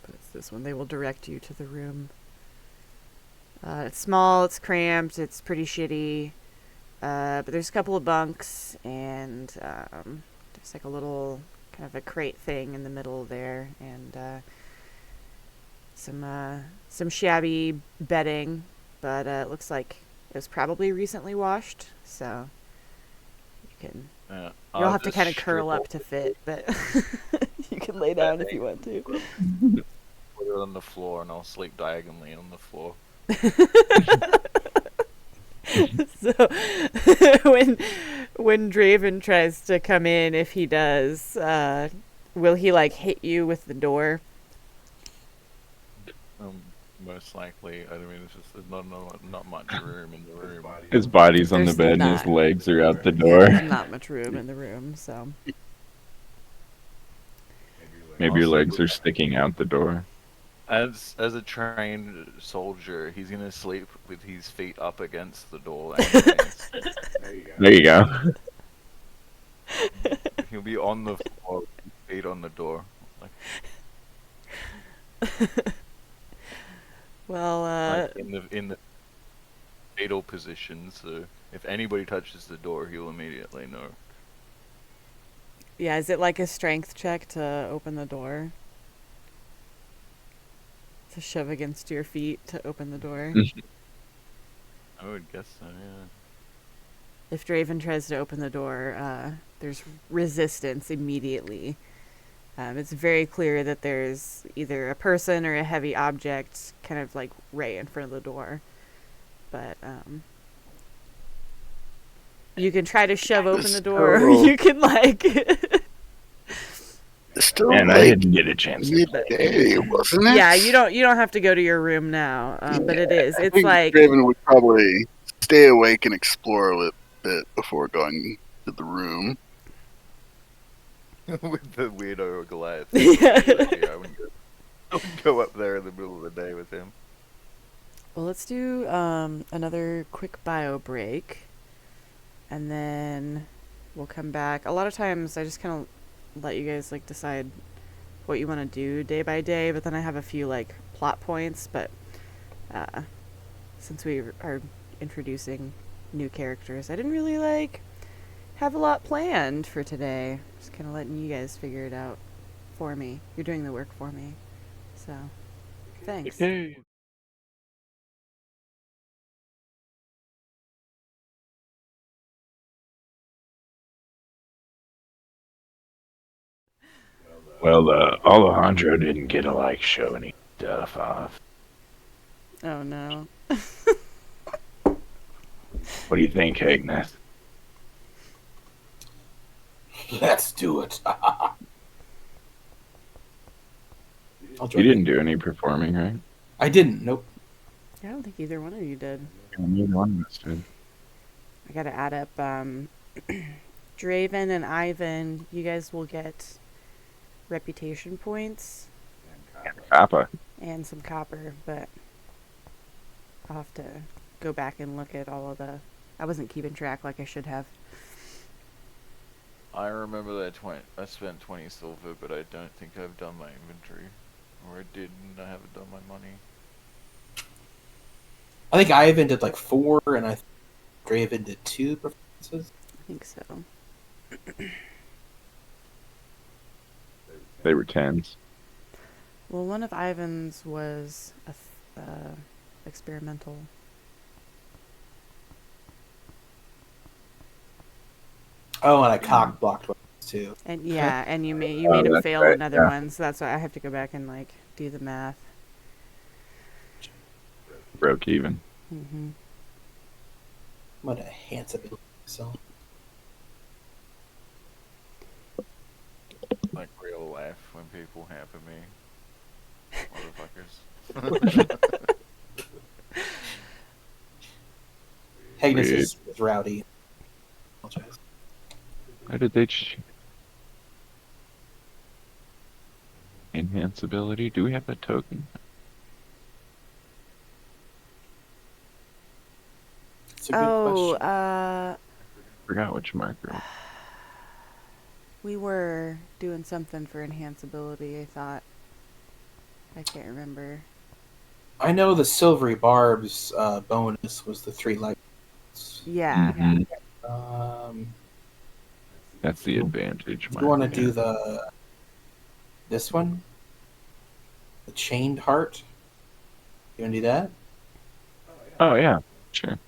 but it's this one. They will direct you to the room. It's small. It's cramped. It's pretty shitty. But there's a couple of bunks, and there's a little kind of a crate thing in the middle there, and some shabby bedding, but it looks like it was probably recently washed, so you can... You'll have to kind of curl up to fit, but you can lay down if you want to. Put it on the floor, and I'll sleep diagonally on the floor. So when Draven tries to come in, if he does, will he hit you with the door? Most likely. I mean, it's just there's not much room in the room. His body's on the bed and his legs are out the door. There's not much room in the room, so maybe your legs are sticking out the door. As a trained soldier, he's gonna sleep with his feet up against the door. There you go. He'll be on the floor, with his feet on the door. Well, in the fatal position, so if anybody touches the door, he'll immediately know. Yeah, is it like a strength check to open the door? To shove against your feet to open the door? I would guess so, yeah. If Draven tries to open the door, there's resistance immediately. It's very clear that there's either a person or a heavy object kind of right in front of the door. But you can try to shove open the door, or you can Still, and I didn't get a chance. Midday, wasn't it? Yeah, you don't have to go to your room now, but it is. It's Draven would probably stay awake and explore a little bit before going to the room. With the weirdo Goliath. Yeah. I wouldn't go up there in the middle of the day with him. Well, let's do another quick bio break, and then we'll come back. A lot of times I just kind of let you guys decide what you want to do day by day, but then I have a few plot points, but since we are introducing new characters, I didn't really have a lot planned for today. Just kind of letting you guys figure it out for me. You're doing the work for me. So, thanks. Hey. Well, Alejandro didn't get to like show any stuff off. Oh no. What do you think, Hegnus? Let's do it. I'll You join didn't do any performing, right? I didn't. Nope. I don't think either one of you did. Neither one of us did. I gotta add up Draven and Ivan. You guys will get reputation points Kappa. and some copper, but I'll have to go back and look at all of the. I wasn't keeping track like I should have. I remember that I spent 20 silver, but I don't think I've done my inventory. Or I did, and I haven't done my money. I think Ivan did like 4, and I think Draven did 2 performances. I think so. They were 10s. Well, one of Ivan's was experimental. Oh, and I cock blocked one too. And yeah, and you made Oh, him that's fail right, another yeah. one, so that's why I have to go back and like do the math. Broke even. Mm-hmm. I'm gonna enhance it. So Like real life when people hamper me. Motherfuckers. Hegnus Weird. is rowdy. Apologize. How did they enhance ability? Do we have that token? It's a good question. Forgot which marker. We were doing something for enhanceability, I thought. I can't remember. I know the silvery barbs bonus was the 3 light. Yeah. Mhm. Um, That's the advantage. you want to marker. do this one? The chained heart? You want to do that? Oh yeah, sure.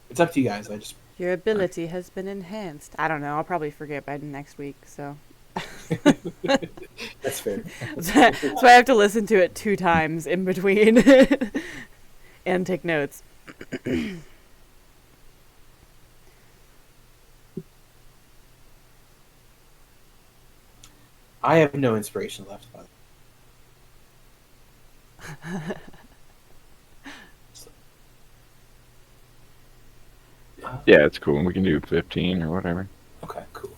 It's up to you guys. I just Your ability has been enhanced. I don't know. I'll probably forget by next week, so. that's fair. So I have to listen to it 2 times in between and take notes. I have no inspiration left. By the way. Yeah, it's cool. We can do 15 or whatever. Okay, cool.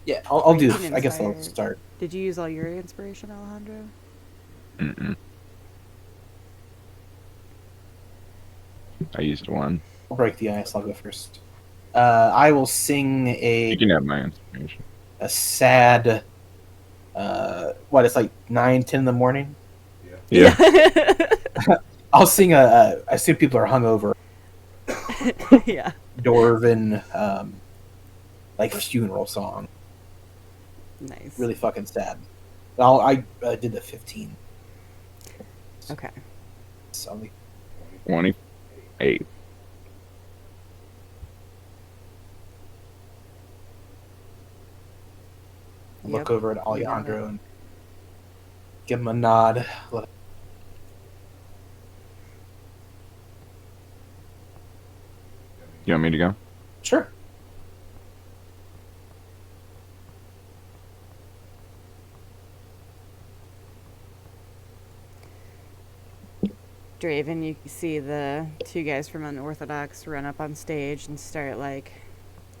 Yeah, I'll do. You can I guess I'll inspire- start. Did you use all your inspiration, Alejandro? Mm-mm. I used 1. I'll break the ice. I'll go first. I will sing You can have my inspiration. a sad. What? It's like 9, 10 in the morning. Yeah. I'll sing I assume people are hungover. Yeah. Dwarven, like funeral song. Nice. Really fucking sad. I did the 15. Okay. So 28. I'll Yep. look over at You got Alejandro and give him a nod. You want me to go? Sure. Draven, you see the 2 guys from Unorthodox run up on stage and start like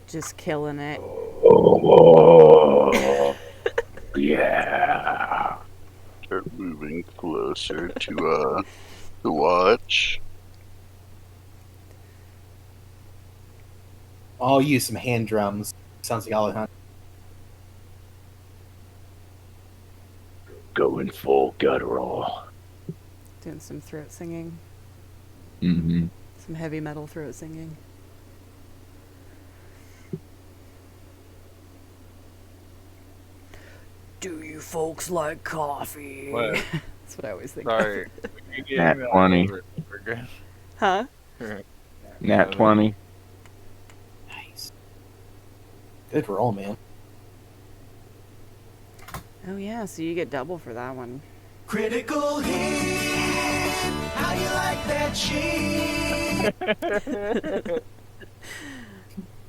just killing it. Oh, yeah. Start moving closer to watch. I'll use some hand drums. Sounds like Alejandro. Going full guttural. Doing some throat singing. Mm-hmm. Some heavy metal throat singing. Do you folks like coffee? What? That's what I always think. Sorry. Nat 20. Huh? Nat 20. Nice. Good roll, man. Oh yeah, so you get double for that one. Critical hit. How you like that shit?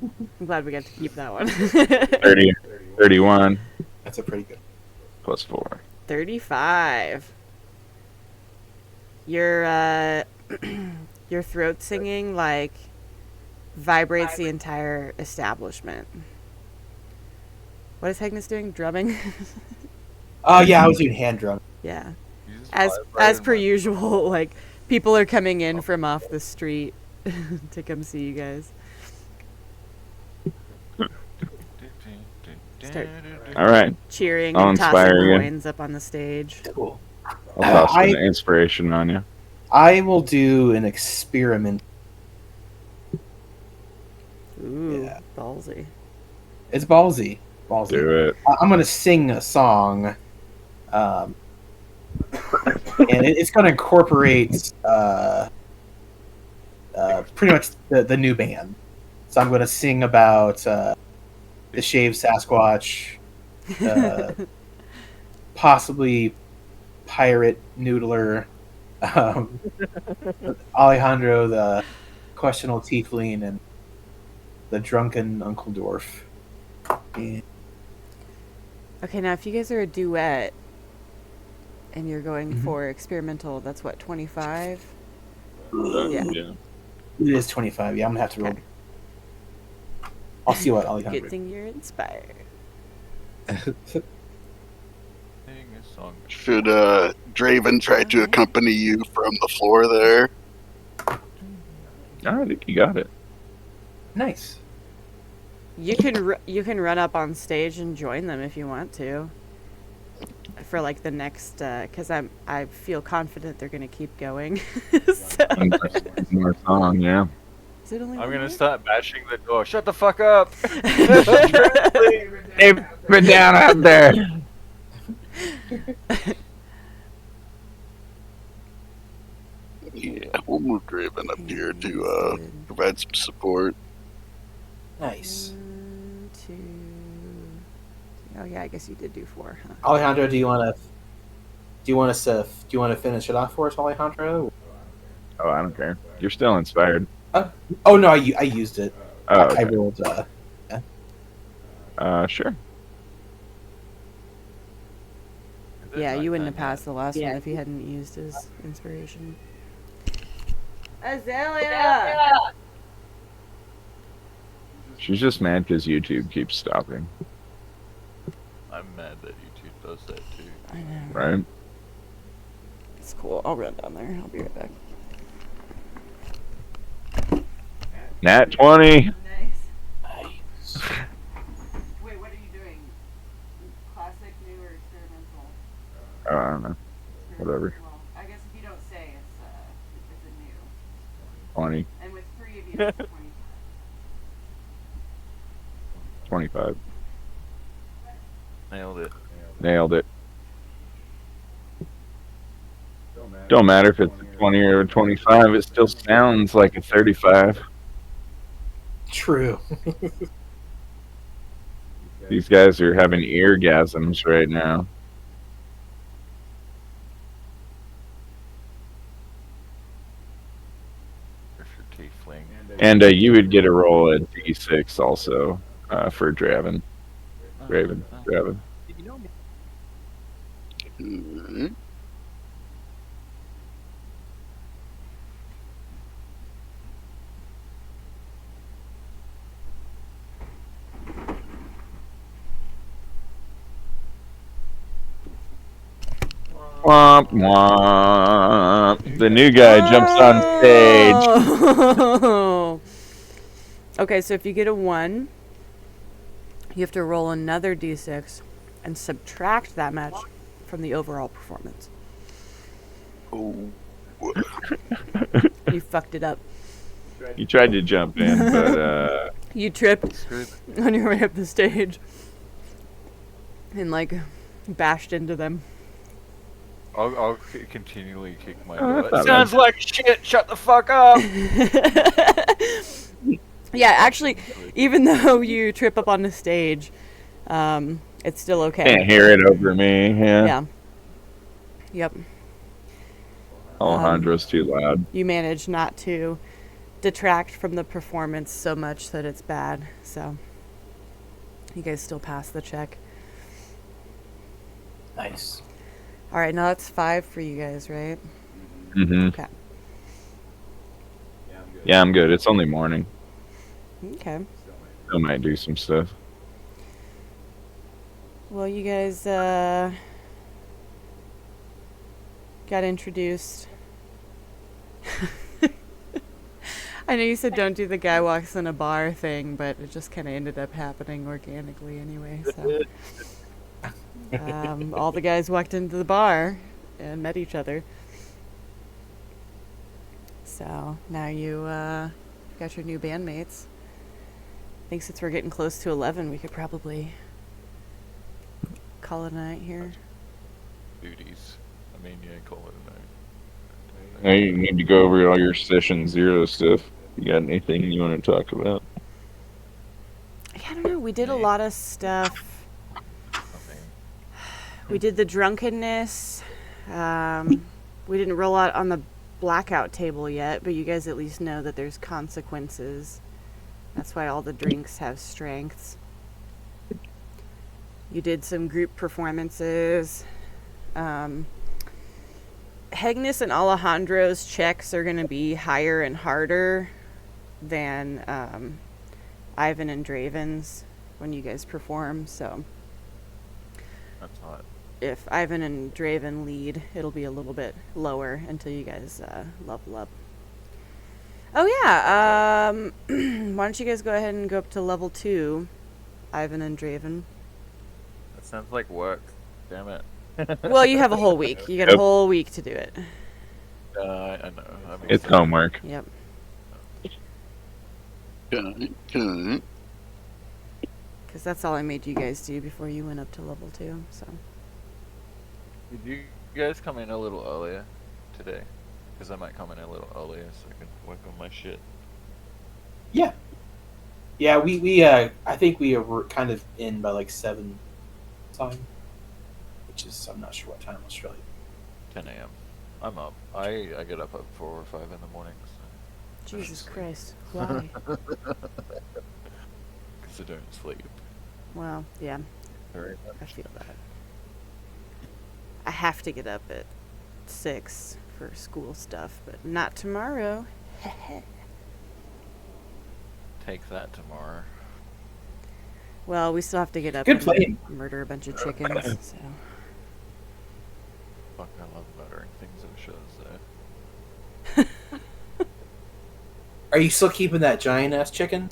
I'm glad we got to keep that one. 30. 31. That's a pretty good. Plus 4. 35. Your your throat singing like vibrates the entire establishment. What is Hegnus doing? Drumming? Yeah, I was doing hand drum. Yeah. As per usual, like people are coming in from off the street to come see you guys. Start All right. cheering I'll and tossing inspire you. coins up on the stage. Cool. I'll toss an inspiration on you. I will do an experiment. Ooh, Yeah. ballsy. It's ballsy. Ballsy. Do it. I'm gonna sing a song, and it's gonna incorporate pretty much the new band. So I'm gonna sing about the shaved Sasquatch, possibly pirate noodler, Alejandro the questionable tiefling, and the drunken Uncle Dwarf. Yeah. Okay, now if you guys are a duet and you're going for experimental, that's what, 25? Yeah. It is 25. Yeah, I'm gonna have to roll. Okay. I'll see what Alejandro. Good thing you're inspired. Should Draven try to accompany you from the floor there? I think you got it. Nice. You can run up on stage and join them if you want to. For like the next, because I feel confident they're gonna keep going. So. One more song, yeah. Is it only I'm one gonna more? start bashing the door. Shut the fuck up! Hey, put down out there. Yeah, we'll move Draven up here to provide some support. Nice. 1, 2. Oh yeah, I guess you did do 4. Huh? Alejandro, do you want to finish it off for us, Alejandro? Oh, I don't care. You're still inspired. Oh no, I used it. Oh, I okay. rolled. Sure. Yeah, you wouldn't have passed the last one if he hadn't used his inspiration. Azalea! She's just mad because YouTube keeps stopping, I'm mad that YouTube does that too. I know. right? It's cool. I'll run down there. I'll be right back. Nat 20. Nice. Wait, what are you doing? Classic, new, or experimental? Oh, I don't know. Whatever. Well, I guess if you don't say it's a new. 20. And with 3 of you, it's 25. Nailed it. Nailed it. Don't matter if it's a 20 or a 25. It still sounds like a 35. True. These guys are having eargasms right now. If you're tiefling. And you would get a roll at D6 also for Draven. Draven. Mhm. Womp womp. The new guy jumps on stage. Oh. Okay, so if you get a 1, you have to roll another d6 and subtract that much from the overall performance. Oh, You fucked it up. He tried to jump in, but You tripped on your way up the stage. And like bashed into them. I'll continually kick my Oh, door. that's not Sounds like shit. Shut the fuck up. Yeah, actually, even though you trip up on the stage, it's still okay. Can't hear it over me. Yeah. Yeah. Yep. Alejandro's too loud. You manage not to detract from the performance so much that it's bad. So you guys still pass the check. Nice. All right, now that's 5 for you guys, right? Mm-hmm. Okay. Yeah, I'm good. It's only morning. Okay. I might do some stuff. Well, you guys got introduced. I know you said don't do the guy walks in a bar thing, but it just kind of ended up happening organically anyway. So, all the guys walked into the bar and met each other. So now you got your new bandmates. I think since we're getting close to 11, we could probably call it a night here. Duties. I mean, yeah, call it a night. Now you need to go over all your session 0 stuff. You got anything you want to talk about? Yeah, I don't know. We did a lot of stuff. We did the drunkenness. We didn't roll out on the blackout table yet, but you guys at least know that there's consequences. That's why all the drinks have strengths. You did some group performances. Hegnus and Alejandro's checks are going to be higher and harder than Ivan and Draven's when you guys perform. So That's hot. if Ivan and Draven lead, it'll be a little bit lower until you guys level up. Oh yeah, why don't you guys go ahead and go up to level 2, Ivan and Draven. That sounds like work. Damn it. Well, you have a whole week. You got a Yep. whole week to do it. I know. I mean, It's homework. Yep. Okay. Because that's all I made you guys do before you went up to level 2. So Did you guys come in a little earlier today? Because I might come in a little earlier so I can work on my shit. Yeah. Yeah, we I think we were kind of in by like 7 time, which is, I'm not sure what time Australia. 10 a.m. I'm up. I get up at 4 or 5 in the morning. Jesus Christ, why? Because I don't sleep. Well, yeah, Very I much. feel that. I have to get up at 6 for school stuff, but not tomorrow. Take that tomorrow. Well, we still have to get up Good and plan. murder a bunch of chickens. So Fuck, I love murdering things in shows though. Are you still keeping that giant ass chicken?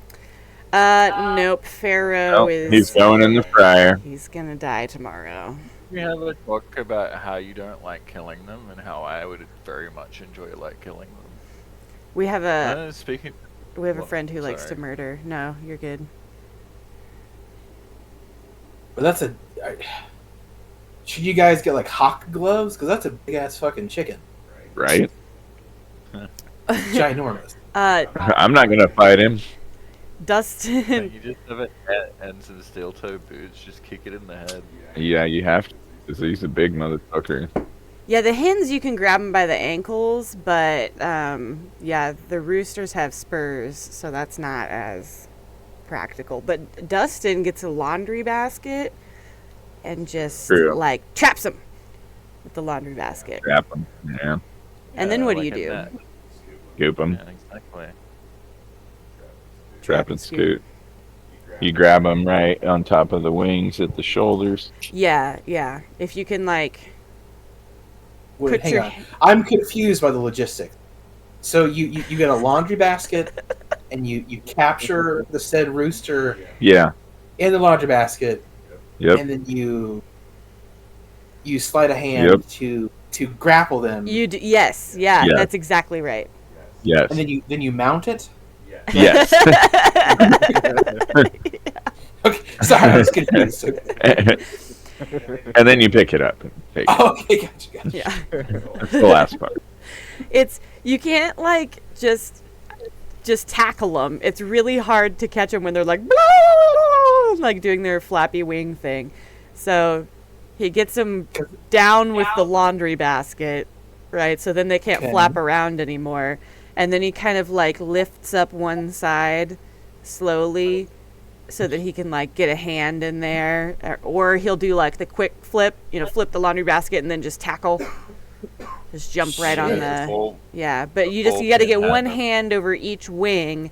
nope. Pharaoh Oh, is. he's going in the fryer. He's gonna die tomorrow. We have a talk about how you don't like killing them and how I would very much enjoy like killing them. We have a Speaking. friend who likes to sorry. murder. No, you're good. But that's should you guys get like hawk gloves? Because that's a big ass fucking chicken. Right? Ginormous. I'm not gonna fight him. Dustin. You just have it and some steel toe boots. Just kick it in the head. Yeah, you have to. Because he's a big motherfucker. Yeah, the hens you can grab them by the ankles, but yeah, the roosters have spurs, so that's not as practical. But Dustin gets a laundry basket and just True. like traps him with the laundry basket. Trap him. Yeah. And then what do like you a do? net. Scoop him. Yeah, exactly. Trap and scoot. You grab him right on top of the wings at the shoulders. Yeah, yeah. If you can like Wait, put hang your on. I'm confused by the logistics. So you get a laundry basket, and you capture the said rooster Yeah. in the laundry basket, Yep. and then you sleight a hand to grapple them, yes, yeah, Yeah. that's exactly right. Yes. and then you mount it. Yes. Okay, sorry, I was confused. And then you pick it up and take it. Okay, gotcha. Yeah. That's the last part. It's you can't like just tackle them. It's really hard to catch them when they're like like doing their flappy wing thing. So he gets them down with the laundry basket, right? So then they can't flap around anymore. And then he kind of like lifts up one side slowly so that he can like get a hand in there, or he'll do like the quick flip, flip the laundry basket and then just tackle. Just jump right on the but you got to get one hand over each wing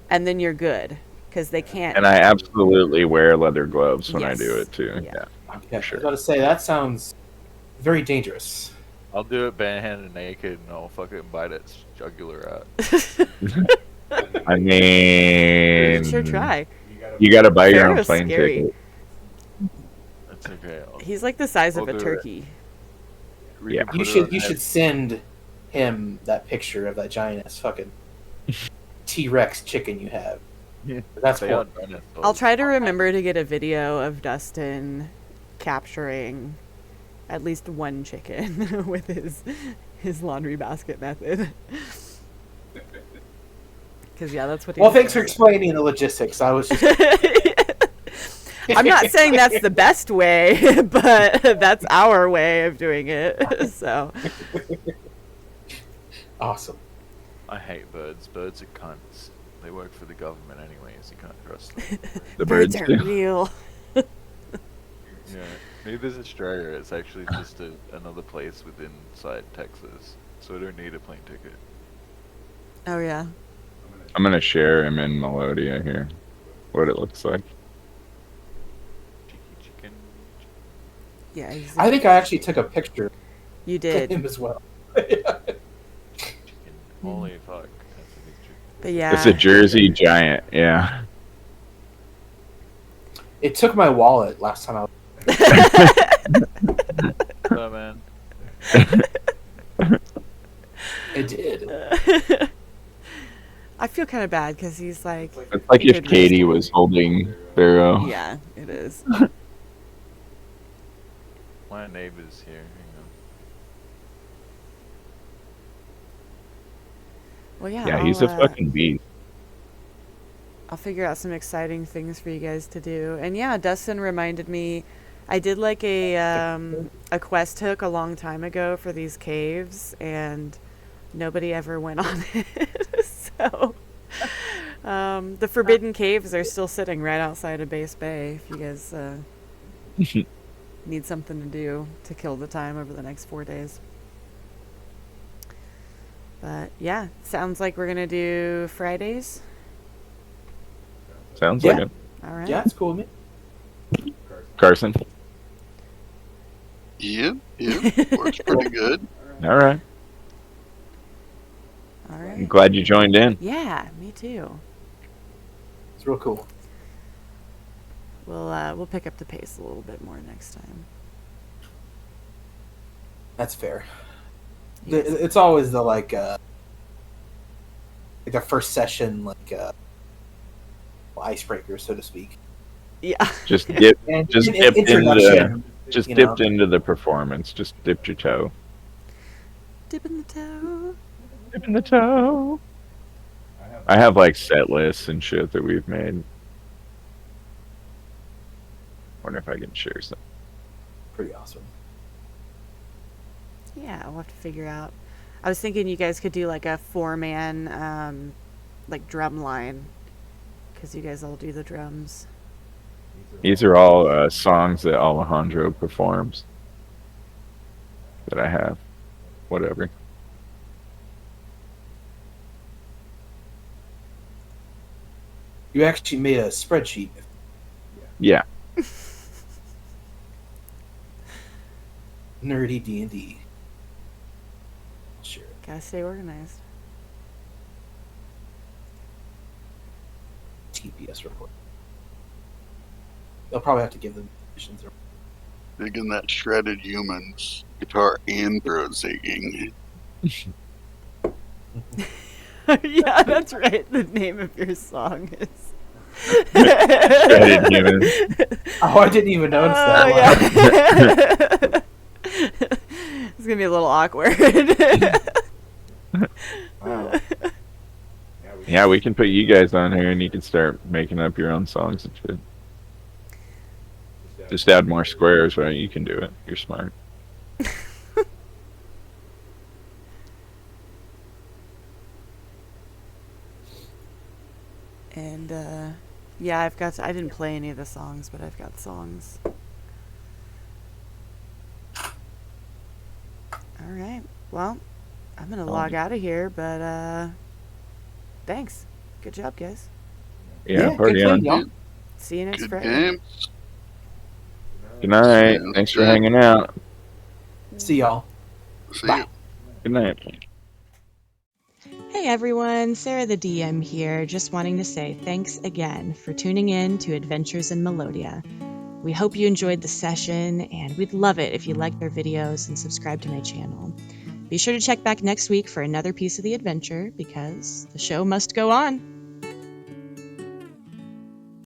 and then you're good because they can't. And I absolutely wear leather gloves when I do it too. Yeah. Okay, sure. I was about to say that sounds very dangerous. I'll do it barehanded naked and I'll fucking bite its jugular out. I mean, sure try. You got to buy your own Pharaoh's plane scary. ticket. That's okay. He's like the size of a do it. turkey. Yeah. You should send him that picture of that giant ass fucking T-Rex chicken you have. Yeah. That's They cool. are dinosaurs. I'll try to remember to get a video of Dustin capturing at least one chicken with his laundry basket method. Because that's what. Well, thanks for explaining the logistics. I was just. I'm not saying that's the best way, but that's our way of doing it. So. Awesome. I hate birds. Birds are cunts. They work for the government anyways. You can't trust them. The Birds birds are do. real. Yeah. Maybe there's Australia. It's actually just another place inside Texas. So I don't need a plane ticket. Oh yeah. I'm going to share him in Melodia here. What it looks like. Cheeky chicken. Yeah. I think I actually took a picture You of did. him as well. Chicken. Holy fuck. That's a big chicken. But yeah. It's a Jersey giant. Yeah. It took my wallet last time I was. Oh, man. It did. I feel kind of bad because he's like. It's like if Good Katie reason. was holding Pharaoh. Yeah, it is. My neighbor's here. Hang on. Well, yeah. Yeah, he's a fucking beast. I'll figure out some exciting things for you guys to do. And yeah, Dustin reminded me. I did like a quest hook a long time ago for these caves, and nobody ever went on it. So the Forbidden Caves are still sitting right outside of Base Bay. If you guys need something to do to kill the time over the next 4 days. But yeah, sounds like we're gonna do Fridays. Sounds Yeah. like it. All right. Yeah, it's cool with me. Carson. Yeah, works pretty good. All right. All I'm right. glad you joined in. Yeah, me too. It's real cool. We'll pick up the pace a little bit more next time. That's fair. Yes. It's always the like the first session icebreaker, so to speak. Yeah. Just dipped And Just an dipped introduction, you know. into the performance. Just dipped your toe. Dipping the toe. Dipping the toe. I have like set lists and shit that we've made. Wonder if I can share some. Pretty awesome. Yeah, we'll have to figure out. I was thinking you guys could do like a 4-man like drum line, because you guys all do the drums. These are all songs that Alejandro performs that I have. Whatever. You actually made a spreadsheet. Yeah. Nerdy D&D. Sure. Gotta stay organized. TPS report. They'll probably have to give them missions. Digging that shredded humans guitar and throat singing. Yeah, that's right. The name of your song is. Shredded human. Oh, I didn't even notice that. Yeah. It's gonna be a little awkward. Yeah, we can put you guys on here and you can start making up your own songs and shit. Just add more squares, right? You can do it. You're smart. And yeah, I didn't play any of the songs, but I've got songs. All right. Well, I'm gonna log out of here, but thanks. Good job, guys. Yeah, party good on. play, y'all. See you next Good Friday. games. Good night. Thanks for hanging out. See y'all. See Bye. you. Good night. Hey everyone, Sarah the DM here, just wanting to say thanks again for tuning in to Adventures in Melodia. We hope you enjoyed the session, and we'd love it if you liked our videos and subscribe to my channel. Be sure to check back next week for another piece of the adventure, because the show must go on.